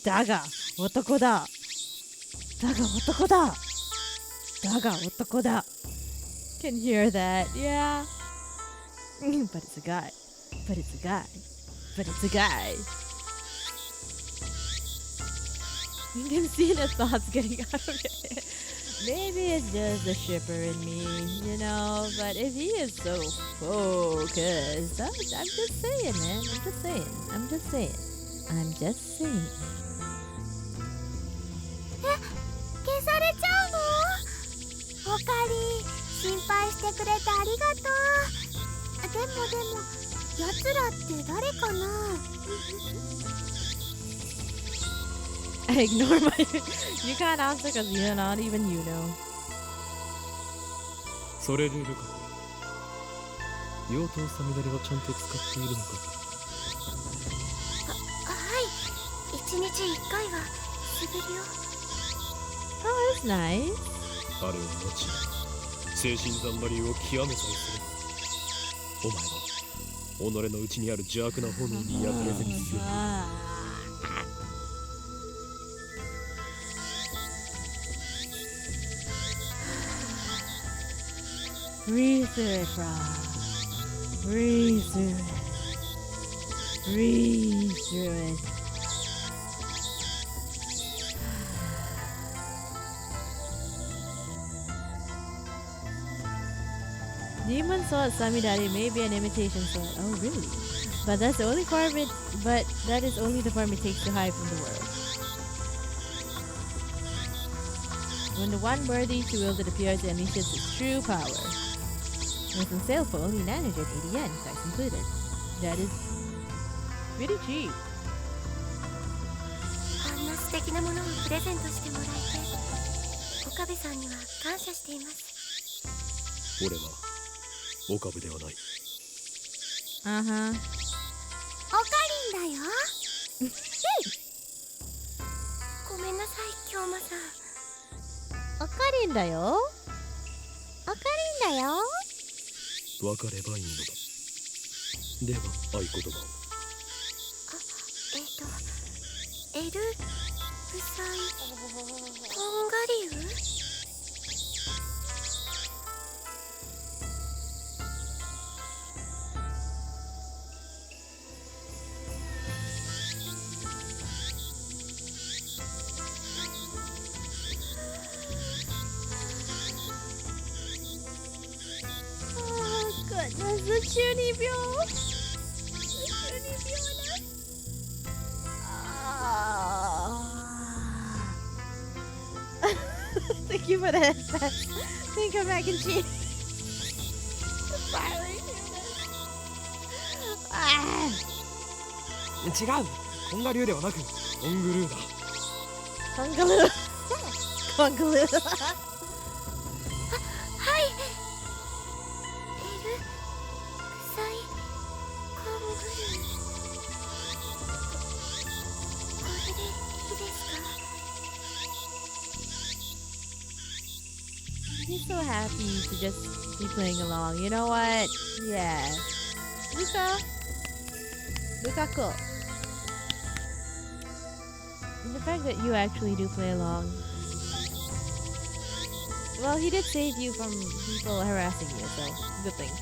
Daga, otoko da. Daga, otoko da. Daga, otoko da. Can hear that, yeah. But it's a guy. But it's a guy. But it's a guy. You can see the thoughts getting out of your head. Maybe it's just the shipper in me, you know. But if he is so focused, I'm just saying, man. I'm just saying. 消されちゃうの？おかり、心配してくれてありがとう。でも奴らって誰かな？ I ignore my... You can't answer because you're not even you know. それルルカ。妖刀サミダレはちゃんと使っているのか？はい。1日1回は素振りを。Oh, that's nice. あれを持ち、精神ざんまりを極めさえする。お前は己の内にある邪悪な炎に焼かれずにする。Breathe through it, Frog. Breathe through it. Breathe through it. Demon Sword Samidari may be an imitation sword. Oh, really? But that's the only form it. But that is only the form it takes to hide from the world. When the one worthy to wield it appears, it unleashes its true power. With a sale for only 980 yen, tax included. That is pretty cheap. こんな素敵なものをプレゼントしてもらえて岡部さんには感謝しています。俺は岡部ではない。Uh-huh. おかりんだよごめんなさい、京馬さん。おかりんだよ。おかりんだよ。分かればいいのだ。では合言葉を。エルブサイコンガリウ中二病。Thank you for that. Think of mac and cheese. Ah. 違う。コンガ流ではなくコングルーだ。コンガルー。コンガルー。はい。エルブサイコングルー。これでいいですか？He's so happy to just be playing along. You know what? Yeah. Lukako. And the fact that you actually do play along. Well, he did save you from people harassing you, so good thing.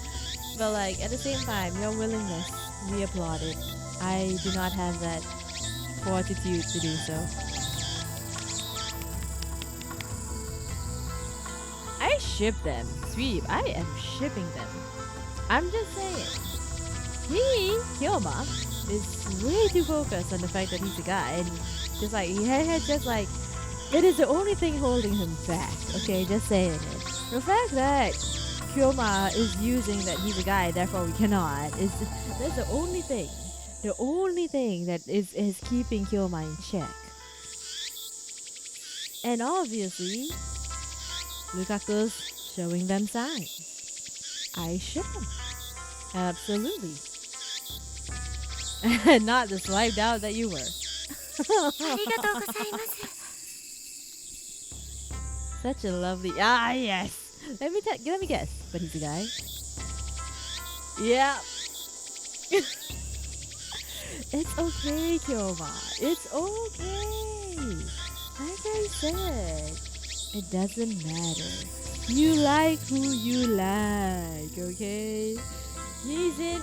But like, at the same time, your willingness, we applaud it. I do not have that fortitude to do so. I ship them. Sweep. I am shipping them. I'm just saying. He, Kyoma, is way too focused on the fact that he's a guy. And just like, he had just like, it is the only thing holding him back. Okay, just saying it. The fact that Kyoma is using that he's a guy, therefore we cannot, that's the only thing. The only thing that is keeping Kyoma in check. And obviously, Lukaku's showing them signs. I ship him. Absolutely. Not the swiped out that you were. ありがとうございます。 Such a lovely. Ah, yes. Let me guess. But he's a guy. Yeah. It's okay, Kyoma. It's okay. Like I said, it doesn't matter. You like who you like, okay? He's in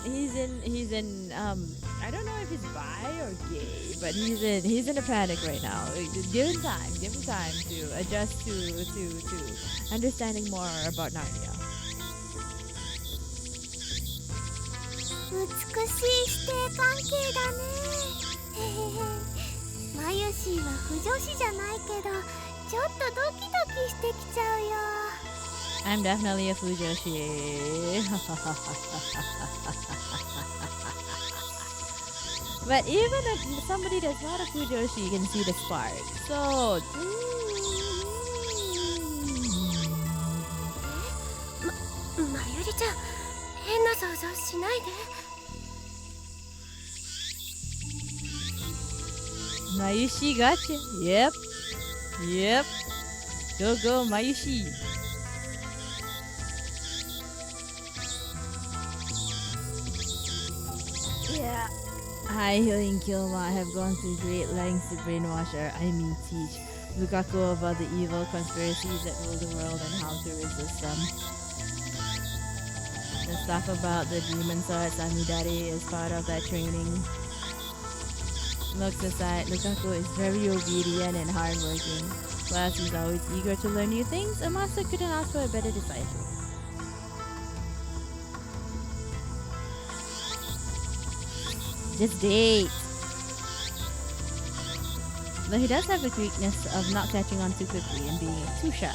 I don't know if he's bi or gay, but he's in a panic right now. Give him time to adjust to understanding more about Narnia. 美しい師弟関係だね。へへへ。マユシーは不女子じゃないけど、ちょっとドキドキしてきちゃうよ。I'm definitely a fujoshi. But even if somebody that's not a fujoshi can see the spark. So, まゆりちゃん、変な想像しないで。 Mayushi gotcha. Yep. Go, Mayushi. Yeah. Haiho and Kyoma have gone through great lengths to brainwash teach Lukako about the evil conspiracies that rule the world and how to resist them. The stuff about the demon swords Amidari is part of that training. Looks aside, Lukako is very obedient and hardworking. Plus, he's always eager to learn new things. A master couldn't ask for a better disciple. Just date. Though he does have the weakness of not catching on too quickly and being too shy.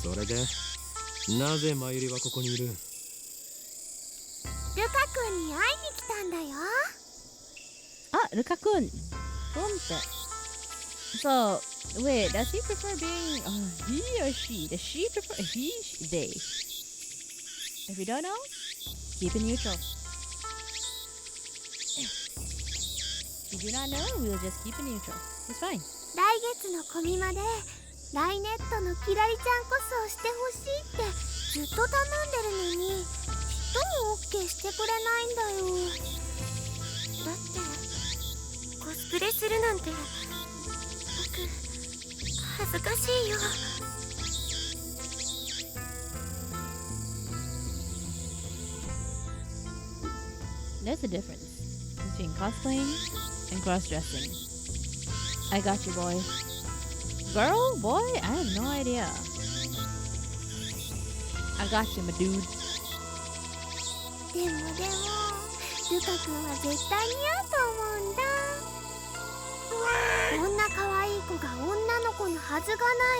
それでなぜマユリはここにいる？ルカ君に会いに来たんだよ。Ah, Lukakun. So, wait, does he prefer being he or she? Does she prefer he, they? If you don't know, keep it neutral. If you do not know, we'll just keep it neutral. It's fine. 来月のコミマでライネットのキラリちゃんコスをしてほしいってずっと頼んでるのにちっとも OK してくれないんだよ。だってコスプレするなんて僕恥ずかしいよ。There's a difference between cosplaying and cross-dressing. I got you, boy. Girl, boy, I have no idea. I got you, my dude. でもルカ君は絶対似合うと思うんだ。こんな可愛い子が女の子のはずがない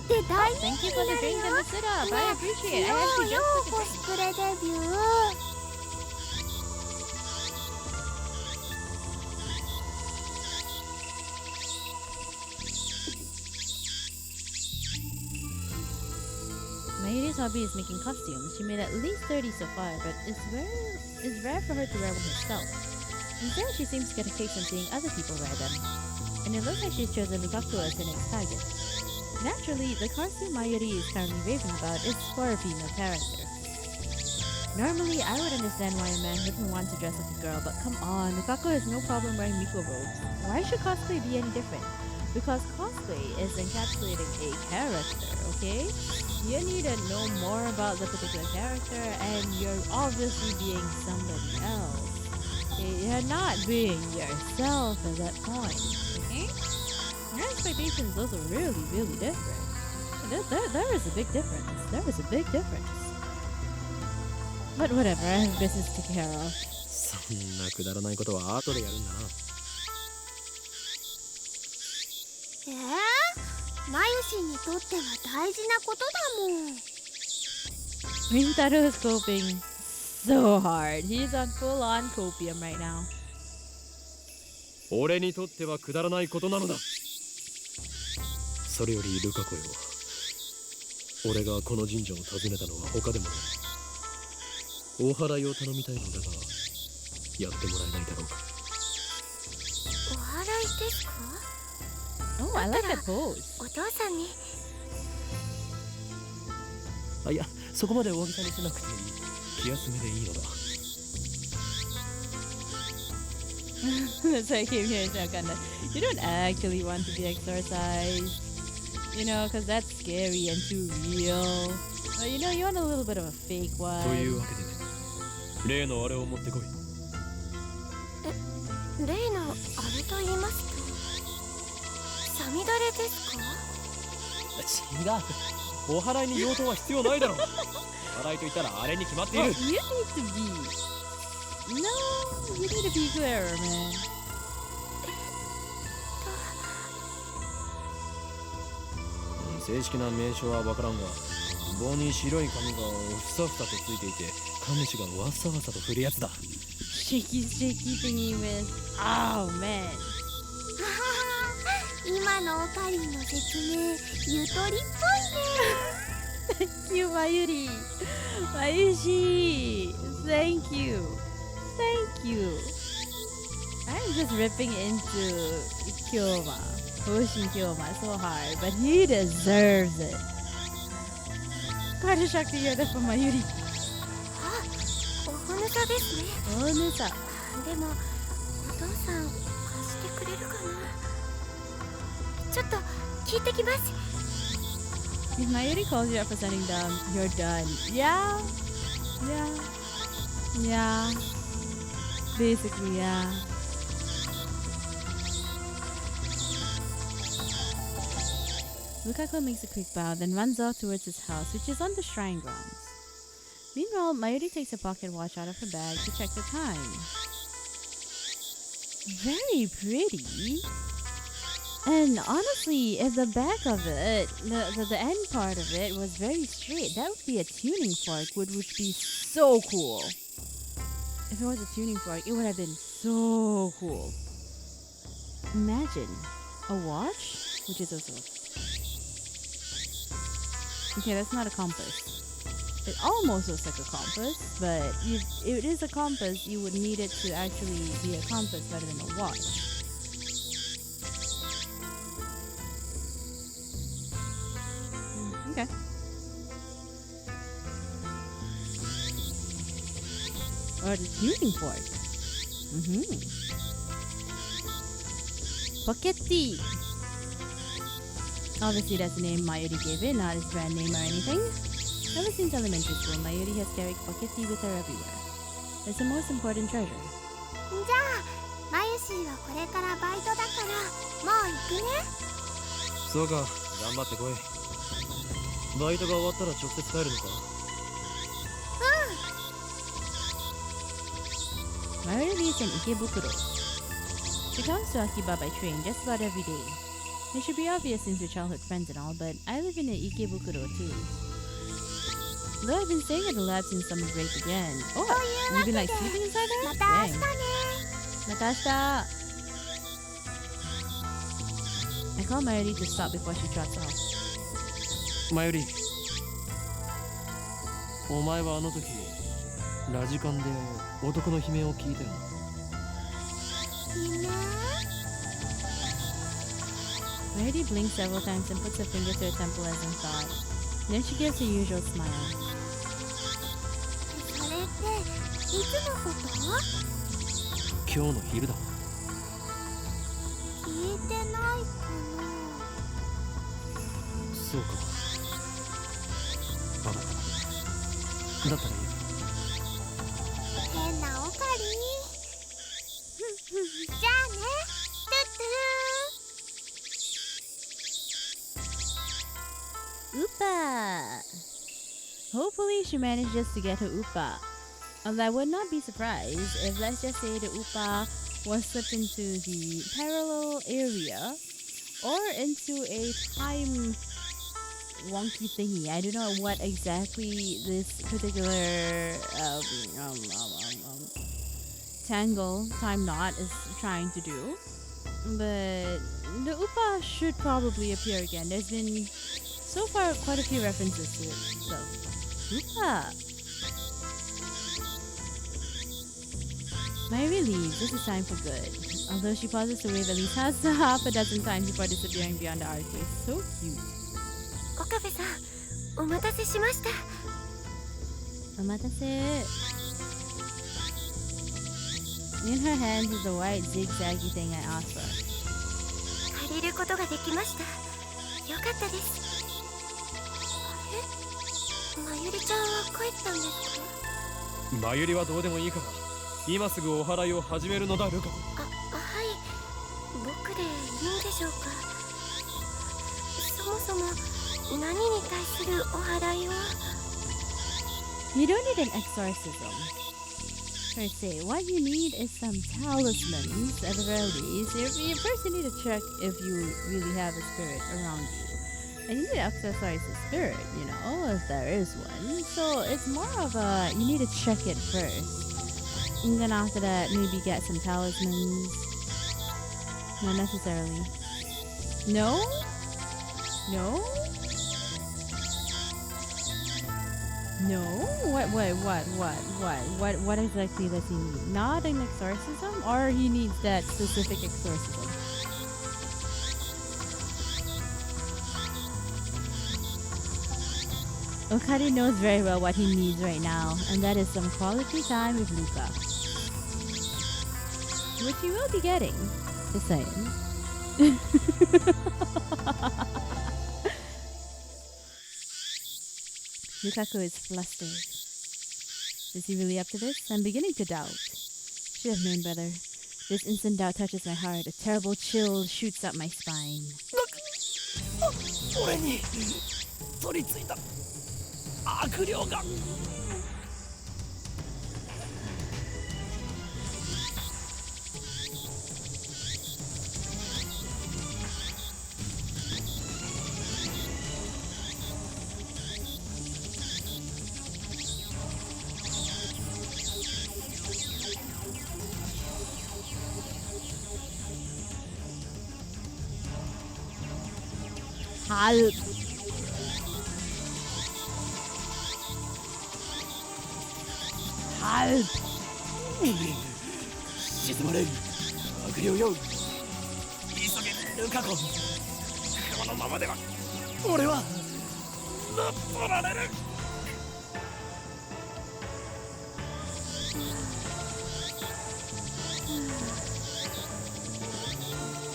で大人 Thank 気 you に for な the る drink よ。 and the sit-up. I appreciate it. I よ actually よ just コ took a ス drink. プレデビュー。Mayuri's hobby is making costumes. She made at least 30 so far, but it's rare for her to wear one herself. Instead, she seems to get a kick from seeing other people wear them. And it looks like she's chosen Lukako as her next target. Naturally, the costume Mayuri is currently raving about is for a female character. Normally, I would understand why a man wouldn't want to dress like a girl, but come on, Lukako has no problem wearing Miko robes. Why should cosplay be any different? Because cosplay is encapsulating a character, okay? You need to know more about the particular character, and you're obviously being somebody else. Okay? You're not being yourself at that point, okay? Your expectations, those are really, really different. There is a big difference. There is a big difference. But whatever, I have business to take care of. そんなくだらないことは後でやるんだな。マユシンにとっては大事なことだもん。Rintaro is coping so hard. He's on full-on copium right now. 俺にとってはくだらないことなのだ。それよりルカコよ、俺がこの神社を訪ねたのは他でもない。お祓いを頼みたいのだが、やってもらえないだろうか。お祓いですか？ Oh, I like that pose. お父さんに。あ、いや、そこまで大げさにしなくていい。気休めでいいのだ。That's why I came here, Shakanda. You don't actually want to be exorcised, you know, because that's scary and too real. But you know, you want a little bit of a fake one. というわけで、例のあれを持ってこい。例のあれと言いますと、サミダレですか？違う。お祓いに用途は必要ないだろう。祓いと言ったらあれに決まっている。You need to be. No, you need to be clearer, man. 正式な名称は分からんが、棒に白い紙がふさふさとついていて、神主がわさわさと振るやつだ。Shaky thingy with. Oh, man. 今のオカリンの説明、ゆとりっぽいね。Thank you, Mayuri. Mayushi. Thank you. Thank you. I'm just ripping into Kyoma, Hoshin Kyoma so hard, but he deserves it. Kata Shakti Yoda for Mayuri. あ、おほぬさですね。Onusa. でも、お父さん、貸してくれるかな？ちょっと聞いてきます。 If Mayuri calls you up for sending down, you're done. Yeah. Basically, yeah. Lukako makes a quick bow, then runs off towards his house, which is on the shrine grounds. Meanwhile, Mayuri takes a pocket watch out of her bag to check the time. Very pretty. And honestly, if the back of it, the end part of it was very straight, that would be a tuning fork, which would be so cool. If it was a tuning fork, it would have been so cool. Imagine a watch, which is also... Okay, that's not a compass. It almost looks like a compass, but if it is a compass, you would need it to actually be a compass rather than a watch. Okay. Or the tuning fork. Pockety. Obviously, that's the name Mayuri gave it, not his brand name or anything. Ever since elementary school, Mayuri has carried Pockety with her everywhere. It's the most important treasure. じゃあマユシーはこれからバイトだからもう行くね。そうか、頑張ってこい。バイトが終わったら直接帰るのか？ Mayuri lives in Ikebukuro. She comes to Akiba by train just about every day. It should be obvious since we're childhood friends and all, but I live in Ikebukuro too. Though I've been staying at the lab since summer break again. Oh, you've been like sleeping inside there? また明日ね。 Natasha! I call Mayuri to stop before she trots off. マユリ、お前はあの時ラジカンで男の悲鳴を聞いたよな。夢？ Mayuri blinks several times and puts her finger to her temple as in thought. Then she gives her usual smile. それっていつのこと？今日の昼だ。聞いてないかな。そうか。わかった。だったらいい。変なおかり。じゃあね。トゥットゥー。 Upa! Hopefully she manages to get her Upa. Although I would not be surprised if, let's just say, the Upa was slipped into the parallel area or into a time wonky thingy. I don't know what exactly this particular tangle time knot is trying to do, but the Upa should probably appear again. There's been so far quite a few references to it, so Upa. Mayuri leaves. This is time for good. Although she pauses to wave at least half a dozen times before disappearing beyond the arcade. So cute. 岡部さん、お待たせしました。Omatase. In her hands is the white zigzaggy thing I asked for. 借りることができました。よかったです。あれ？まゆりちゃんは帰ったんですか？マユリはどうでもいいから、今すぐお祓いを始めるのだ、ルカ。はい。僕でいいんでしょうか。そもそも何に対するお祓いは？ You don't need an exorcism per se. What you need is some talismans at the very least. First you need to check if you really have a spirit around you. And you need to exorcise the spirit, you know, if there is one. So it's more of a, you need to check it first. And then after that, maybe get some talismans. Not necessarily. No? No? No? What exactly does he need? Not an exorcism? Or he needs that specific exorcism? Okari knows very well what he needs right now, and that is some quality time with Luka. Which you will be getting. Just saying. Lukako is flustered. Is he really up to this? I'm beginning to doubt. Should have known better. This instant doubt touches my heart. A terrible chill shoots up my spine. 俺に取り付いた悪霊が。Help. Help. 静まれ悪霊よ急げルカコこのままでは俺は乗っ取られる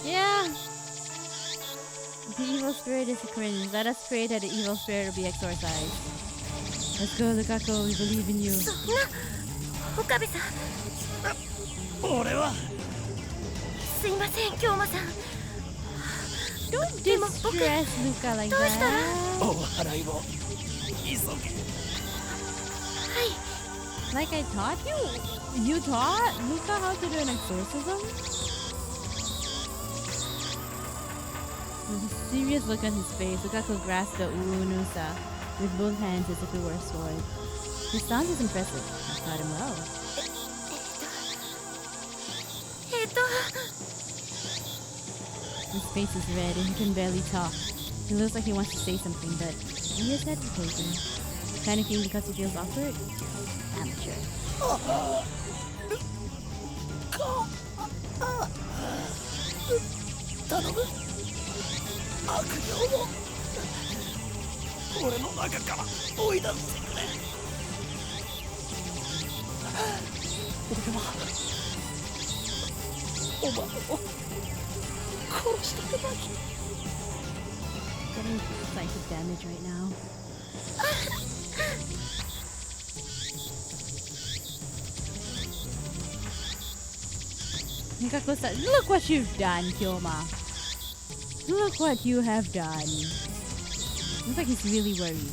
Yeah. The evil spirit is a cringe. Let us pray that the evil spirit will be exorcised. Let's go, Lukako. We believe in you. そんな岡部さん俺はすいません京馬さん Don't distress Luka like どうしたら that. お払いを急げ Like I taught you? You taught Luka how to do an exorcism? With a serious look on his face, Lukako grasped the Urunusa with both hands as if it were a sword. His stance was impressive. I taught him well. えっと His face is red and he can barely talk. He looks like he wants to say something, but he is hesitating. Panicking because he feels awkward? Amateur. 頼む悪霊を俺の中から追い出してくれ俺はお前を殺したくない Getting psychic damage right now. Lukako-san, look what you've done, Kyoma. Look what you have done. Looks like he's really worried.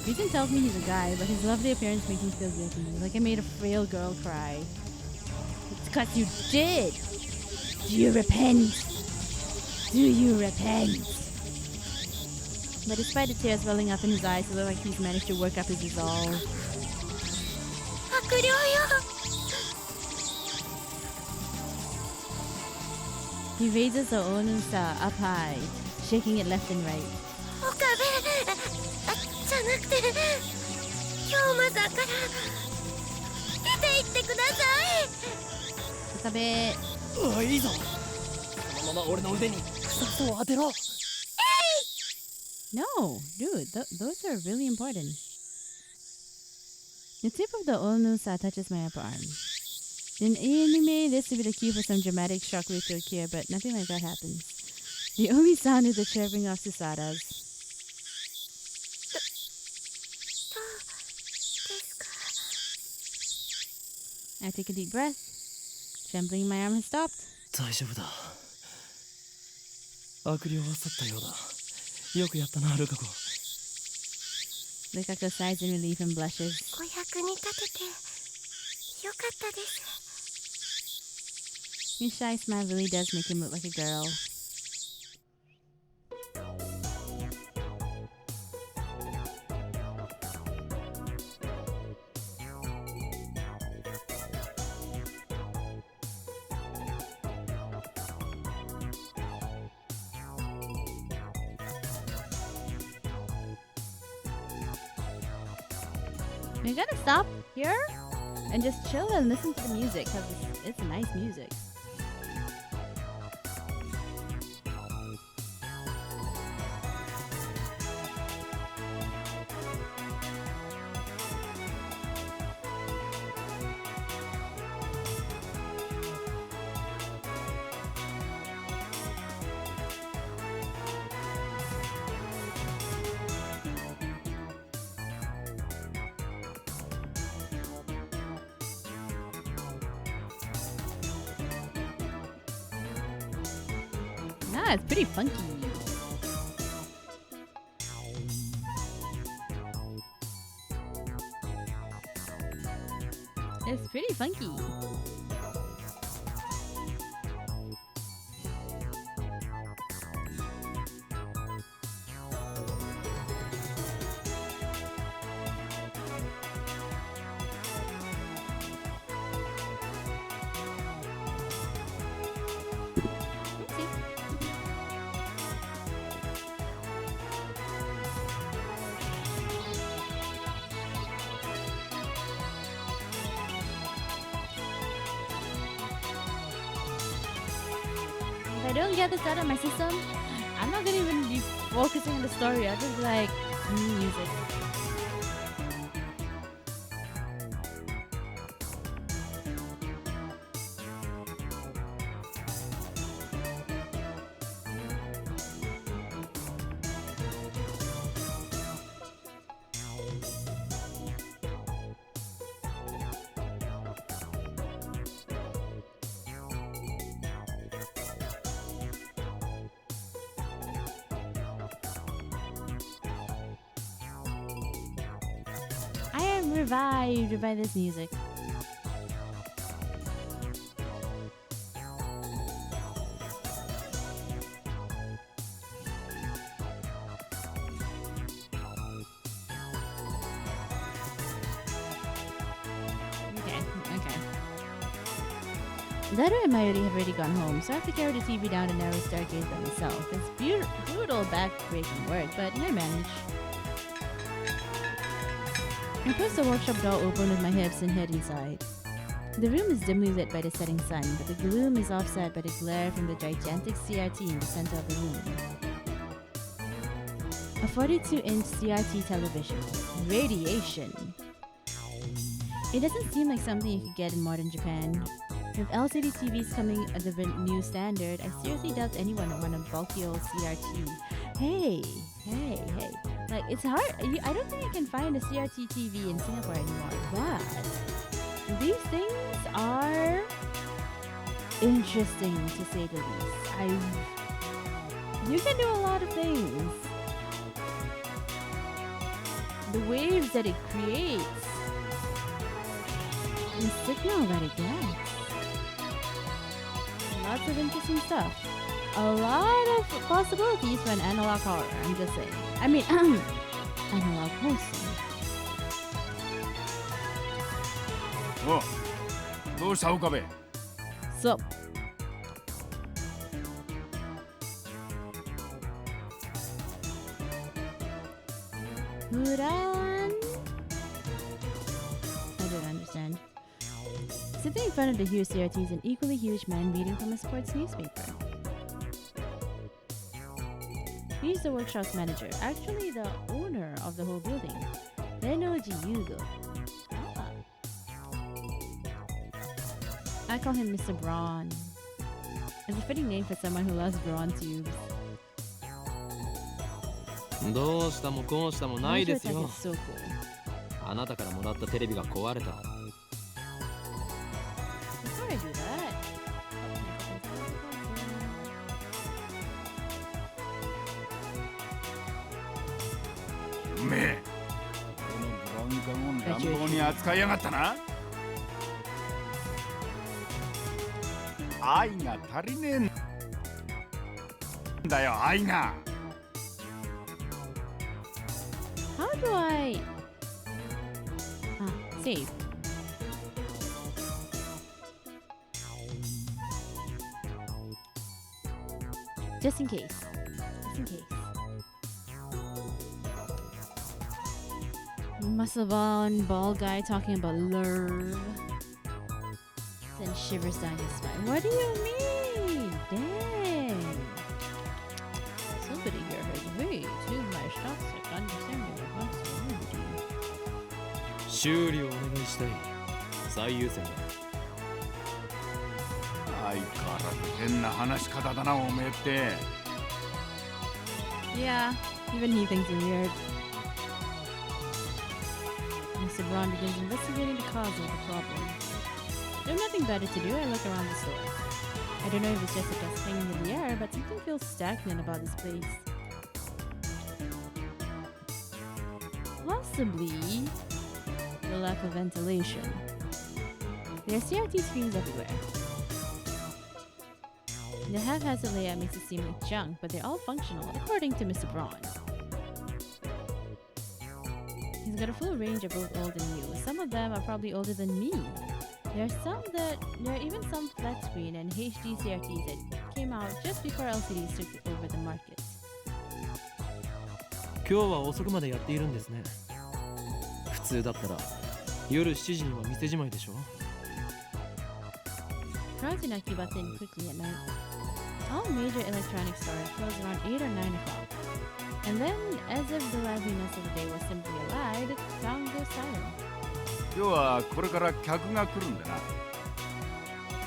Reason tells me he's a guy, but his lovely appearance makes me feel guilty. Like I made a frail girl cry. It's because you did. Do you repent? Do you repent? But despite the tears welling up in his eyes, it looks like he's managed to work up his resolve. 悪霊よ He raises the Onusa up high, shaking it left and right. 岡部じゃなくて京馬さんから出て行ってください Okabe, いいぞそのまま俺の腕に草を当てろ no, dude, those are really important. The tip of the Onusa touches my upper arm. In anime, this would be the cue for some dramatic shockwave to occur, but nothing like that happens. The only sound is the chirping of cicadas. I take a deep breath. Trembling in my arm has stopped. 大丈夫だ悪霊は去ったようだよくやったなルカコ Lukako sighs in relief and blushes. お役に立ててよかったです His shy smile really does make him look like a girl. We're gonna stop here and just chill and listen to the music because it's nice music. Ah, it's pretty funky. It's pretty funky. I don't get this out of my system, I'm not gonna even be focusing on the story. I'll just be like, music. I am revived by this music. Okay. That I might have already gone home, so I have to carry the TV down the narrow staircase by myself. It's brutal back-breaking work, but I manage. I pushed the workshop door open with my hips and head inside. The room is dimly lit by the setting sun, but the gloom is offset by the glare from the gigantic CRT in the center of the room. A 42-inch CRT television. Radiation. It doesn't seem like something you could get in modern Japan. With LCD TVs coming at the new standard, I seriously doubt anyone would want a bulky old CRT. Hey. Like, it's hard. I don't think I can find a CRT TV in Singapore anymore. But these things are interesting, to say the least. You can do a lot of things. The waves that it creates, the signal that it gets. Lots of interesting stuff. A lot of possibilities for an analog horror, I'm just saying. I mean, analog mostly. おどうした岡部 So, Huran? I don't understand. Sitting in front of the huge CRT is an equally huge man reading from a sports newspaper. He's the workshop's manager, actually the owner of the whole building. Renoji Yugo. I call him Mr. Braun. It's a fitting name for someone who loves Braun tubes. どうしたもこうしたもないですよ。 So cool. あなたからもらったテレビが壊れた。 Before I do that, うめえこのブラウン管を乱暴に扱いやがったな愛が足りねえんだよ愛が how do I... save. Just in case. Muscle-bound bald guy talking about love. Send shivers down your spine. What do you mean? Dang. Somebody here has way too much toxic understanding of masculinity. 修理をお願いしたい。最優先だ。相変わらず変な話し方だなおめえって Yeah, even he thinks you're weird. Mr. Braun begins investigating the cause of the problem. There's nothing better to do. I look around the store. I don't know if it's just a dust hanging in the air, but something feels stagnant about this place. Possibly the lack of ventilation. There are CRT screens everywhere. The haphazard layout makes it seem like junk, but they're all functional, according to Mr. Braun. He's got a full range of both old and new. Some of them are probably older than me. There are even some flat screen and HD CRTs that came out just before LCDs took over the market. 今日は遅くまでやっているんですね。普通だったら夜7時には店じまいでしょ。 Crowds do not keep up in quickly at night. All major electronic stores close around 8 or 9 o'clock. And then, as if the liveliness of the day was simply a lie, the town goes silent. 今日はこれから客が来るんでな。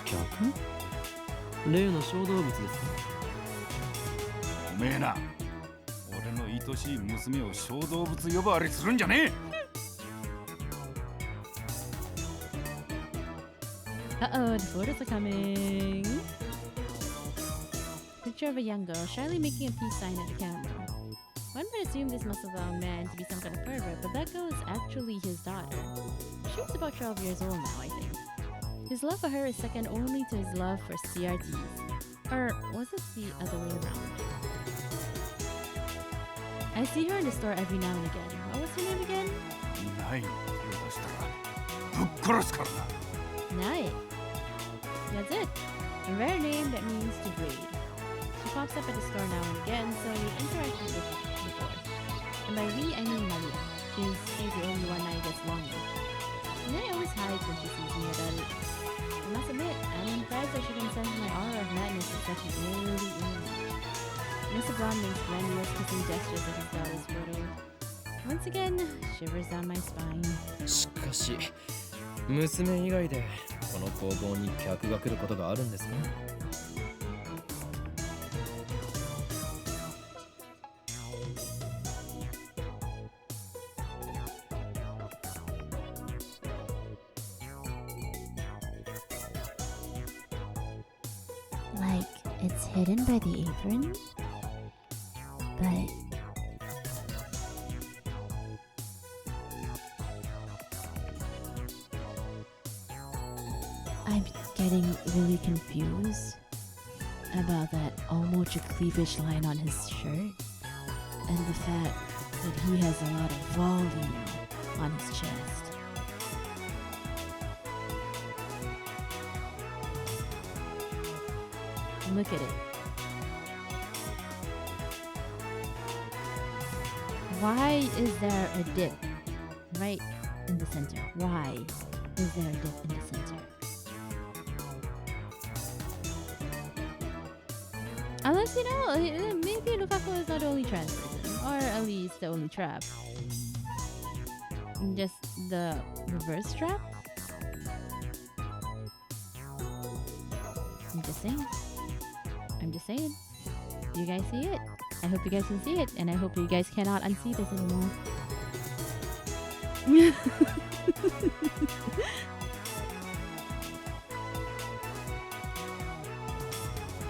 客？例の小動物ですか？おめえな、俺の愛しい娘を小動物呼ばわりするんじゃねえ。Uh-oh, the photos are coming. Picture of a young girl shyly making a peace sign at the camera. One would assume this muscle bound man to be some kind of pervert, but that girl is actually his daughter. She's about 12 years old now, I think. His love for her is second only to his love for CRTs. Or was it the other way around? I see her in the store every now and again. What was her name again? ないの手を出したらぶっ殺すからな。Nai. That's it. A rare name that means to breed. She pops up at the store now and again, so we've interacted with her before. And by we, I mean Maria. She's the only one I gets along with. Nai always hides when she sees me about it. I must admit, I'm impressed that she can sense my aura of madness at such an early age. Mr. Braun makes grandiose kissing gestures at his daughter's photo. Once again, shivers down my spine. しかし、娘以外でこの工房に客が来ることがあるんですか？Like it's hidden by the apron? But I'm getting really confused about that almost a cleavage line on his shirt and the fact that he has a lot of volume on his chest. Look at it. Why is there a dip right in the center? Why is there a dip in the center? Unless, you know, maybe Lukako is not the only trans person, or at least the only trap. Just the reverse trap? I'm just saying. I'm just saying. You guys see it? I hope you guys can see it, and I hope you guys cannot unsee this anymore.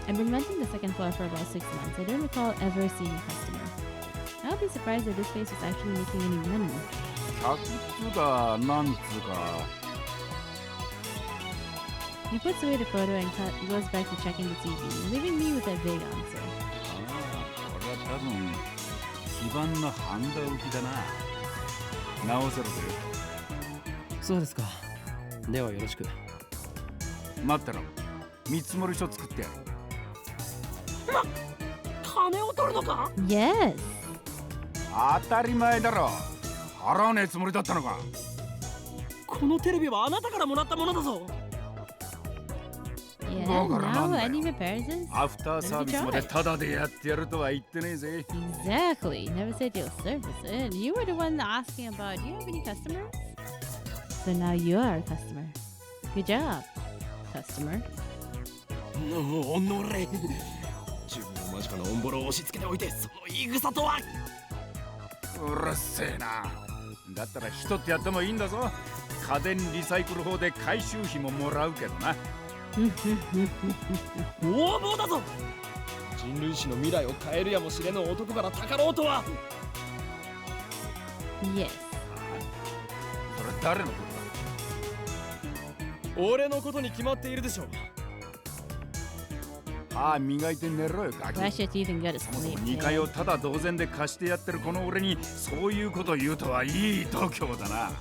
I've been renting the second floor for about 6 months. I don't recall ever seeing a customer. I would be surprised if this place was actually making any money. 客っつかなんつうか。He puts away the photo and goes back to checking the TV, leaving me with a vague answer. これは多分基盤のハンダ浮きだな。直せるぜ。そうですか。ではよろしく。待ってろ。見積もり書作ってやる。金を取るのか？ Yes. 当たり前だろ。払わねえつもりだったのか。このテレビはあなたからもらったものだぞ。Yeah, now anime comparisons? アフターサービスまでタダでやってやるとは言ってねえぜ。 Exactly. Never said you'll service it. You were the one asking about, do you have any customers? So now you are a customer. Good job, customer. おのれ。自分の間近のオンボロを押し付けておいて、その言い草とは。うるせえな。だったら人ってやってもいいんだぞ。家電リサイクル法で回収費ももらうけどな。横暴だぞ。人類史の未来を変えるやもしれぬ男からたかろうとは。Yes. それ誰のことだ？俺のことに決まっているでしょう。歯磨いて寝ろよガキ。 Brush your teeth and go to sleep. 2階をただ同然で貸してやってるこの俺にそういうこと言うとはいい度胸だな。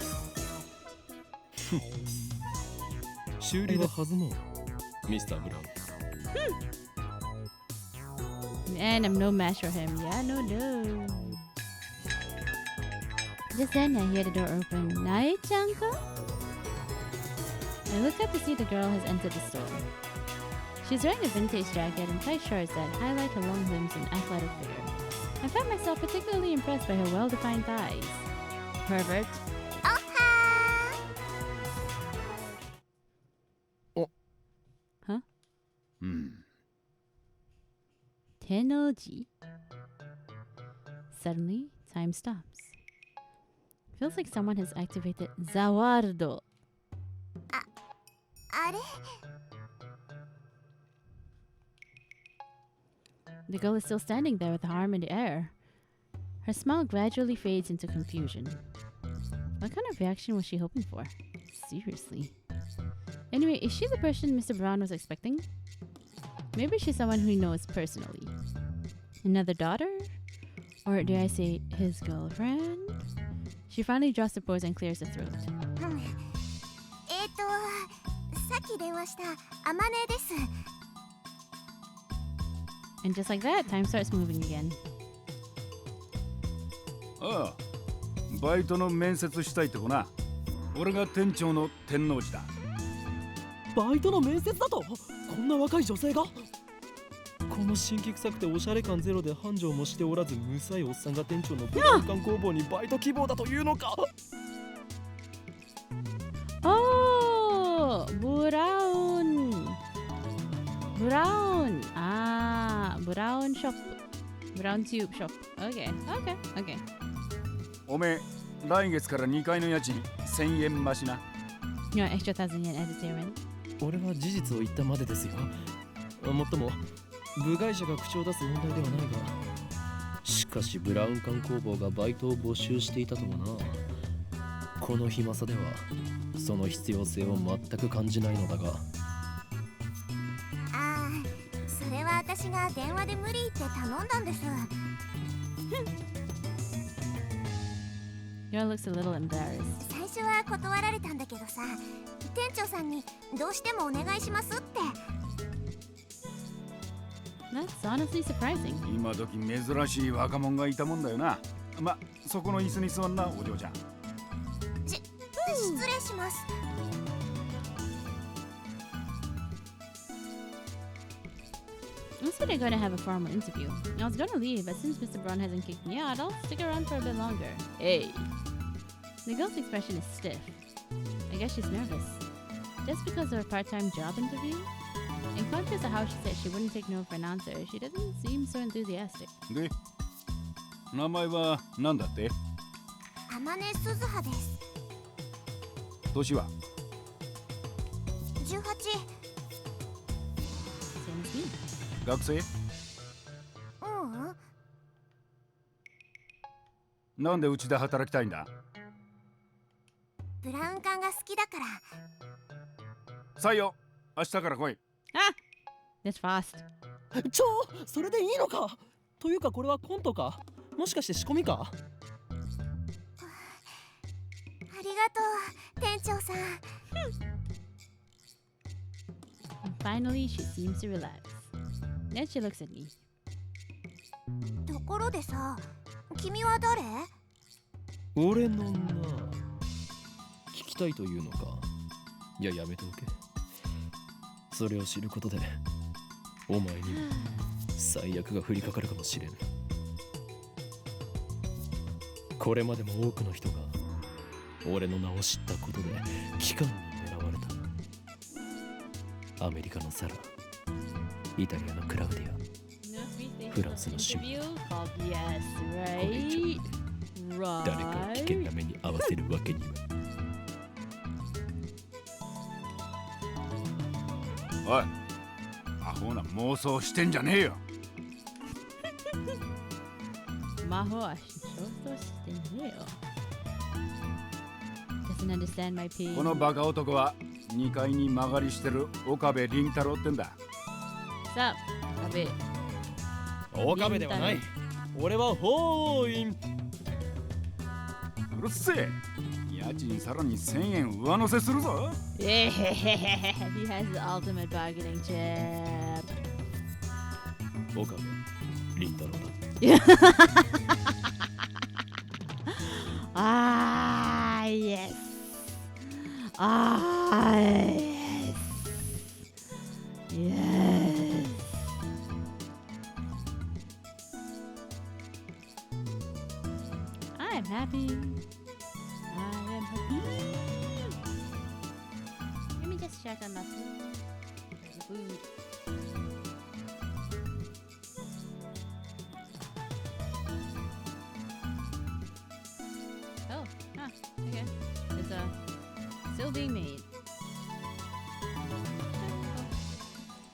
修理は弾もう。ミスター・ブラウン。And I'm no match for him. Yeah, no. Just then, I hear the door open. Nai-chan? I look up to see the girl has entered the store. She's wearing a vintage jacket and tight shorts that highlight her long limbs and athletic figure. I found myself particularly impressed by her well-defined thighs. Pervert. Huh? Tenoji. Suddenly, time stops. Feels like someone has activated Zawardo. あれ The girl is still standing there with her arm in the air. Her smile gradually fades into confusion. What kind of reaction was she hoping for? Seriously. Anyway, is she the person Mr. Brown was expecting? Maybe she's someone who he knows personally. Another daughter? Or dare I say, his girlfriend? She finally draws the pose and clears her throat. さっき電話したあまねです。 And just like that, time starts moving again. ああ、バイトの面接したいって子な。俺が店長の天王寺だ。バイトの面接だとこんな若い女性がこの新規臭くておしゃれ感ゼロで繁盛もしておらず無さいおっさんが店長のブラウン管工房にバイト希望だというのか。 Oh! Brown! Brown! Ah, brown shop. Brown tube shop. Okay. おめえ、来月から2階の家賃1000円増しな。You want extra 1,000 yen as a payment? 俺は事実を言ったまでですよ。もっとも部外者が口を出す問題ではないが、しかしブラウン管工房がバイトを募集していたとはな。この暇さではその必要性を全く感じないのだが。ああ、それは私が電話で無理って頼んだんです。 Yora looks a little embarrassed. 最初は断られたんだけどさ、店長さんにどうしてもお願いしますって。 That's honestly surprising. 今時珍しい若者がいたもんだよな。ま、そこの椅子に座んな、お嬢ちゃん。失礼します。 I said I'm gonna have a formal interview. I was gonna leave, but since Mr. Brown hasn't kicked me out, I'll stick around for a bit longer. Hey! The girl's expression is stiff. I guess she's nervous. Just because of her part-time job interview? In contrast to how she said she wouldn't take no for an answer, she doesn't seem so enthusiastic. で、名前は何だって？あまねすずはです。 年は？ 18。 Same as me. 学生？なんでうちで働きたいんだ？ブラウン管が好きだから。採用、明日から来い。That's fast. それでいいのか。というかこれはコントか。もしかして仕込みか。ありがとう、店長さん。 Finally, she seems to relax. Then she looks at me. ところでさ、君は誰？俺のな。聞きたいというのか。いや、やめておけ。それを知ることでお前にも最悪が降りかかるかもしれん。これまでも多くの人が俺の名を知ったことで機関に狙われた。アメリカのサラ、イタリアのクラウディア、フランスのシュミ、これ以上誰かを危険な目に遭わせるわけには。おい、アホな妄想してんじゃねえよ。魔法は想像してねえよ。Doesn't understand my pain. このバカ男は2階に曲がりしてる岡部倫太郎ってんだ。さあ、壁。岡部ではない。俺はホーイン。うるせえ。家賃さらに1000円上乗せするぞ。He has the ultimate bargaining chip. 岡部倫太郎だ。Ah, yes. Ah, yes. Yes. I am happy. I am happy. Let me just check on the food. Oh, okay. It's still being made.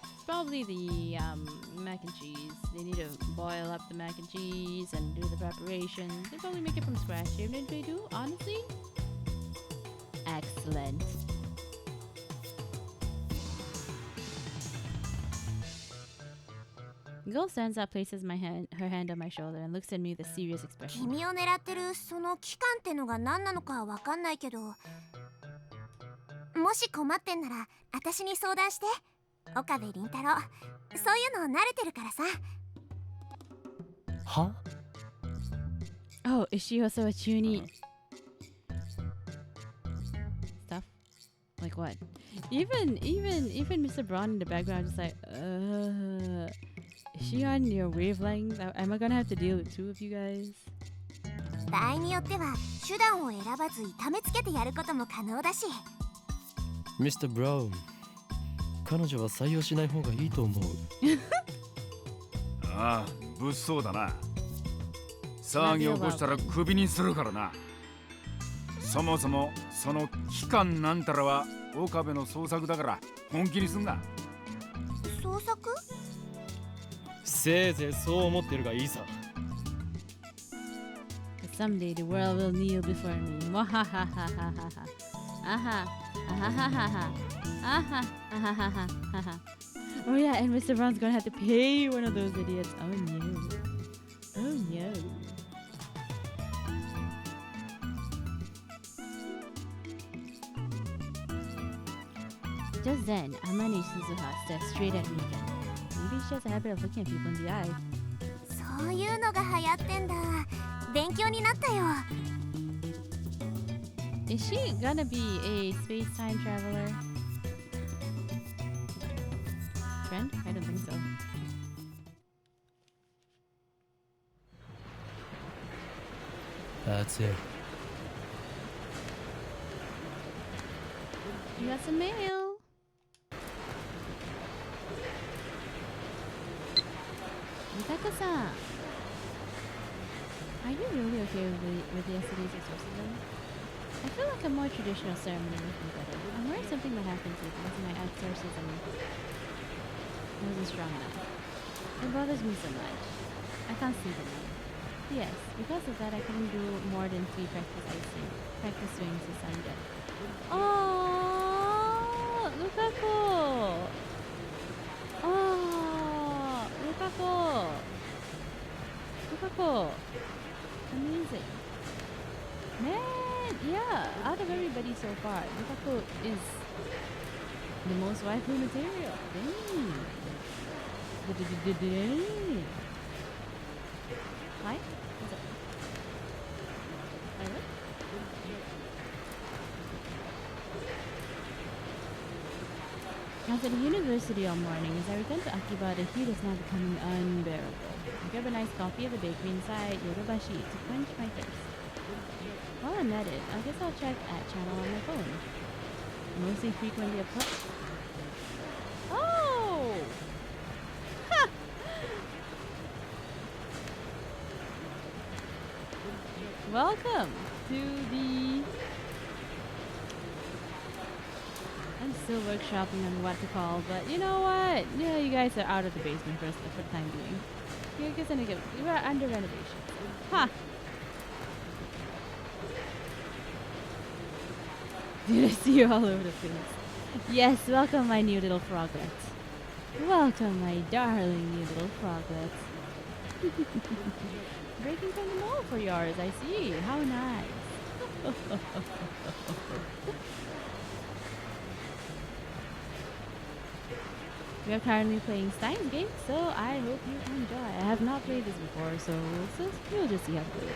It's probably the mac and cheese. They need to boil up the mac and cheese and do the preparations. They probably make it from scratch. Even if they do, honestly, excellent. Girl stands up, places her hand on my shoulder, and looks at me with a serious expression. 君を狙ってるその期間ってのが何なのかわかんないけど、もし困ってんなら私に相談して。岡部倫太郎、そういうの慣れてるからさ。は？ Oh, is she also a chuny? Stuff? Like what? Even Mr. Braun in the background is like, is she on your wavelength? Am I gonna have to deal with two of you guys? 場合によっては手段を選ばず痛めつけてやることも可能だし。Mr. Brown、彼女は採用しない方がいいと思う。ああ、物騒だな。騒ぎ起こしたらクビにするからな。そもそもその期間なんたらは岡部の創作だから本気にすんな。創作？せいぜいそう思ってるがいいさ。Someday the world will kneel before me. Mwahahahaha. Aha. Ahahaha. Aha. Ahahaha. Oh yeah, and Mr. Brown's gonna have to pay one of those idiots. Oh no. Oh no. Just then, Amani Suzuha stared straight at me again. Maybe she has a habit of looking at people in the eye. そういうのが流行ってんだ。勉強になったよ。Is she gonna be a space-time traveler? Trend? I don't think so. That's it. You got some mail. Lukako-san, are you really okay with yesterday's exorcism? I feel like a more traditional ceremony would be better. I'm worried something might happen to you because my exorcism wasn't strong enough. It bothers me so much. I can't sleep at night. Yes, because of that I couldn't do more than 3 practice swings this Sunday. Oh, Lukako! Oh, Lukako! Lukako! Amazing. Man, yeah, out of everybody so far, Lukako is the most waifu material. Dang. Hi? What's up? Hi, what? I was at the university all morning. As I returned to Akiba, the heat is now becoming unbearable. I grab a nice coffee at the bakery inside Yodobashi to quench my thirst. While I'm at it, I guess I'll check at channel on my phone. Mostly frequently Oh! Ha! Welcome to the... I'm still workshopping on what to call, but you know what? Yeah, you guys are out of the basement for the time being. We're under renovation. Ha! Huh. Dude, I see you all over the place. Yes, welcome my new little froglets. Welcome my darling new little froglets. Breaking from the mold for yours, I see. How nice. We are currently playing Stein's game, so I hope you enjoy. I have not played this before, so we'll just see how it goes.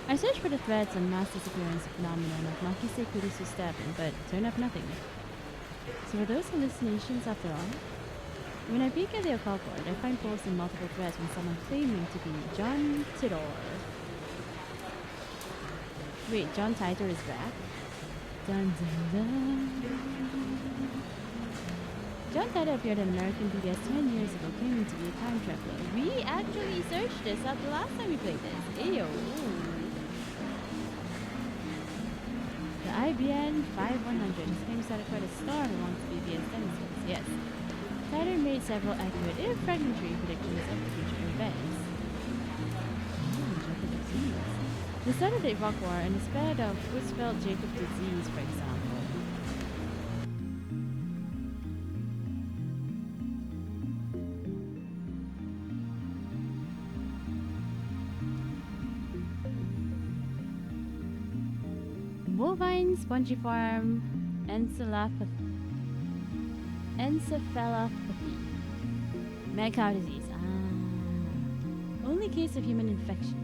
I searched for the threads on mass disappearance phenomenon of Makise Kurisu stabbing, but turned up nothing. So were those hallucinations after all? When I peek at the occult board, I find posts in multiple threads from someone claiming to be John Tidor. Wait, John Titor is back? Dun, dun, dun. John Titor appeared on American PBS 10 years ago, claiming to be a time traveler. We actually searched this out the last time we played this. Ew. The IBN 5100. His name started quite a star amongst PBS dinosaurs. Yes. Titor made several accurate, if fragmentary, predictions of the future events. The start of the Iraq War and the spread of Creutzfeldt-Jakob disease, for example. Bovine spongiform encephalopathy. Mad cow disease. Only case of human infections.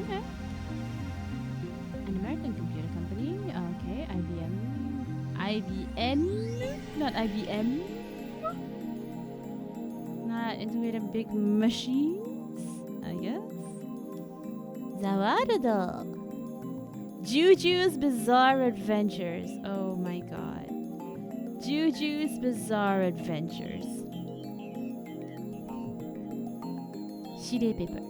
Okay. An American computer company. Okay, IBM. Not IBM. Not integrated big machines, I guess. Zawardo. Juju's Bizarre Adventures. Oh my god. Juju's Bizarre Adventures. Shide paper.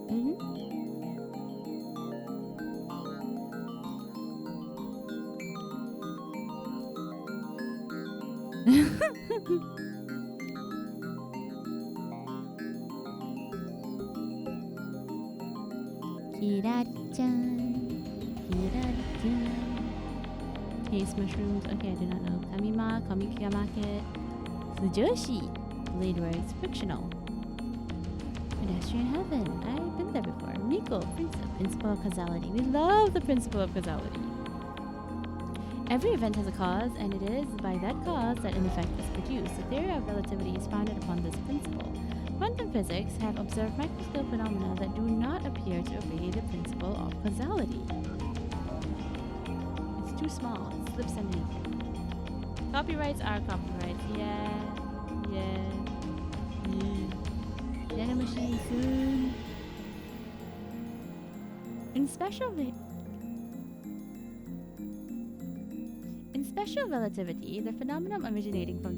Kirari-chan. Taste mushrooms. Okay, I do not know. Kamima, Komikiga Market. Fujoshi. Bladeworks. Fictional. Pedestrian Heaven. I've been there before. Miko. Principle of Causality. We love the principle of causality. Every event has a cause, and it is by that cause that an effect is produced. The theory of relativity is founded upon this principle. Quantum physics have observed microscopic phenomena that do not appear to obey the principle of causality. It's too small. It slips underneath it. Copyrights are copyrights. Yeah. Nanomachine soon. In special relativity, the phenomenon originating from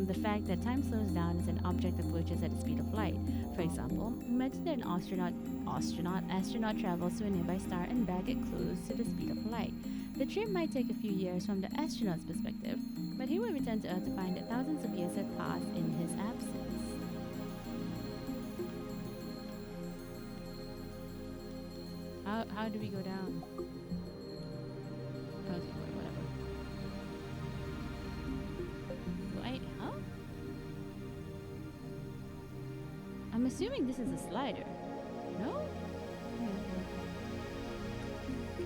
the fact that time slows down as an object approaches at the speed of light. For example, imagine that an astronaut travels to a nearby star and back it close to the speed of light. The trip might take a few years from the astronaut's perspective, but he will return to Earth to find that thousands of years have passed in his absence. How do we go down? Okay, whatever. Wait, huh? I'm assuming this is a slider. No?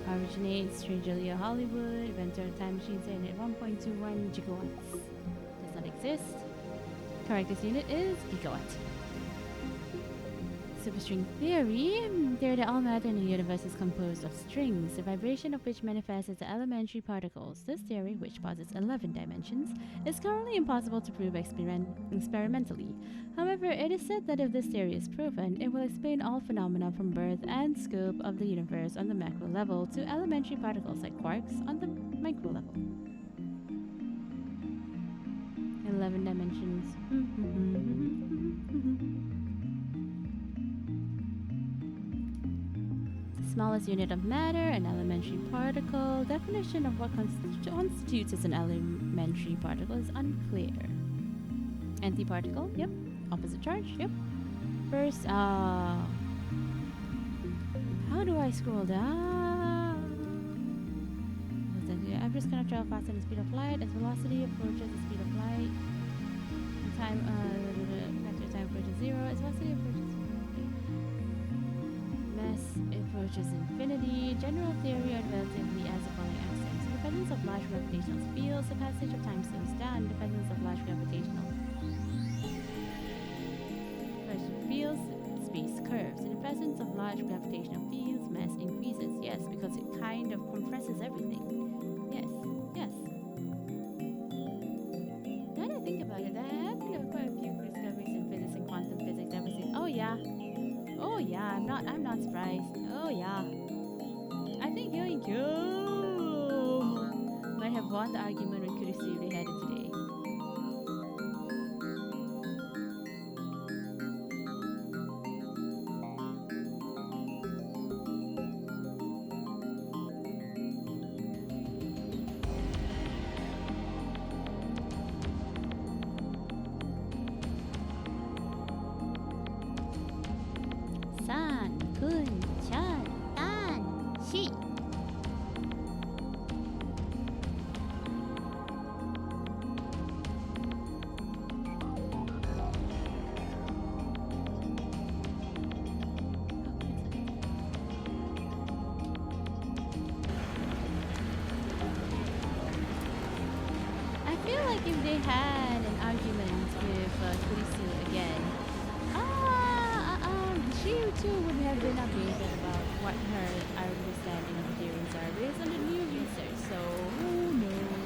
Originates Julia Hollywood, inventor of time machine saying at 1.21 gigawatts. Does not exist. Correct unit is gigawatt. Superstring theory. Theory that all matter in the universe is composed of strings, the vibration of which manifests as elementary particles. This theory, which posits 11 dimensions, is currently impossible to prove experimentally. However, it is said that if this theory is proven, it will explain all phenomena from birth and scope of the universe on the macro level to elementary particles like quarks on the micro level. 11 dimensions. Smallest unit of matter, an elementary particle. Definition of what constitutes as an elementary particle is unclear. Antiparticle, yep. Opposite charge, yep. First, how do I scroll down? I'm just gonna travel faster than the speed of light. As velocity approaches the speed of light, time approaches zero. As velocity approaches approaches infinity. General theory are relatively as the following axioms. In the presence of large gravitational fields, the passage of time slows down. In the presence of large gravitational fields, space curves. In the presence of large gravitational fields, mass increases. Yes, because it kind of compresses everything. Yes. Now that I think about it, there have been quite a few discoveries in physics and quantum physics ever since. Oh Oh yeah, I'm not surprised. Oh yeah. I think Kyo might have won the argument with Kurisu they had it today. San, Kun, Chan, Tan, Shi. I feel like if they had an argument with Kurisu again, she too would have been updated about what her understanding of theories are based on the new research, so who knows?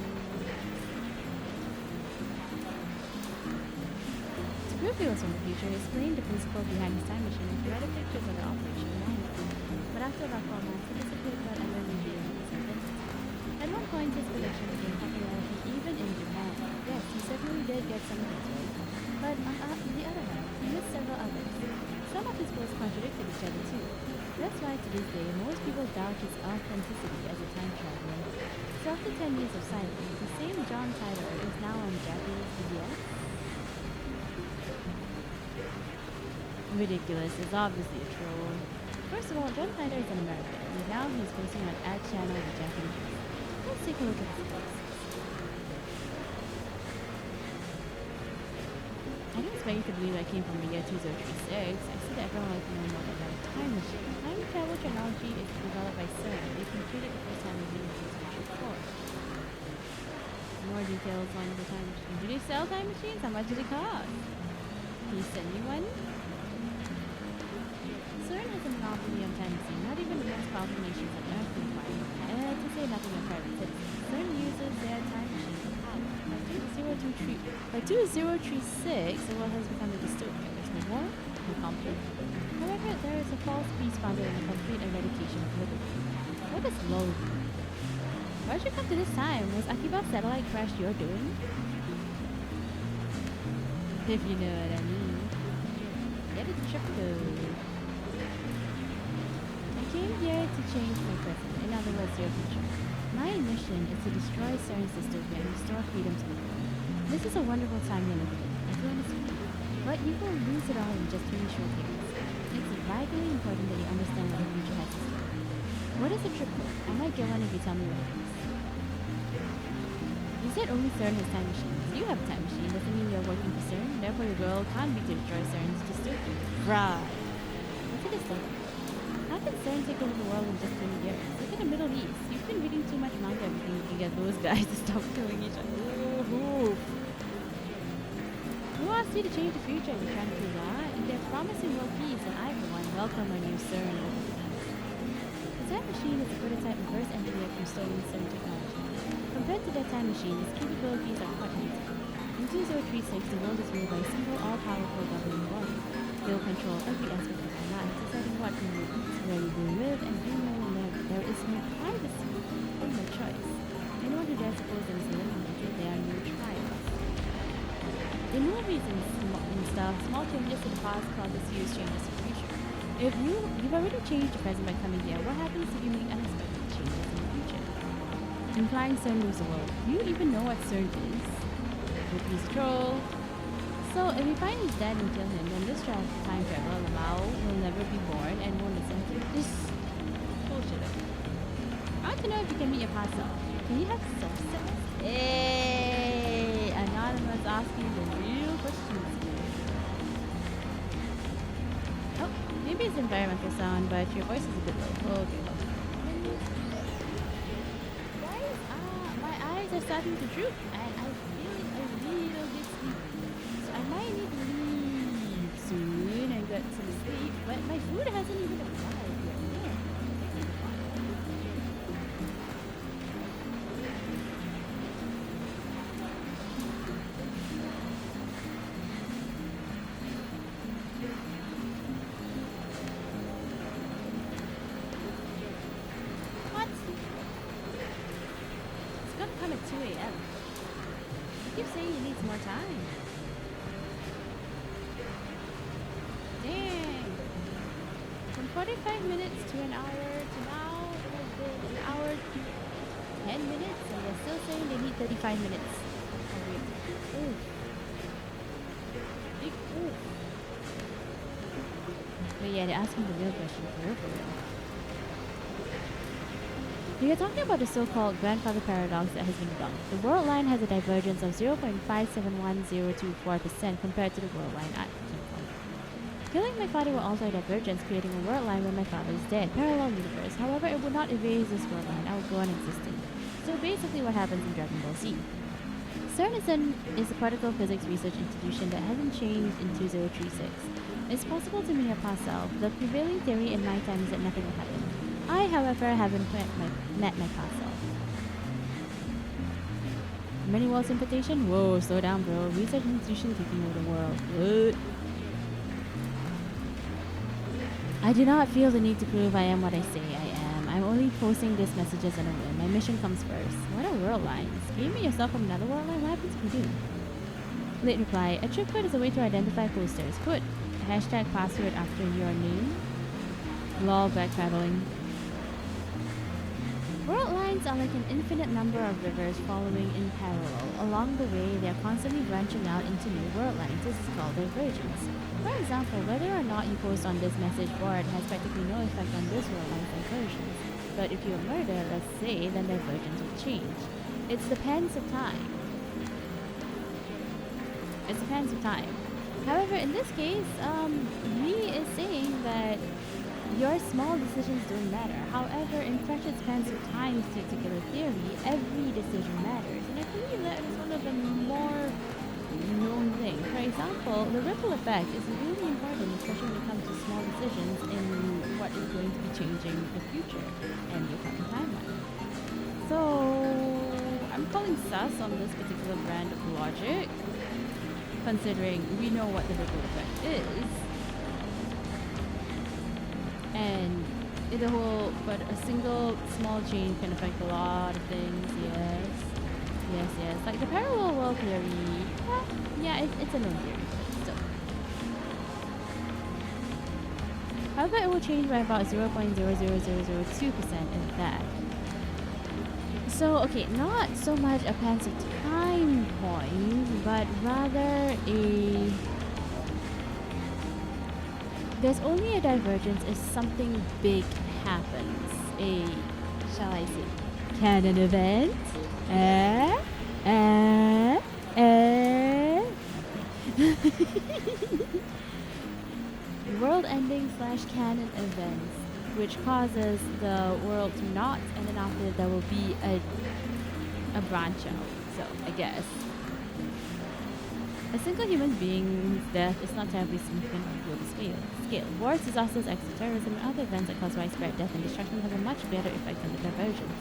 Screwfields from the future explained the principle behind his time machine and provided pictures of the operation manual. But after about 12 months, he disappeared without ever revealing his identity. At one point, his prediction gained popularity even in Japan. Yes, he certainly did get some hits right. But on the other hand, he missed several others. Some of his posts contradicted each other too. That's why to this day, most people doubt his authenticity as a time traveler. So after 10 years of silence, the same John Tyler is now on Japanese PBS? Ridiculous is obviously a troll. First of all, John Tyler is an American, and now he's posting on ad channel in Japanese. Let's take a look at his posts. I didn't expect you to believe I came from the year 2036. I see that everyone wants to know more about a time machine. Time travel technology is developed by CERN. They computed the first time in 2004. More details on the time machine. Do they sell time machines? How much do they cost? Can you send me one? CERN has a monopoly on time machine. Not even the most powerful nations on Earth can acquire one. To say nothing of private citizens. CERN uses their time machine for power. By 2036, the world has become a dystopia. There's no war, no conflict. However, there is a false peace founded in the complete eradication of liberty. What is low? Why'd you come to this time? Was Akiba's satellite crash your doing? If you know what I mean. Get it tripped. I came here to change my present. In other words, your future. My mission is to destroy CERN's dystopia and restore freedom to the world. This is a wonderful time you're living in. I do understand. But you will lose it all in just 3 short years. It's vitally important that you understand what the future has in store. What is a triple? I might get one if you tell me what it is. You said only CERN has time machines. You have a time machine. Doesn't mean you're working for CERN. Therefore, your goal can't be to destroy CERN's dystopia. Right. What's a dystopia? How can CERN take over the world in just 20 years? Look at the Middle East. You've been reading too much manga. Everything you can get those guys to stop killing each other. Ooh. Who asked you to change the future? You're trying to prove that? They're promising world peace, and I, for one, welcome our new CERN over the past. The time machine is a prototype reverse engineered from stolen CERN technology. Compared to their time machine, its capabilities are quite limited. In 2036, the world is ruled by a single all-powerful governing body. They'll control every aspect of our lives, deciding what we will eat, where we will live, and who we will marry. There is no privacy, and no choice. Anyone who dares oppose them is eliminated. There are no trials. In movies and stuff, small changes to the past causes huge changes to the future. If you've already changed the present by coming here, what happens if you make unexpected changes in the future? Implying CERN rules the world. Do you even know what CERN is? Would he's a troll? So, if we find he's dead and kill him, then this time travel, Lamau will never be born and won't listen to this bullshit. I want to know if you can meet your past self. Can you have soul cells? Hey, Anonymous asking the real questions. Oh, maybe it's environmental sound, but your voice is a bit low. Okay, hold on. Guys, my eyes are starting to droop, and I'm feeling a little bit sleepy. So I might need to leave soon and get some sleep, but my food hasn't even arrived yet. more time. Dang. From 45 minutes to an hour to now, it has been an hour 10 minutes, and they're still saying they need 35 minutes. Oof. Big oof. But yeah, they're asking the real question for real. We are talking about the so-called grandfather paradox that has been dumped. The world line has a divergence of 0.571024% compared to the world line at King Kong. Killing my father will alter a divergence, creating a world line when my father is dead. Parallel universe. However, it would not erase this world line. I would go on existing. So basically what happens in Dragon Ball Z. CERN is a particle physics research institution that hasn't changed in 2036. It's possible to meet your past self. The prevailing theory in my time is that nothing will happen. I, however, haven't met my past self. Many worlds invitation? Whoa, slow down, bro. Research institution taking over the world. What? I do not feel the need to prove I am what I say I am. I'm only posting these messages on a whim. My mission comes first. What are world lines? Can you meet yourself from another world line? What happens if you do? Late reply. A trip code is a way to identify posters. Put hashtag password after your name. Lol, backpedaling. World lines are like an infinite number of rivers following in parallel. Along the way, they are constantly branching out into new world lines. This is called divergence. For example, whether or not you post on this message board has practically no effect on this world line's divergence. But if you murder, let's say, then divergence will change. It depends of time. It depends of time. However, in this case, Lee is saying that your small decisions don't matter. However, in fractured spans of time particular theory, every decision matters. And I believe that is one of the more known things. For example, the ripple effect is really important, especially when it comes to small decisions in what is going to be changing the future and your current timeline. So, I'm calling sus on this particular brand of logic, considering we know what the ripple effect is. And the whole, but a single small change can affect a lot of things. Yes. Like the parallel world theory. Yeah, it's a known theory. So, however, it will change by about 0.00002% in that. So, okay, not so much a pensive time point, but rather there's only a divergence if something big happens. Shall I say, canon event? World-ending / canon events, which causes the world to not, and then after there will be a branch out. So, I guess. A single human being's death is not terribly significant on a global scale. Wars, disasters, extraterrorism, and other events that cause widespread death and destruction have a much greater effect on the divergence.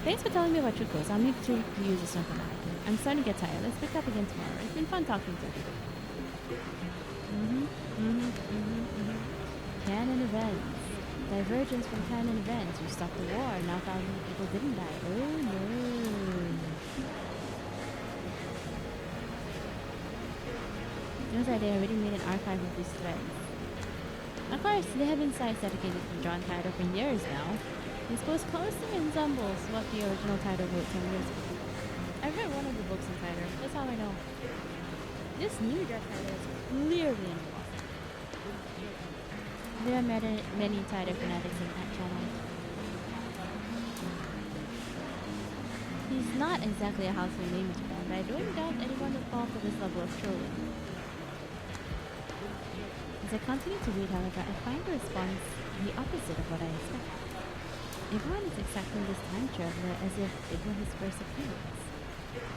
Thanks for telling me about your course. I'll need to use this one for now. I'm starting to get tired. Let's pick up again tomorrow. It's been fun talking to you. Canon events. Divergence from canon events. You stopped the war. Now thousands of people didn't die. Oh no. Seems like they already made an archive of these threads. Of course, they have been sites dedicated to John Titor for years now. This post closely resembles what the original Titor wrote 10 years ago. I've read one of the books in Titor. That's how I know. This new John Titor is clearly an imposter. There are many Titor fanatics in that channel. He's not exactly a household name in Japan, but I don't doubt anyone would fall for this level of trolling. As I continue to read, however, I find the response the opposite of what I expect. Everyone is accepting this time traveler as if it were his first appearance.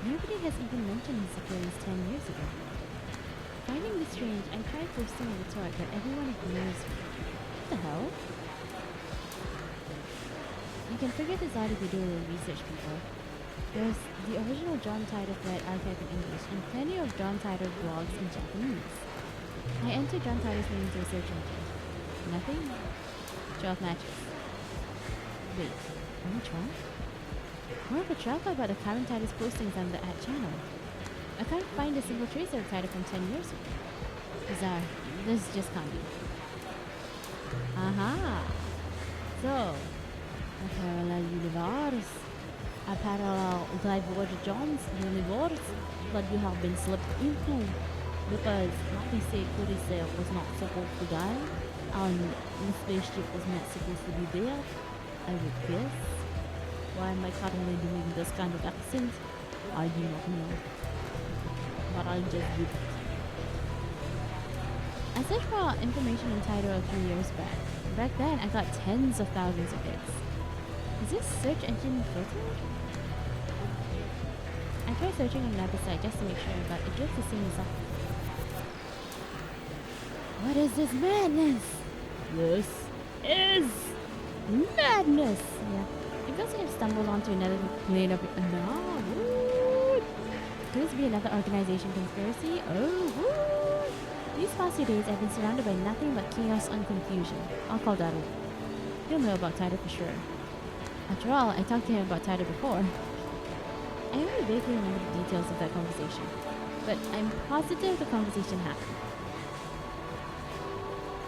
Nobody has even mentioned his appearance 10 years ago. Finding this strange, I tried posting a retort, but everyone ignores me. What the hell? You can figure this out if you do a little research, people. There's the original John Titor thread archived in English and plenty of John Titor blogs in Japanese. I entered John Titor's name into a search engine. Nothing? 12 matches. Wait, only 12? More of a travel about the current Titor's postings on the ad channel. I can't find a single trace of Taira from 10 years ago. Bizarre. This just can't be. Aha! So, a parallel universe. A parallel divergence universe that you have been slipped into. Because Makise Kurise was not supposed to die, and the spaceship was not supposed to be there, I would guess. Why am I currently doing this kind of accent? I do not know. But I just did it. I searched for information on Tidal a few years back. Back then, I got tens of thousands of hits. Is this search engine filtered? I tried searching on another site just to make sure, but it gives the same result. What is this madness? This is madness! Yeah. It feels like I've stumbled onto another plane of... No! Woo. Could this be another organization conspiracy? Oh, woo. These past few days I've been surrounded by nothing but chaos and confusion. I'll call Daru. He'll know about Taira for sure. After all, I talked to him about Taira before. I only vaguely remember the details of that conversation, but I'm positive the conversation happened.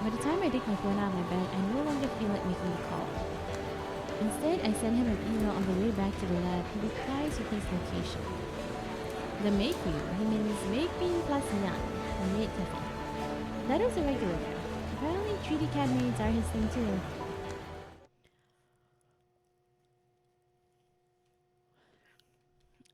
By the time I dig my phone out of my bed, I no longer feel like making the call. Instead, I send him an email on the way back to the lab. He replies with his location. The mate view. He means mate bean plus nyan, or mate tiffin. That is a regular there. Apparently, treaty cat mates are his thing too.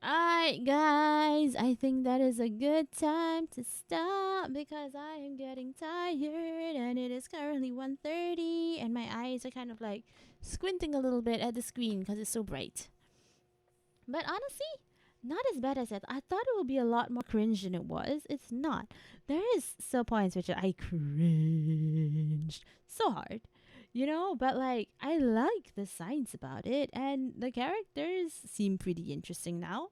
Alright guys, I think that is a good time to stop because I am getting tired and it is currently 1:30 and my eyes are kind of like squinting a little bit at the screen because it's so bright. But honestly, not as bad as I thought it would be a lot more cringe than it was. It's not. There is still points which I cringed so hard. You know, but like I like the science about it and the characters seem pretty interesting now.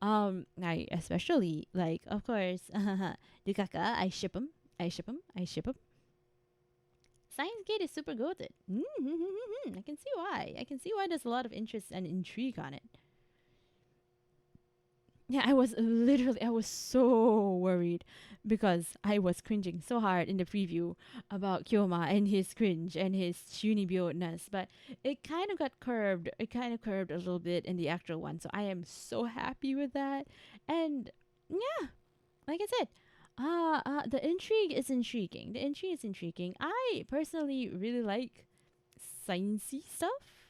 I especially like, of course, Lukako, I ship him. Science Gate is super goated. I can see why. I can see why there's a lot of interest and intrigue on it. Yeah, I was so worried because I was cringing so hard in the preview about Kyoma and his cringe and his shunibyo-ness, but it kind of got curbed. It kind of curbed a little bit in the actual one, so I am so happy with that. And yeah, like I said, the intrigue is intriguing. I personally really like sciencey stuff,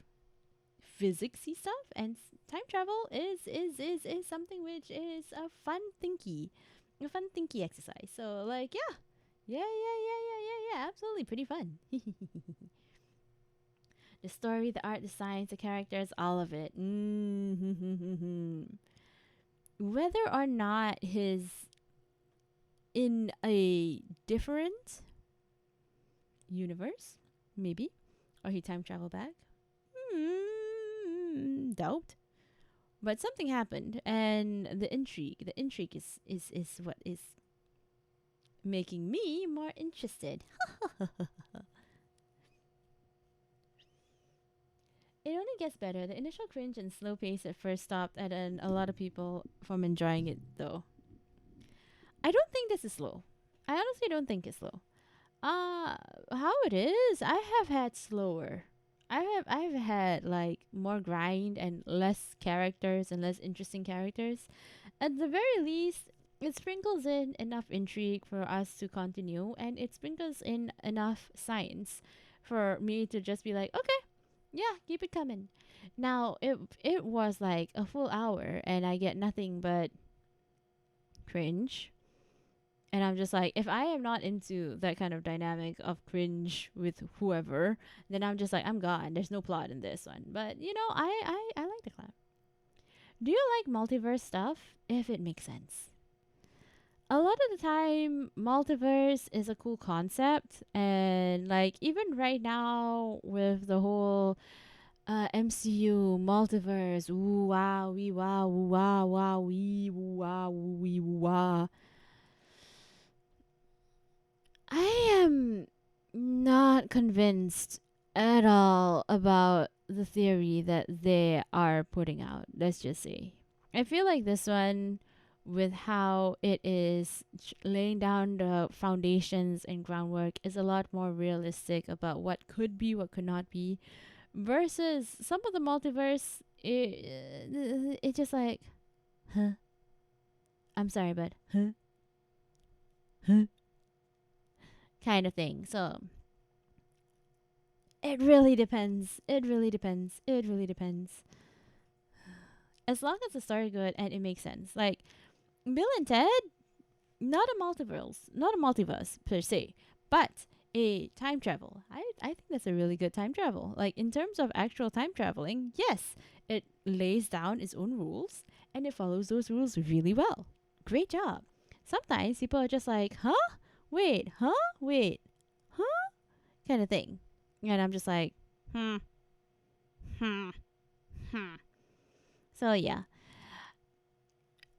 physicsy stuff, and time travel is something which is a fun thinky exercise. So like yeah, absolutely pretty fun. The story, the art, the science, the characters, all of it. Whether or not he's in a different universe, maybe, or he time traveled back, doubt. But something happened, and the intrigue is what is making me more interested. It only gets better. The initial cringe and slow pace at first stopped, and a lot of people from enjoying it, though. I don't think this is slow. I honestly don't think it's slow. How it is, I have had slower. I've had like more grind and less characters and less interesting characters. At the very least, it sprinkles in enough intrigue for us to continue, and it sprinkles in enough science for me to just be like, okay, yeah, keep it coming. Now, it was like a full hour, and I get nothing but cringe. And I'm just like, if I am not into that kind of dynamic of cringe with whoever, then I'm just like, I'm gone. There's no plot in this one. But, you know, I like the clown. Do you like multiverse stuff? If it makes sense. A lot of the time, multiverse is a cool concept. And, like, even right now with the whole MCU, multiverse, ooh, wow, wee, wow, woo, wow, wow, wee, woo, wow, wee, woo, wow. I am not convinced at all about the theory that they are putting out. Let's just say. I feel like this one with how it is laying down the foundations and groundwork is a lot more realistic about what could be, what could not be, versus some of the multiverse. It's just like, huh? I'm sorry, but huh, kind of thing. So it really depends. It really depends. It really depends. As long as the story good and it makes sense, like Bill and Ted, not a multiverse per se, but a time travel. I think that's a really good time travel. Like in terms of actual time traveling, yes, it lays down its own rules and it follows those rules really well. Great job. Sometimes people are just like, huh? Wait, huh? Wait, huh? Kind of thing. And I'm just like, hmm. So yeah.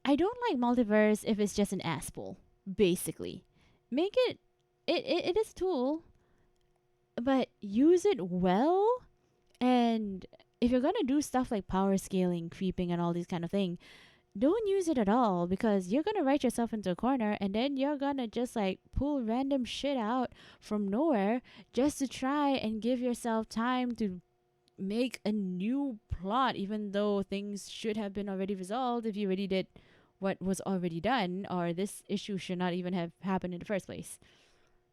I don't like multiverse if it's just an asshole, basically. Make it is a tool, but use it well. And if you're gonna do stuff like power scaling, creeping, and all these kind of thing, don't use it at all, because you're gonna write yourself into a corner, and then you're gonna just like pull random shit out from nowhere just to try and give yourself time to make a new plot, even though things should have been already resolved if you already did what was already done, or this issue should not even have happened in the first place.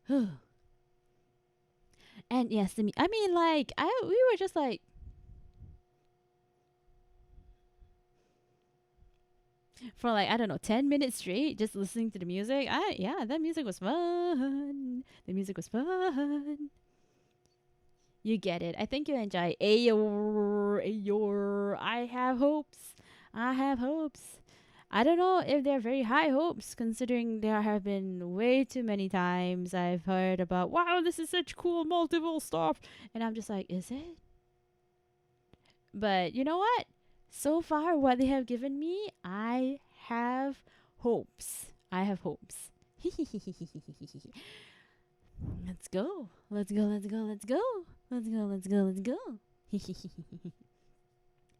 And yes, I mean, like, we were just like, for like, I don't know, 10 minutes straight, just listening to the music. Yeah, that music was fun. The music was fun. You get it. I think you enjoy. Ayor, ayor. I have hopes. I have hopes. I don't know if they're very high hopes, considering there have been way too many times I've heard about, wow, this is such cool multiple stuff. And I'm just like, is it? But you know what? So far, what they have given me, I have hopes. I have hopes. Let's go. Let's go. Let's go. Let's go. Let's go. Let's go. Let's go.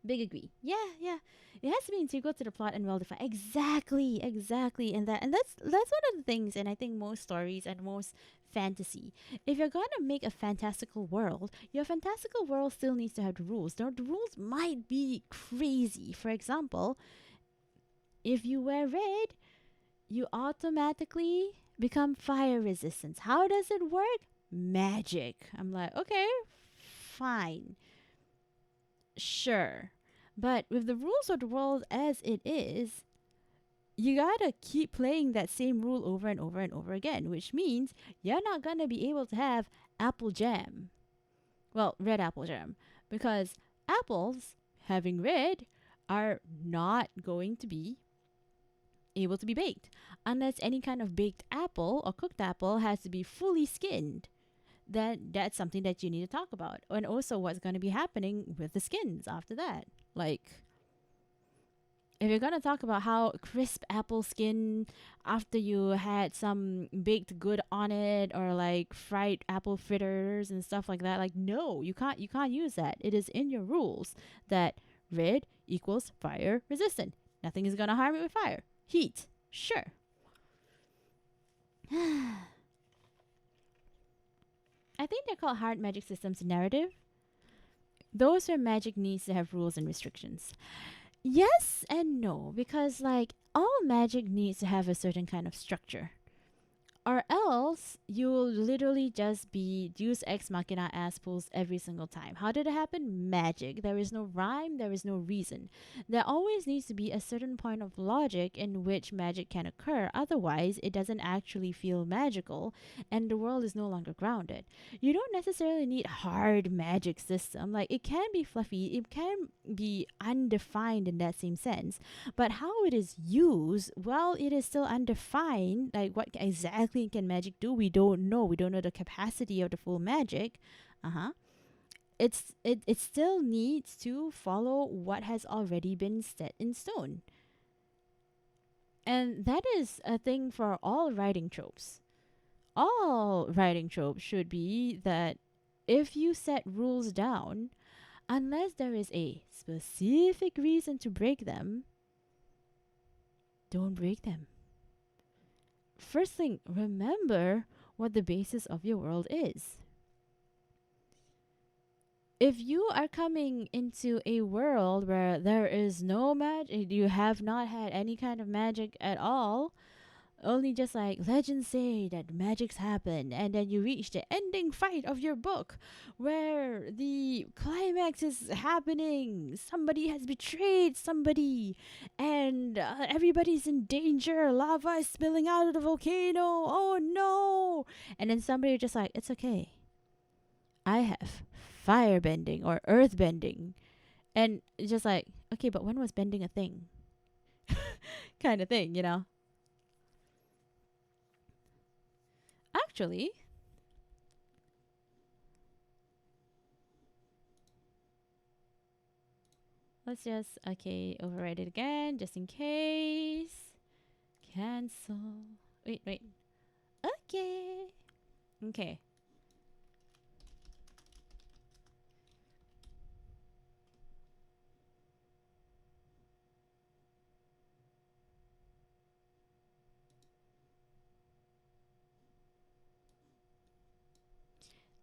Big agree. Yeah. It has to be integral to the plot and well defined. Exactly. And that's one of the things, and I think most stories and most fantasy. If you're gonna make a fantastical world, your fantastical world still needs to have the rules. Now, the rules might be crazy. For example, if you wear red, you automatically become fire resistant. How does it work? Magic. I'm like, okay, fine. Sure. But with the rules of the world as it is, you gotta keep playing that same rule over and over and over again, which means you're not gonna be able to have apple jam. Well, red apple jam. Because apples, having red, are not going to be able to be baked unless any kind of baked apple or cooked apple has to be fully skinned. Then that's something that you need to talk about. And also what's going to be happening with the skins after that. Like, if you're going to talk about how crisp apple skin after you had some baked good on it, or like fried apple fritters and stuff like that, like, no, you can't use that. It is in your rules that red equals fire resistant. Nothing is going to harm it with fire. Heat, sure. I think they're called hard magic systems narrative. Those where magic needs to have rules and restrictions. Yes and no, because like all magic needs to have a certain kind of structure. Or else you will literally just be Deus Ex Machina ass pulls every single time. How did it happen? Magic. There is no rhyme, there is no reason. There always needs to be a certain point of logic in which magic can occur. Otherwise, it doesn't actually feel magical and the world is no longer grounded. You don't necessarily need hard magic system. Like, it can be fluffy, it can be undefined in that same sense. But how it is used, well, it is still undefined. Like, what exactly can magic do? We don't know. We don't know the capacity of the full magic. It still needs to follow what has already been set in stone. And that is a thing for all writing tropes. All writing tropes should be that if you set rules down, unless there is a specific reason to break them, don't break them. First thing, remember what the basis of your world is. If you are coming into a world where there is no magic, you have not had any kind of magic at all, only just like legends say that magics happen, and then you reach the ending fight of your book where the climax is happening, somebody has betrayed somebody, and everybody's in danger, lava is spilling out of the volcano, oh no, and then somebody just like, it's okay, I have fire bending or earth bending, and it's just like, okay, but when was bending a thing? Kind of thing, you know. Actually, let's just, okay, override it again, just in case. Cancel. Wait. Okay.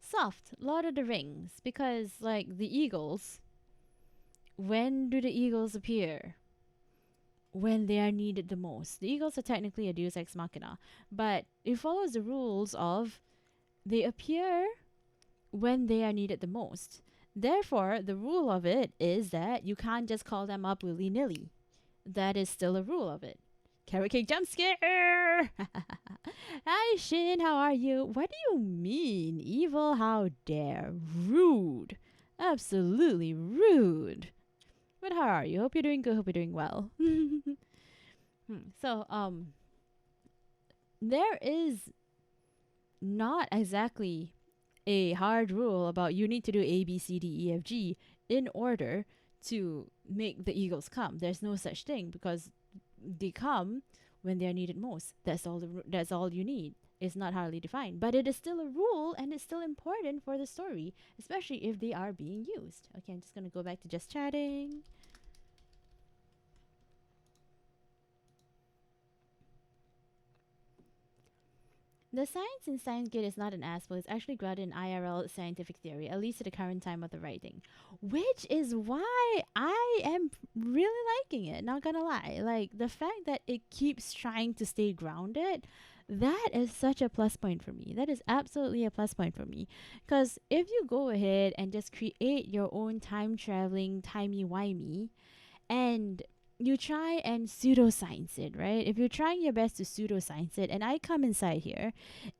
Soft, Lord of the Rings, because like the eagles, when do the eagles appear? When they are needed the most. The eagles are technically a deus ex machina, but it follows the rules of they appear when they are needed the most. Therefore, the rule of it is that you can't just call them up willy-nilly. That is still a rule of it. Carrot cake jump scare! Hi Shin, how are you? What do you mean? Evil? How dare? Rude. Absolutely rude. But how are you? Hope you're doing good. Hope you're doing well. So, there is not exactly a hard rule about you need to do A, B, C, D, E, F, G in order to make the eagles come. There's no such thing because they come when they are needed most. That's all you need. It's not hardly defined, but it is still a rule and it's still important for the story, especially if they are being used. Okay, I'm just gonna go back to just chatting. The science in Stein's Gate is not an asshole. It's actually grounded in IRL scientific theory, at least at the current time of the writing. Which is why I am really liking it, not gonna lie. Like, the fact that it keeps trying to stay grounded, that is such a plus point for me. That is absolutely a plus point for me. Because if you go ahead and just create your own time-traveling, timey-wimey, and you try and pseudoscience it, right? If you're trying your best to pseudoscience it, and I come inside here,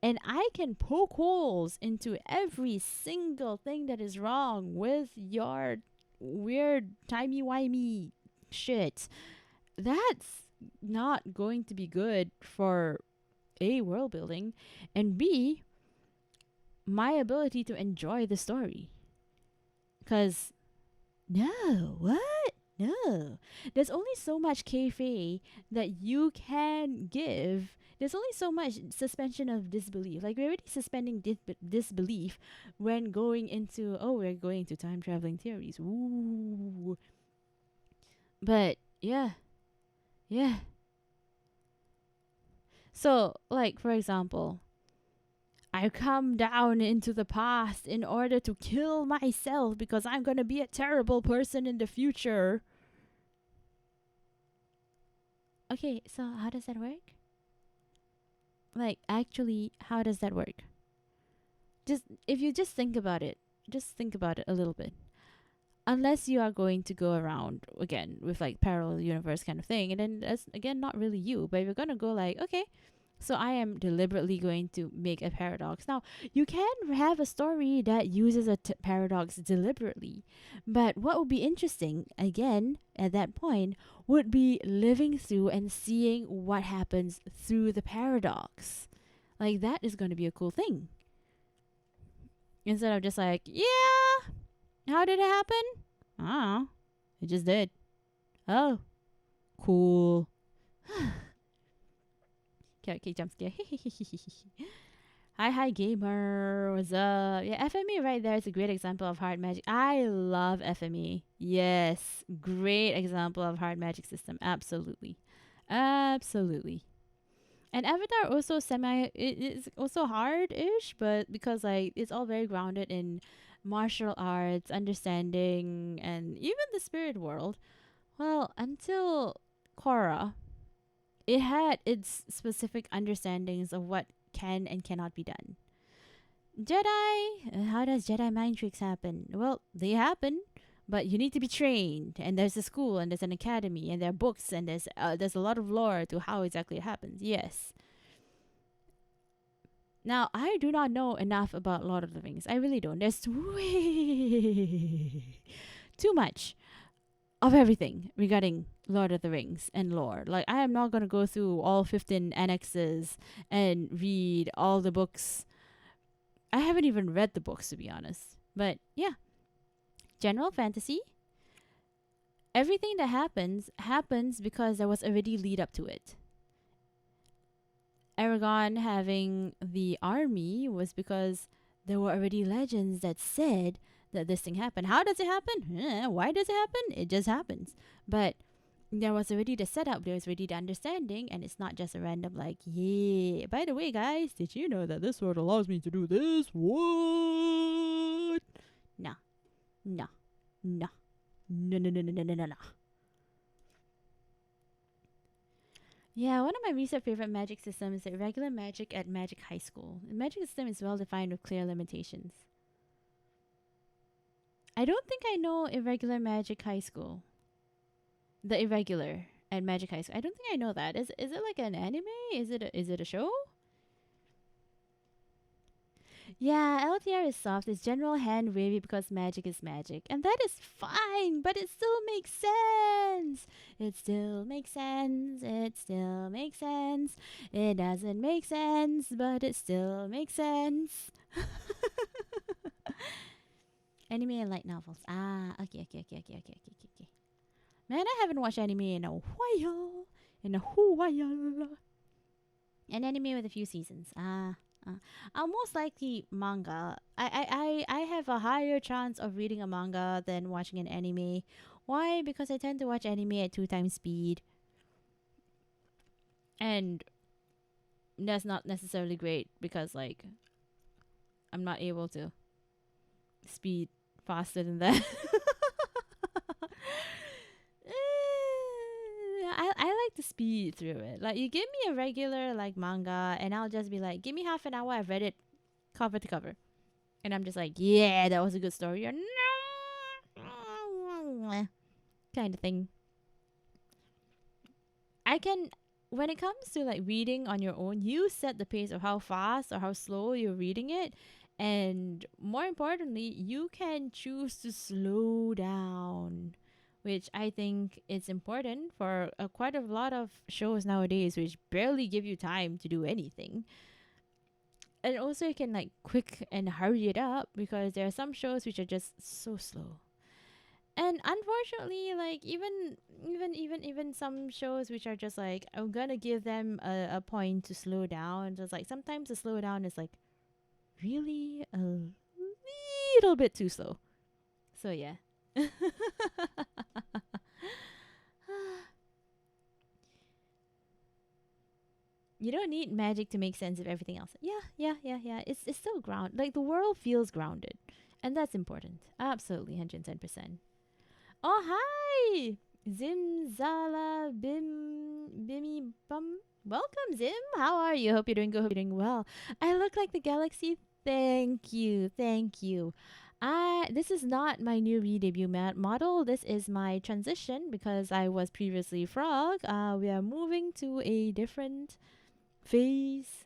and I can poke holes into every single thing that is wrong with your weird timey-wimey shit, that's not going to be good for A, world building, and B, my ability to enjoy the story. Because, no, what? No. There's only so much kayfabe that you can give. There's only so much suspension of disbelief. Like, we're already suspending disbelief when going into, we're going into time traveling theories. Ooh. But, yeah. So, like, for example, I come down into the past in order to kill myself because I'm going to be a terrible person in the future. Okay, so how does that work? Like, actually, how does that work? If you just think about it a little bit. Unless you are going to go around, again, with like parallel universe kind of thing, and then that's, again, not really you, but you're going to go like, okay, so I am deliberately going to make a paradox. Now, you can have a story that uses a paradox deliberately. But what would be interesting, again, at that point, would be living through and seeing what happens through the paradox. Like, that is going to be a cool thing. Instead of just like, yeah, how did it happen? I don't know. It just did. Oh, cool. Okay, jump scare. Hi, gamer. What's up? Yeah, FME right there is a great example of hard magic. I love FME. Yes, great example of hard magic system. Absolutely. Absolutely. And Avatar also it's also hard-ish, but because like it's all very grounded in martial arts, understanding, and even the spirit world. Well, until Korra, it had its specific understandings of what can and cannot be done. Jedi, how does Jedi mind tricks happen? Well, they happen, but you need to be trained, and there's a school, and there's an academy, and there are books, and there's a lot of lore to how exactly it happens. Yes. Now, I do not know enough about Lord of the Rings. I really don't. There's way too much of everything regarding Lord of the Rings and lore. Like, I am not going to go through all 15 annexes and read all the books. I haven't even read the books, to be honest. But yeah, general fantasy. Everything that happens because there was already lead up to it. Aragorn having the army was because there were already legends that said that this thing happened. How does it happen? Why does it happen? It just happens. But there was already the setup, there was already the understanding, and it's not just a random like, yeah, by the way, guys, did you know that this sword allows me to do this? What? No. No. No. No, no, no, no, no, no, no, no. Yeah, one of my recent favorite magic systems is regular magic at Magic High School. The magic system is well defined with clear limitations. I don't think I know Irregular Magic High School. The Irregular at Magic High School. I don't think I know that. Is it like an anime? Is it a show? Yeah, LTR is soft. It's general hand wavy because magic is magic. And that is fine, but it still makes sense. It still makes sense. It still makes sense. It doesn't make sense, but it still makes sense. Anime and light novels. Okay. Man, I haven't watched anime in a while. An anime with a few seasons. I'll most likely manga. I have a higher chance of reading a manga than watching an anime. Why? Because I tend to watch anime at 2x speed. And that's not necessarily great because like I'm not able to speed faster than that. I like to speed through it. Like, you give me a regular like manga and I'll just be like, give me half an hour, I've read it cover to cover. And I'm just like, yeah, that was a good story, or no, kind of thing. I can, when it comes to like reading on your own, you set the pace of how fast or how slow you're reading it. And more importantly, you can choose to slow down, which I think is important for quite a lot of shows nowadays, which barely give you time to do anything. And also you can like quick and hurry it up because there are some shows which are just so slow. And unfortunately, like even some shows which are just like, I'm gonna give them a point to slow down. Just like sometimes the slow down is like really a little bit too slow. So yeah. You don't need magic to make sense of everything else. Yeah. It's still ground. Like the world feels grounded, and that's important. Absolutely, 110%. Oh hi, Zimzala Bimmy Bum. Welcome, Zim. How are you? Hope you're doing good. Hope you're doing well. I look like the galaxy. Thank you. This is not my new re-debut model. This is my transition because I was previously Frog. We are moving to a different phase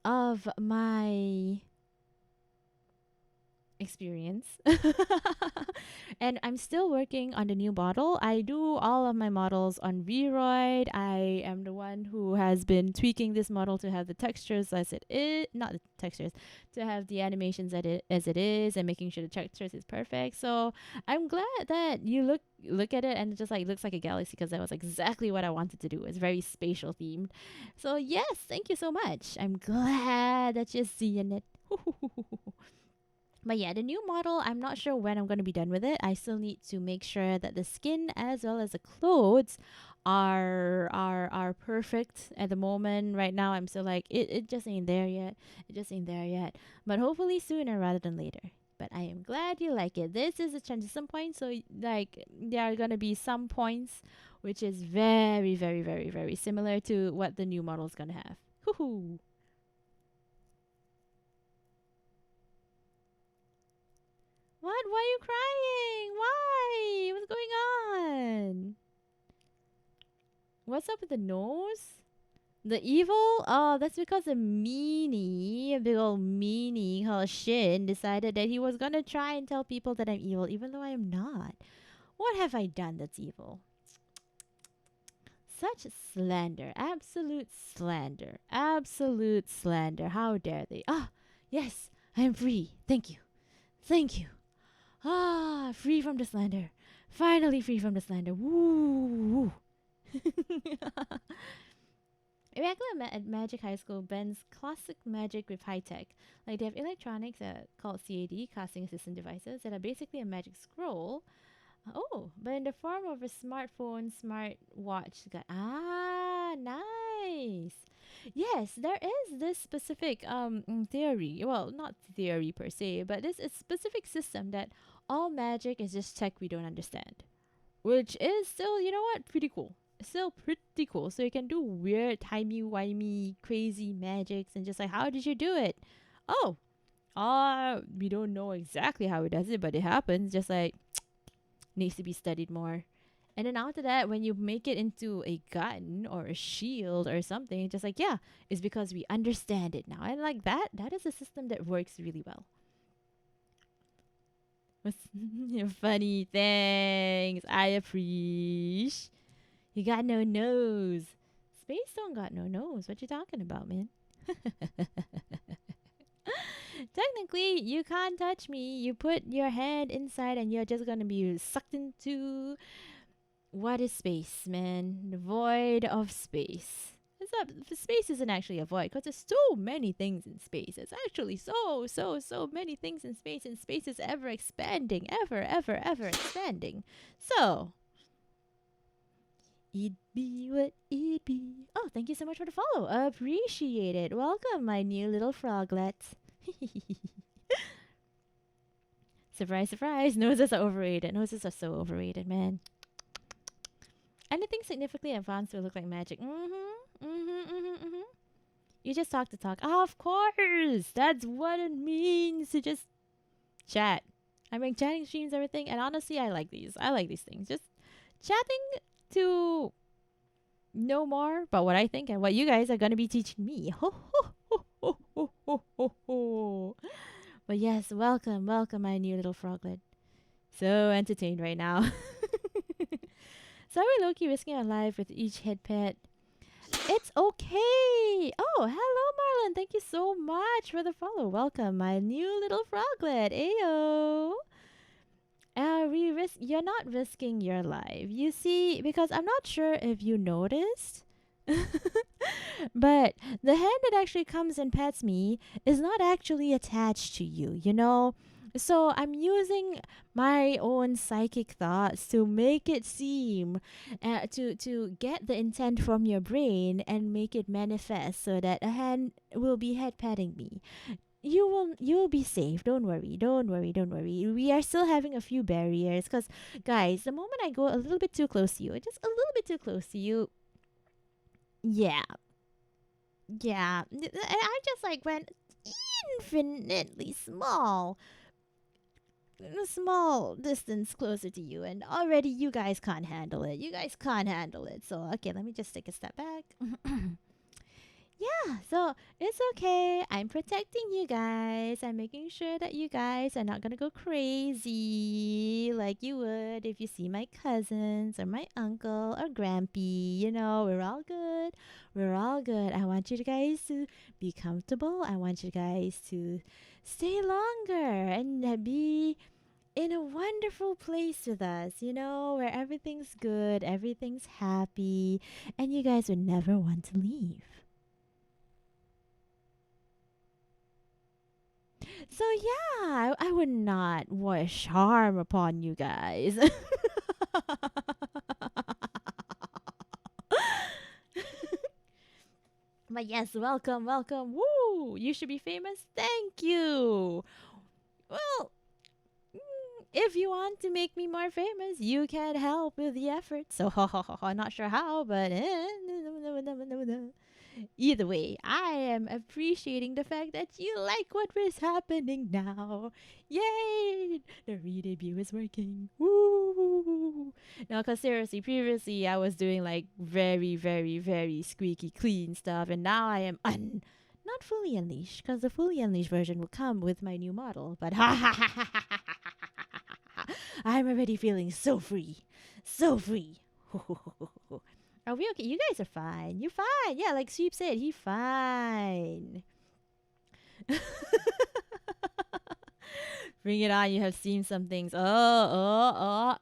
of my experience. And I'm still working on the new model. I do all of my models on Vroid. I am the one who has been tweaking this model to have the textures as it is, not the textures, to have the animations as it is, and making sure the textures is perfect. So I'm glad that you look at it and it just like looks like a galaxy, because that was exactly what I wanted to do. It's very spatial themed. So yes, thank you so much. I'm glad that you're seeing it. But yeah, the new model, I'm not sure when I'm going to be done with it. I still need to make sure that the skin as well as the clothes are perfect at the moment. Right now, I'm still like, it just ain't there yet. It just ain't there yet. But hopefully sooner rather than later. But I am glad you like it. This is a transition point, so like there are gonna be some points which is very, very, very, very similar to what the new model is gonna have. Hoo-hoo. What? Why are you crying? Why? What's going on? What's up with the nose? The evil? Oh, that's because a meanie, a big old meanie called Shin, decided that he was gonna try and tell people that I'm evil, even though I am not. What have I done that's evil? Such slander. Absolute slander. Absolute slander. How dare they? Ah, yes, I am free. Thank you. Thank you. Ah, free from the slander. Finally free from the slander. Woo! Back at Magic High School blends classic magic with high tech. Like they have electronics called CAD, casting assistant devices, that are basically a magic scroll. Oh, but in the form of a smartphone, smartwatch. Nice. Yes, there is this specific theory. Well, not theory per se, but this is specific system that all magic is just tech we don't understand, which is still, you know what, pretty cool. Still pretty cool. So you can do weird, timey-wimey, crazy magics and just like, how did you do it? Oh, we don't know exactly how it does it, but it happens. Just like, needs to be studied more. And then after that, when you make it into a gun or a shield or something, just like, yeah, it's because we understand it now. And like that is a system that works really well. What's funny? Thanks. I appreciate. You got no nose. Space don't got no nose. What you talking about, man? Technically, you can't touch me. You put your hand inside and you're just gonna be sucked into what is space, man? The void of space. It's not, space isn't actually a void because there's so many things in space. It's actually so many things in space, and space is ever expanding, ever expanding. So, it be what it be. Oh, thank you so much for the follow. Appreciate it. Welcome, my new little froglets. Surprise, surprise. Noses are overrated. Noses are so overrated, man. Anything significantly advanced will look like magic. You just talk to talk. Oh, of course. That's what it means to just chat. I make chatting streams, everything. And honestly, I like these. I like these things. Just chatting to know more about what I think and what you guys are going to be teaching me. Ho, ho, ho, ho, ho, ho, ho, ho. But yes, welcome, my new little froglet. So entertained right now. So are we low-key risking our life with each head pet? It's okay. Oh, hello, Marlon. Thank you so much for the follow. Welcome, my new little froglet. Ayo. You're not risking your life. You see, because I'm not sure if you noticed, but the hand that actually comes and pets me is not actually attached to you, you know? So I'm using my own psychic thoughts to make it seem, to get the intent from your brain and make it manifest so that a hand will be head patting me. You will be safe. Don't worry. We are still having a few barriers because, guys, the moment I go a little bit too close to you, just a little bit too close to you, yeah, I just like went infinitely small distance closer to you, and already you guys can't handle it. So okay, let me just take a step back. Yeah, so it's okay. I'm protecting you guys. I'm making sure that you guys are not gonna go crazy like you would if you see my cousins or my uncle or grampy. You know, we're all good. I want you guys to be comfortable. I want you guys to stay longer and be in a wonderful place with us, you know, where everything's good, everything's happy, and you guys would never want to leave. So yeah, I would not wish harm upon you guys. But yes, welcome, welcome. Woo! You should be famous. Thank you. Well, if you want to make me more famous, you can help with the effort. So, not sure how, but either way, I am appreciating the fact that you like what is happening now. Yay! The re-debut is working. Woo! No, because seriously, previously I was doing like very, very, very squeaky clean stuff, and now I am not fully unleashed, because the fully unleashed version will come with my new model. But I'm already feeling so free. So free. Are we okay? You guys are fine. You're fine. Yeah, like Sweep said, he's fine. Bring it on. You have seen some things. Oh,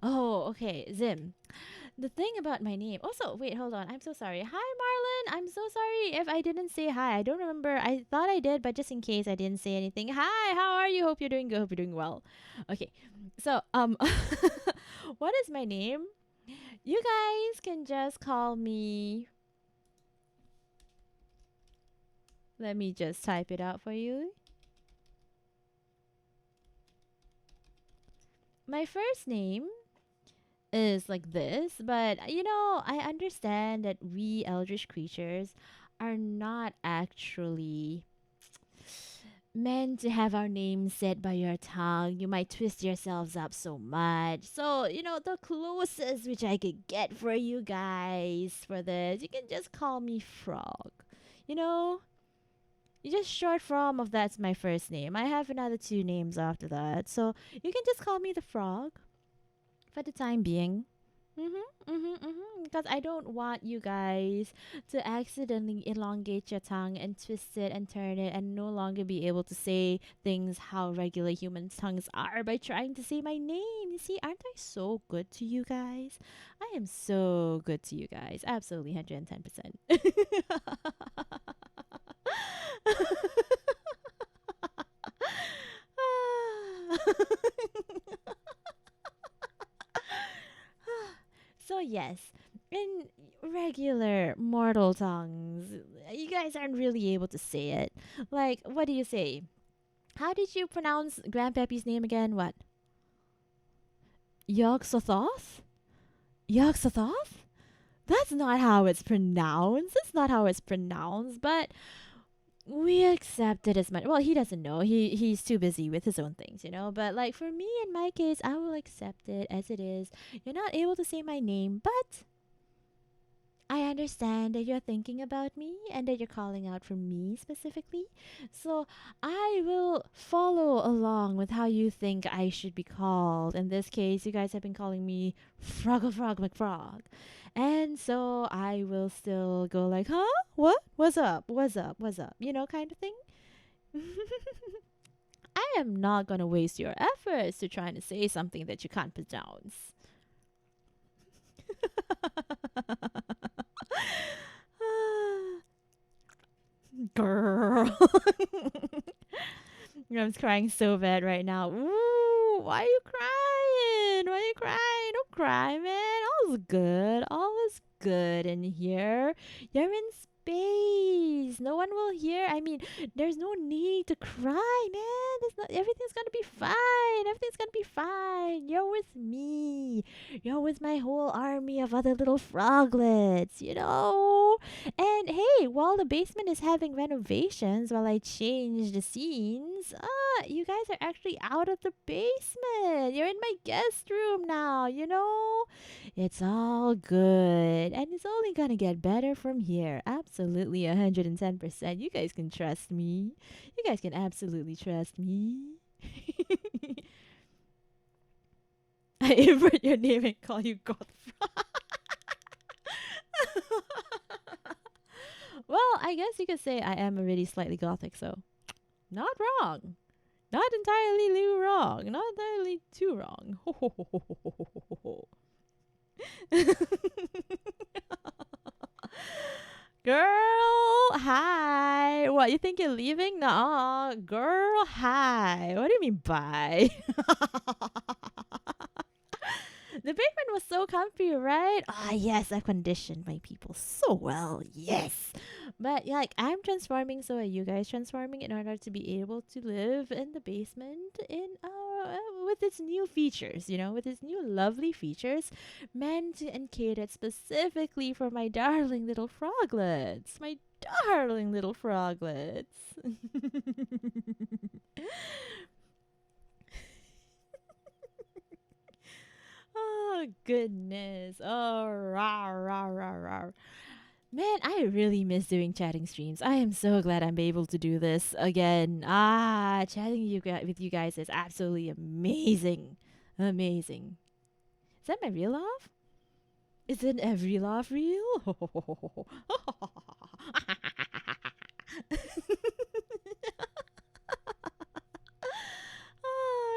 okay. Zim. The thing about my name. Also, wait, hold on. I'm so sorry. Hi, Marlon. I'm so sorry if I didn't say hi. I don't remember. I thought I did, but just in case I didn't say anything. Hi, how are you? Hope you're doing good. Hope you're doing well. Okay. So, what is my name? You guys can just call me. Let me just type it out for you. My first name is like this, but you know, I understand that we eldritch creatures are not actually meant to have our name said by your tongue. You might twist yourselves up so much. So, you know, the closest which I could get for you guys for this, you can just call me Frog. You know? You just short form of that's my first name. I have another 2 names after that. So, you can just call me the Frog for the time being. Because I don't want you guys to accidentally elongate your tongue and twist it and turn it and no longer be able to say things how regular human tongues are by trying to say my name. You see, aren't I so good to you guys? I am so good to you guys. Absolutely 110%. So yes, in regular mortal tongues, you guys aren't really able to say it. Like, what do you say? How did you pronounce Grandpappy's name again? What? Yog-Sothoth? Yog-Sothoth? That's not how it's pronounced. That's not how it's pronounced, but we accept it as much. Well, he doesn't know. He's too busy with his own things, you know. But like for me, in my case, I will accept it as it is. You're not able to say my name, but I understand that you're thinking about me and that you're calling out for me specifically. So I will follow along with how you think I should be called. In this case, you guys have been calling me Frog McFrog. And so I will still go like, huh? What? What's up? What's up? What's up? You know, kind of thing. I am not going to waste your efforts to trying to say something that you can't pronounce. Girl. I'm crying so bad right now. Ooh, why are you crying? Why are you crying? Don't cry, man. All's good. All is good in here. You're in space. No one will hear. I mean, there's no need to cry, man. Everything's gonna be fine. Everything's gonna be fine. You're with me. You're with my whole army of other little froglets, you know? And hey, while the basement is having renovations, while I change the scenes, you guys are actually out of the basement. You're in my guest room now, you know? It's all good. And it's only gonna get better from here. Absolutely 110%. You guys can trust me. You guys can absolutely trust me. I invert your name and call you Godfrey. Well, I guess you could say I am already slightly gothic, so not wrong. Not entirely wrong. Not entirely too wrong. Girl, hi. What, you think you're leaving? No, girl, hi. What do you mean bye? The pavement was so comfy, right? Ah, yes, I conditioned my people so well. Yes. But yeah, like I'm transforming, so are you guys transforming in order to be able to live in the basement in with its new features, with its new lovely features meant and catered specifically for my darling little froglets. My darling little froglets. Oh, goodness. Oh, rah, rah, rah, rah. Man, I really miss doing chatting streams. I am so glad I'm able to do this again. Chatting with you guys is absolutely amazing. Amazing. Is that my real laugh? Isn't every laugh real? Oh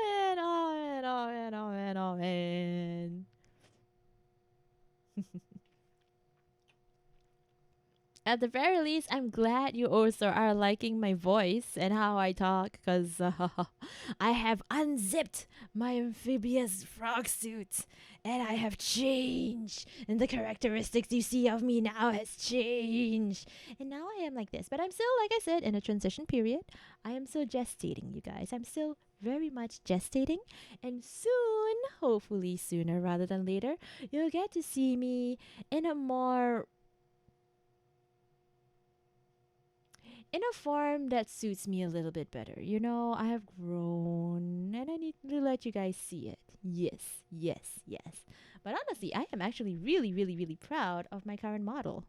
man, oh man, oh man, oh man, oh man. At the very least, I'm glad you also are liking my voice and how I talk, because I have unzipped my amphibious frog suit and I have changed. And the characteristics you see of me now has changed. And now I am like this. But I'm still, like I said, in a transition period. I am still gestating, you guys. I'm still very much gestating. And soon, hopefully sooner rather than later, you'll get to see me in a form that suits me a little bit better. I have grown and I need to let you guys see it. Yes, yes, yes. But honestly, I am actually really, really, really proud of my current model.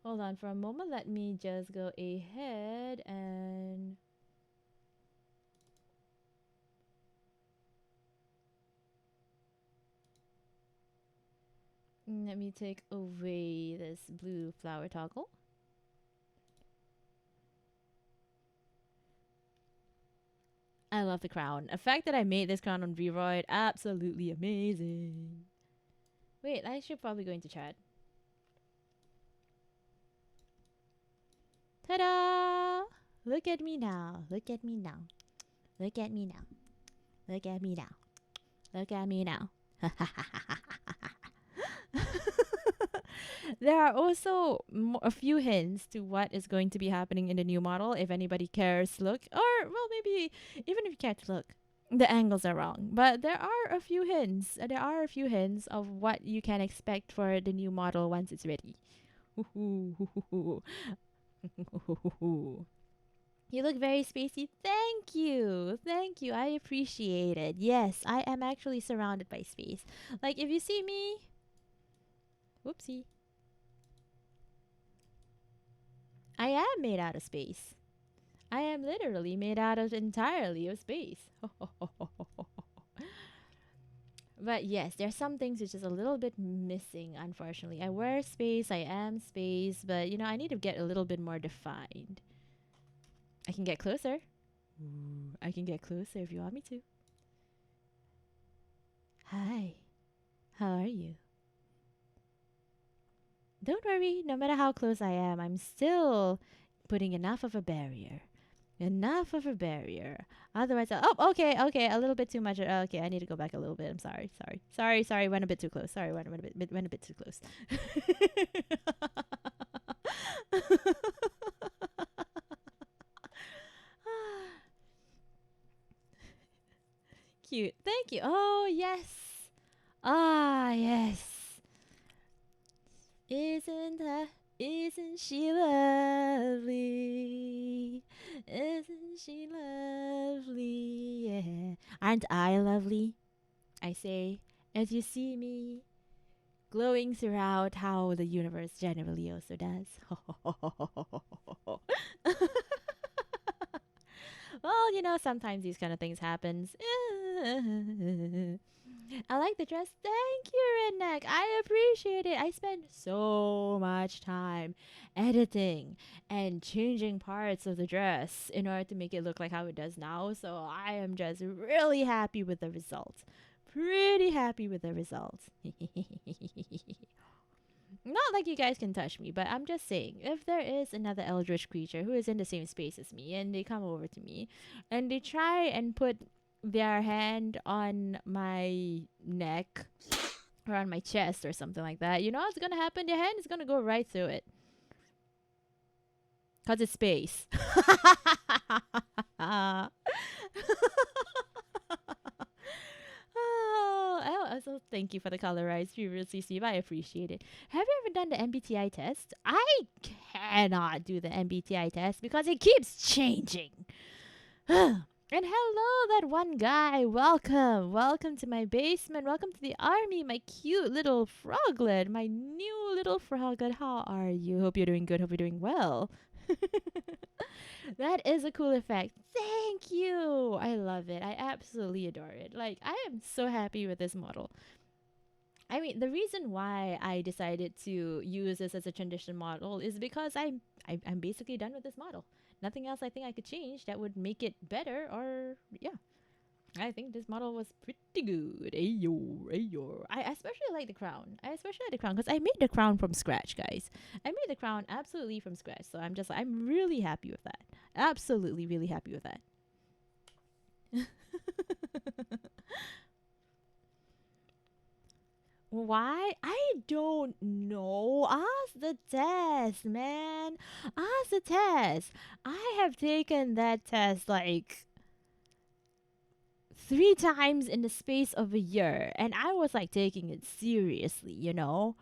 Hold on for a moment. Let me just go ahead and let me take away this blue flower toggle. I love the crown. The fact that I made this crown on Vroid, absolutely amazing. Wait, I should probably go into chat. Ta-da! Look at me now. Look at me now. Look at me now. Look at me now. Look at me now. There are also a few hints to what is going to be happening in the new model. If anybody cares, look. Or, well, maybe even if you can't look, the angles are wrong. But there are a few hints. There are a few hints of what you can expect for the new model once it's ready. You look very spacey. Thank you. Thank you. I appreciate it. Yes, I am actually surrounded by space. Like, if you see me... Whoopsie. I am made out of space. I am literally made out of entirely of space. But yes, there's some things which is a little bit missing, unfortunately. I wear space, I am space, but I need to get a little bit more defined. I can get closer. Ooh, I can get closer if you want me to. Hi. How are you? Don't worry, no matter how close I am, I'm still putting enough of a barrier. Enough of a barrier. Otherwise, okay, a little bit too much. Okay, I need to go back a little bit. I'm sorry. Went a bit too close. Sorry, went a bit too close. Cute. Thank you. Oh, yes. Ah, yes. Isn't she lovely? Isn't she lovely? Yeah. Aren't I lovely? I say, as you see me glowing throughout how the universe generally also does. Well, sometimes these kind of things happens. I like the dress. Thank you, Redneck. I appreciate it. I spend so much time editing and changing parts of the dress in order to make it look like how it does now. So I am just really happy with the result. Pretty happy with the result. Not like you guys can touch me, but I'm just saying, if there is another eldritch creature who is in the same space as me and they come over to me and they try and put their hand on my neck or on my chest or something like that, you know what's gonna happen? Their hand is gonna go right through it. Because it's space. Oh, also thank you for the colorized previously, Steve. I appreciate it. Have you ever done the MBTI test? I cannot do the MBTI test because it keeps changing. And hello, that one guy. Welcome. Welcome to my basement. Welcome to the army, my cute little froglet. My new little froglet. How are you? Hope you're doing good. Hope you're doing well. That is a cool effect. Thank you. I love it. I absolutely adore it. Like, I am so happy with this model. I mean, the reason why I decided to use this as a transition model is because I'm basically done with this model. Nothing else I think I could change that would make it better, or yeah. I think this model was pretty good. Ayo, ayo. I especially like the crown. I especially like the crown because I made the crown from scratch, guys. I made the crown absolutely from scratch. So I'm really happy with that. Absolutely really happy with that. Why? I don't know. Ask the test, man. Ask the test. I have taken that test like 3 times in the space of a year, and I was like taking it seriously, you know?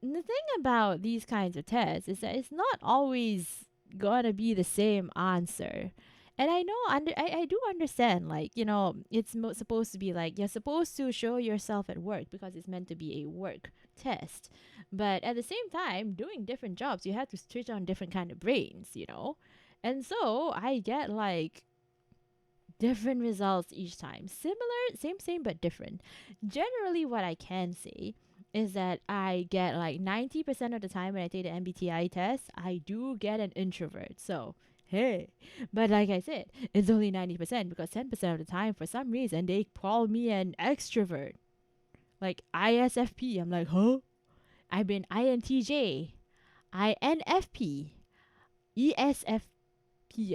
And the thing about these kinds of tests is that it's not always gonna be the same answer. And I know, I do understand, like, you know, it's supposed to be like, you're supposed to show yourself at work because it's meant to be a work test. But at the same time, doing different jobs, you have to switch on different kind of brains, you know? And so I get like different results each time. Similar, same, but different. Generally, what I can say is that I get like 90% of the time when I take the MBTI test, I do get an introvert. So, hey. But like I said, it's only 90% because 10% of the time, for some reason, they call me an extrovert. Like ISFP. I'm like, huh? I've been INTJ, INFP, ESFP,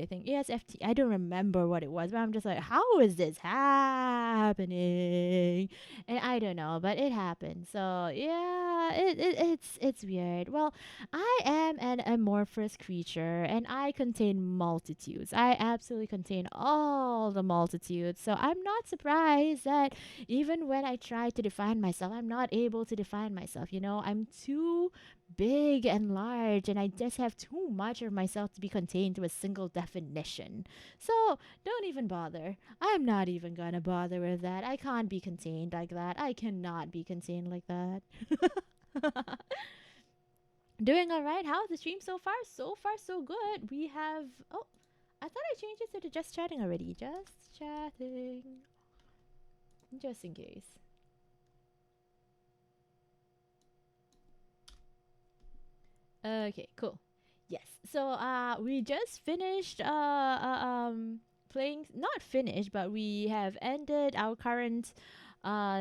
I think. ESFT. I don't remember what it was, but I'm just like, how is this happening? And I don't know, but it happened. So yeah, it's weird. Well, I am an amorphous creature and I contain multitudes. I absolutely contain all the multitudes. So I'm not surprised that even when I try to define myself, I'm not able to define myself. You know, I'm too big and large, and I just have too much of myself to be contained to a single definition. So don't even bother. I'm not even gonna bother with that. I can't be contained like that. I cannot be contained like that. Doing all right. How's the stream so far? So far, so good. We have. Oh, I thought I changed it to the just chatting already. Just chatting. Just in case. Okay, cool. Yes. So we just finished playing, not finished, but we have ended our current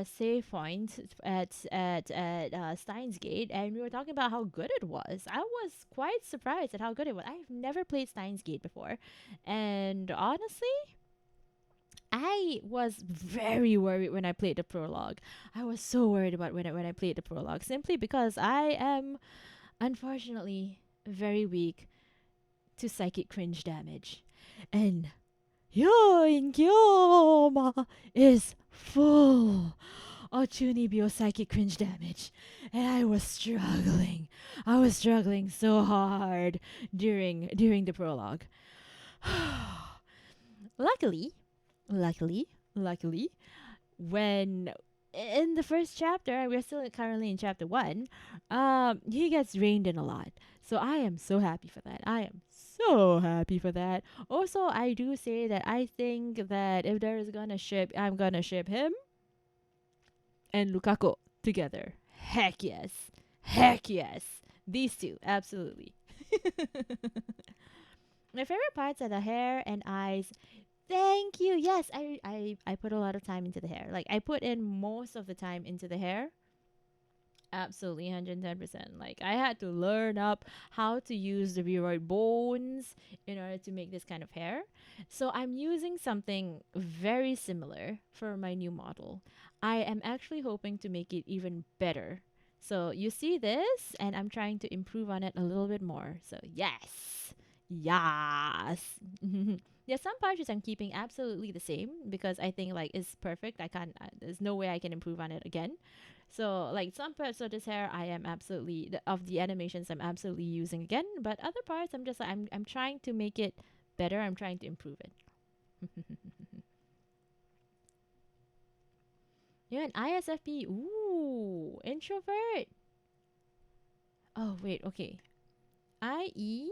save point at Stein's Gate, and we were talking about how good it was. I was quite surprised at how good it was. I've never played Stein's Gate before, and honestly, I was very worried when I played the prologue. I was so worried about when I played the prologue, simply because I am unfortunately very weak to psychic cringe damage. And Yoin Kyoma is full of Chunibyo psychic cringe damage. And I was struggling. I was struggling so hard during the prologue. Luckily, when in the first chapter, we're still currently in chapter 1, he gets reined in a lot. So I am so happy for that. I am so happy for that. Also, I do say that I think that if there is gonna ship, I'm gonna ship him and Lukako together. Heck yes. Heck yes. These two, absolutely. My favorite parts are the hair and eyes. Thank you. Yes, I put a lot of time into the hair. Like, I put in most of the time into the hair. Absolutely 110%. Like I had to learn up how to use the viroid bones in order to make this kind of hair. So I'm using something very similar for my new model. I am actually hoping to make it even better. So you see this and I'm trying to improve on it a little bit more. So yes. Yes. Yeah, some parts I'm keeping absolutely the same because I think like it's perfect. I can't there's no way I can improve on it again. So like some parts of this hair I am absolutely of the animations I'm absolutely using again, but other parts I'm just like I'm trying to make it better. I'm trying to improve it. You're an ISFP. Ooh, introvert. Oh wait, okay. IE.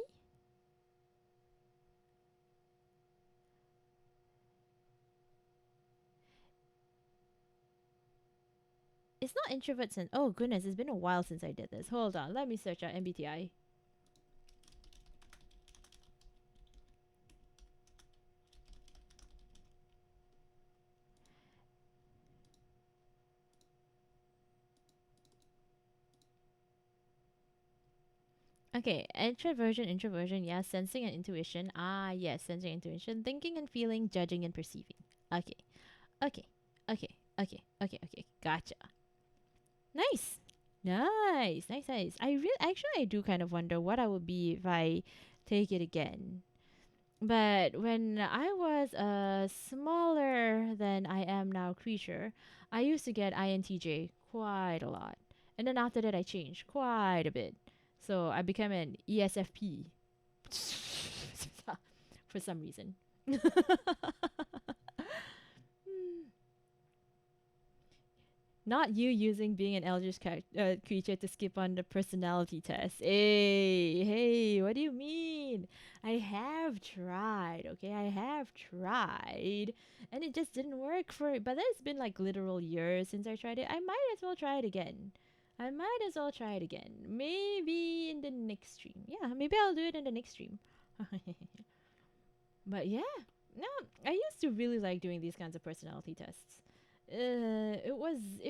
It's not introverts and oh goodness, it's been a while since I did this. Hold on, let me search out MBTI. Okay, introversion, yes, sensing and intuition. Ah, yes, sensing and intuition, thinking and feeling, judging and perceiving. Okay, okay, okay, okay. Gotcha. Nice, nice. I do kind of wonder what I would be if I take it again. But when I was a smaller than I am now creature, I used to get INTJ quite a lot. And then after that, I changed quite a bit. So I became an ESFP for some reason. Not you using being an eldritch creature to skip on the personality test. Hey, what do you mean? I have tried, okay? I have tried. And it just didn't work for it. But it's been like literal years since I tried it. I might as well try it again. Maybe in the next stream. Yeah, maybe I'll do it in the next stream. But yeah, no, I used to really like doing these kinds of personality tests. It was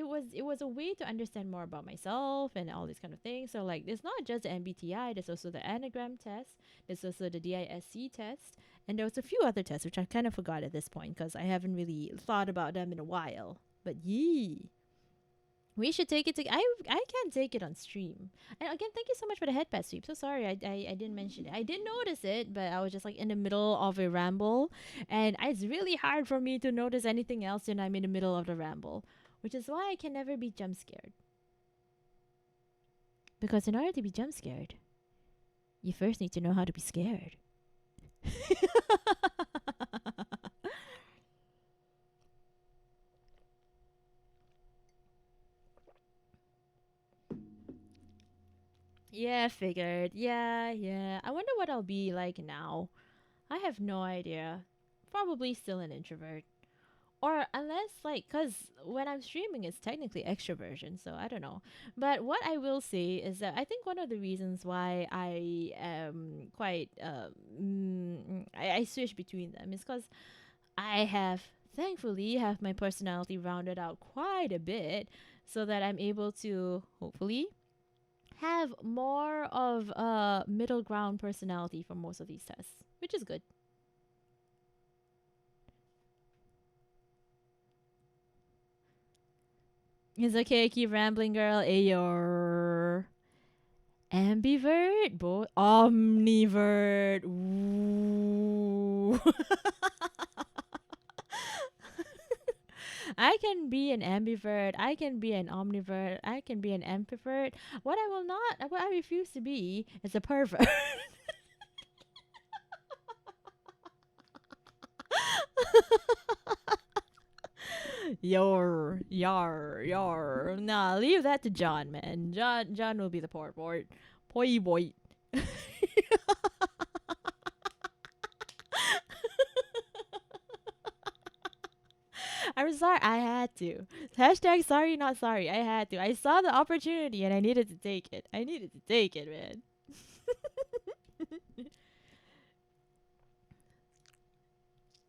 a way to understand more about myself and all these kind of things. So like, it's not just the MBTI. There's also the anagram test. There's also the DISC test, and there was a few other tests which I kind of forgot at this point because I haven't really thought about them in a while. But yee. We should take it to. I can't take it on stream. And again, thank you so much for the headpad sweep. So sorry, I didn't mention it. I did notice it, but I was just like in the middle of a ramble, and it's really hard for me to notice anything else when I'm in the middle of the ramble, which is why I can never be jump scared. Because in order to be jump scared, you first need to know how to be scared. Yeah, figured. Yeah. I wonder what I'll be like now. I have no idea. Probably still an introvert. Or unless, like, because when I'm streaming, it's technically extroversion, so I don't know. But what I will say is that I think one of the reasons why I am quite, I switch between them is because I thankfully, have my personality rounded out quite a bit so that I'm able to, hopefully, have more of a middle ground personality for most of these tests, which is good. It's okay, keep rambling, girl. Ayor. Ambivert? Omnivert. Ooh. I can be an ambivert. I can be an omnivert. I can be an ambivert. What I refuse to be is a pervert. Yar. Nah, leave that to John, man. John will be the port. Poi boy. I'm sorry, I had to. Hashtag sorry, not sorry. I had to. I saw the opportunity and I needed to take it. Man.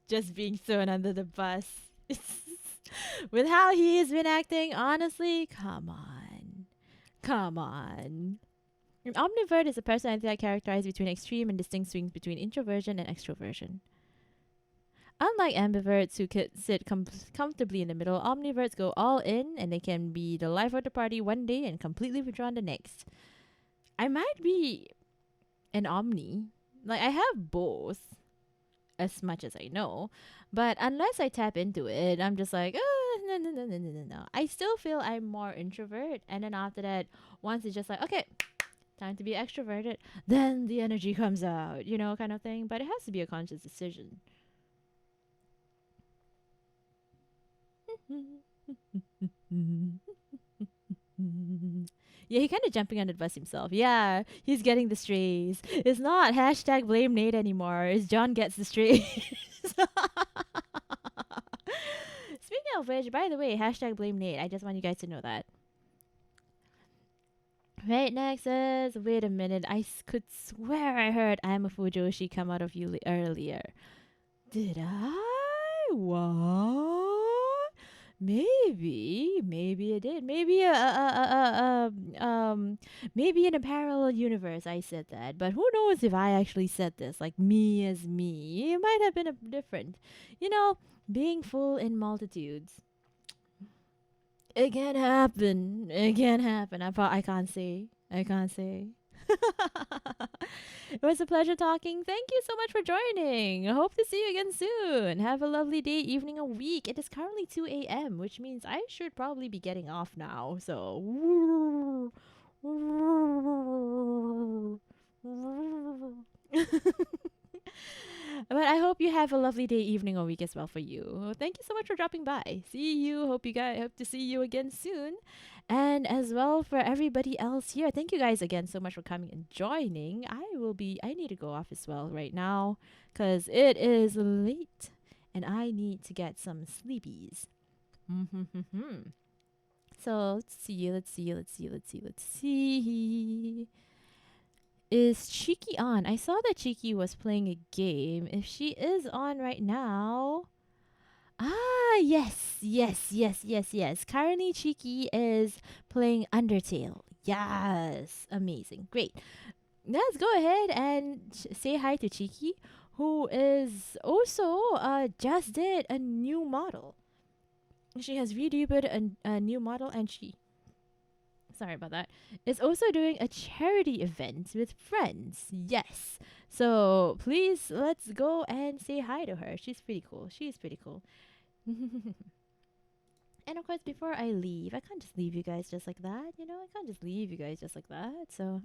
Just being thrown under the bus. With how he has been acting, honestly, come on. Come on. An omnivert is a personality that characterizes between extreme and distinct swings between introversion and extroversion. Unlike ambiverts who could sit comfortably in the middle, omniverts go all in and they can be the life of the party one day and completely withdrawn the next. I might be an omni. Like, I have both, as much as I know. But unless I tap into it, I'm just like, no. I still feel I'm more introvert. And then after that, once it's just like, okay, time to be extroverted, then the energy comes out, you know, kind of thing. But it has to be a conscious decision. Yeah, he kind of jumping under the bus himself. Yeah, he's getting the strays. It's not hashtag blame Nate anymore. It's John gets the strays. Speaking of which, by the way, hashtag blame Nate. I just want you guys to know that. Right next says, wait a minute. I could swear I heard I'm a Fujoshi come out of you earlier. Did I? What? Maybe it did. Maybe maybe in a parallel universe I said that. But who knows if I actually said this? Like me as me. It might have been different. You know, being full in multitudes. It can happen. It can happen. I can't say. It was a pleasure talking. Thank you so much for joining. I hope to see you again soon. Have a lovely day, evening, or week. It is currently 2 a.m., which means I should probably be getting off now. So. But I hope you have a lovely day, evening, or week as well for you. Thank you so much for dropping by. See you. Hope to see you again soon. And as well for everybody else here, thank you guys again so much for coming and joining. I need to go off as well right now because it is late and I need to get some sleepies. So let's see. Is Cheeky on? I saw that Cheeky was playing a game. If she is on right now. Yes. Currently, Cheeky is playing Undertale. Yes. Amazing. Great. Let's go ahead and say hi to Cheeky, who is also just did a new model. She has redebuted a new model and sorry about that, is also doing a charity event with friends. Yes. So please, let's go and say hi to her. She's pretty cool. And of course, before I leave, I can't just leave you guys just like that. You know, I can't just leave you guys just like that. So,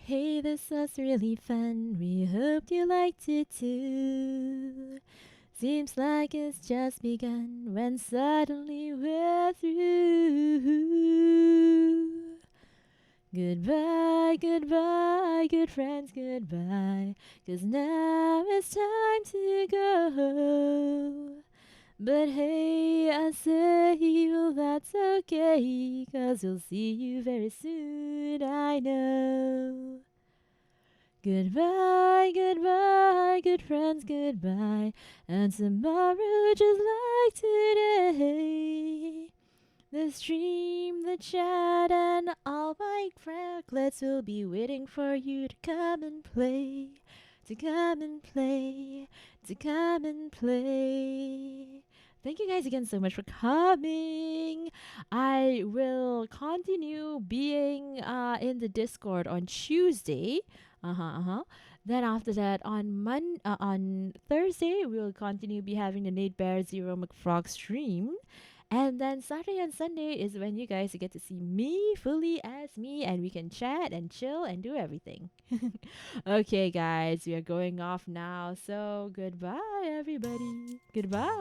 hey, this was really fun. We hope you liked it too. Seems like it's just begun when suddenly we're through. Goodbye, good friends, goodbye. 'Cause now it's time to go. But hey, I say, well, that's okay. 'Cause we'll see you very soon, I know. Goodbye, good friends, goodbye. And tomorrow, just like today, the stream, the chat, and all my cracklets will be waiting for you to come and play. Thank you guys again so much for coming. I will continue being in the Discord on Tuesday. Then after that, on Thursday, we'll continue be having the Nate Bear Zero McFrog stream. And then Saturday and Sunday is when you guys get to see me fully as me, and we can chat and chill and do everything. Okay, guys, we are going off now. So goodbye, everybody. Goodbye.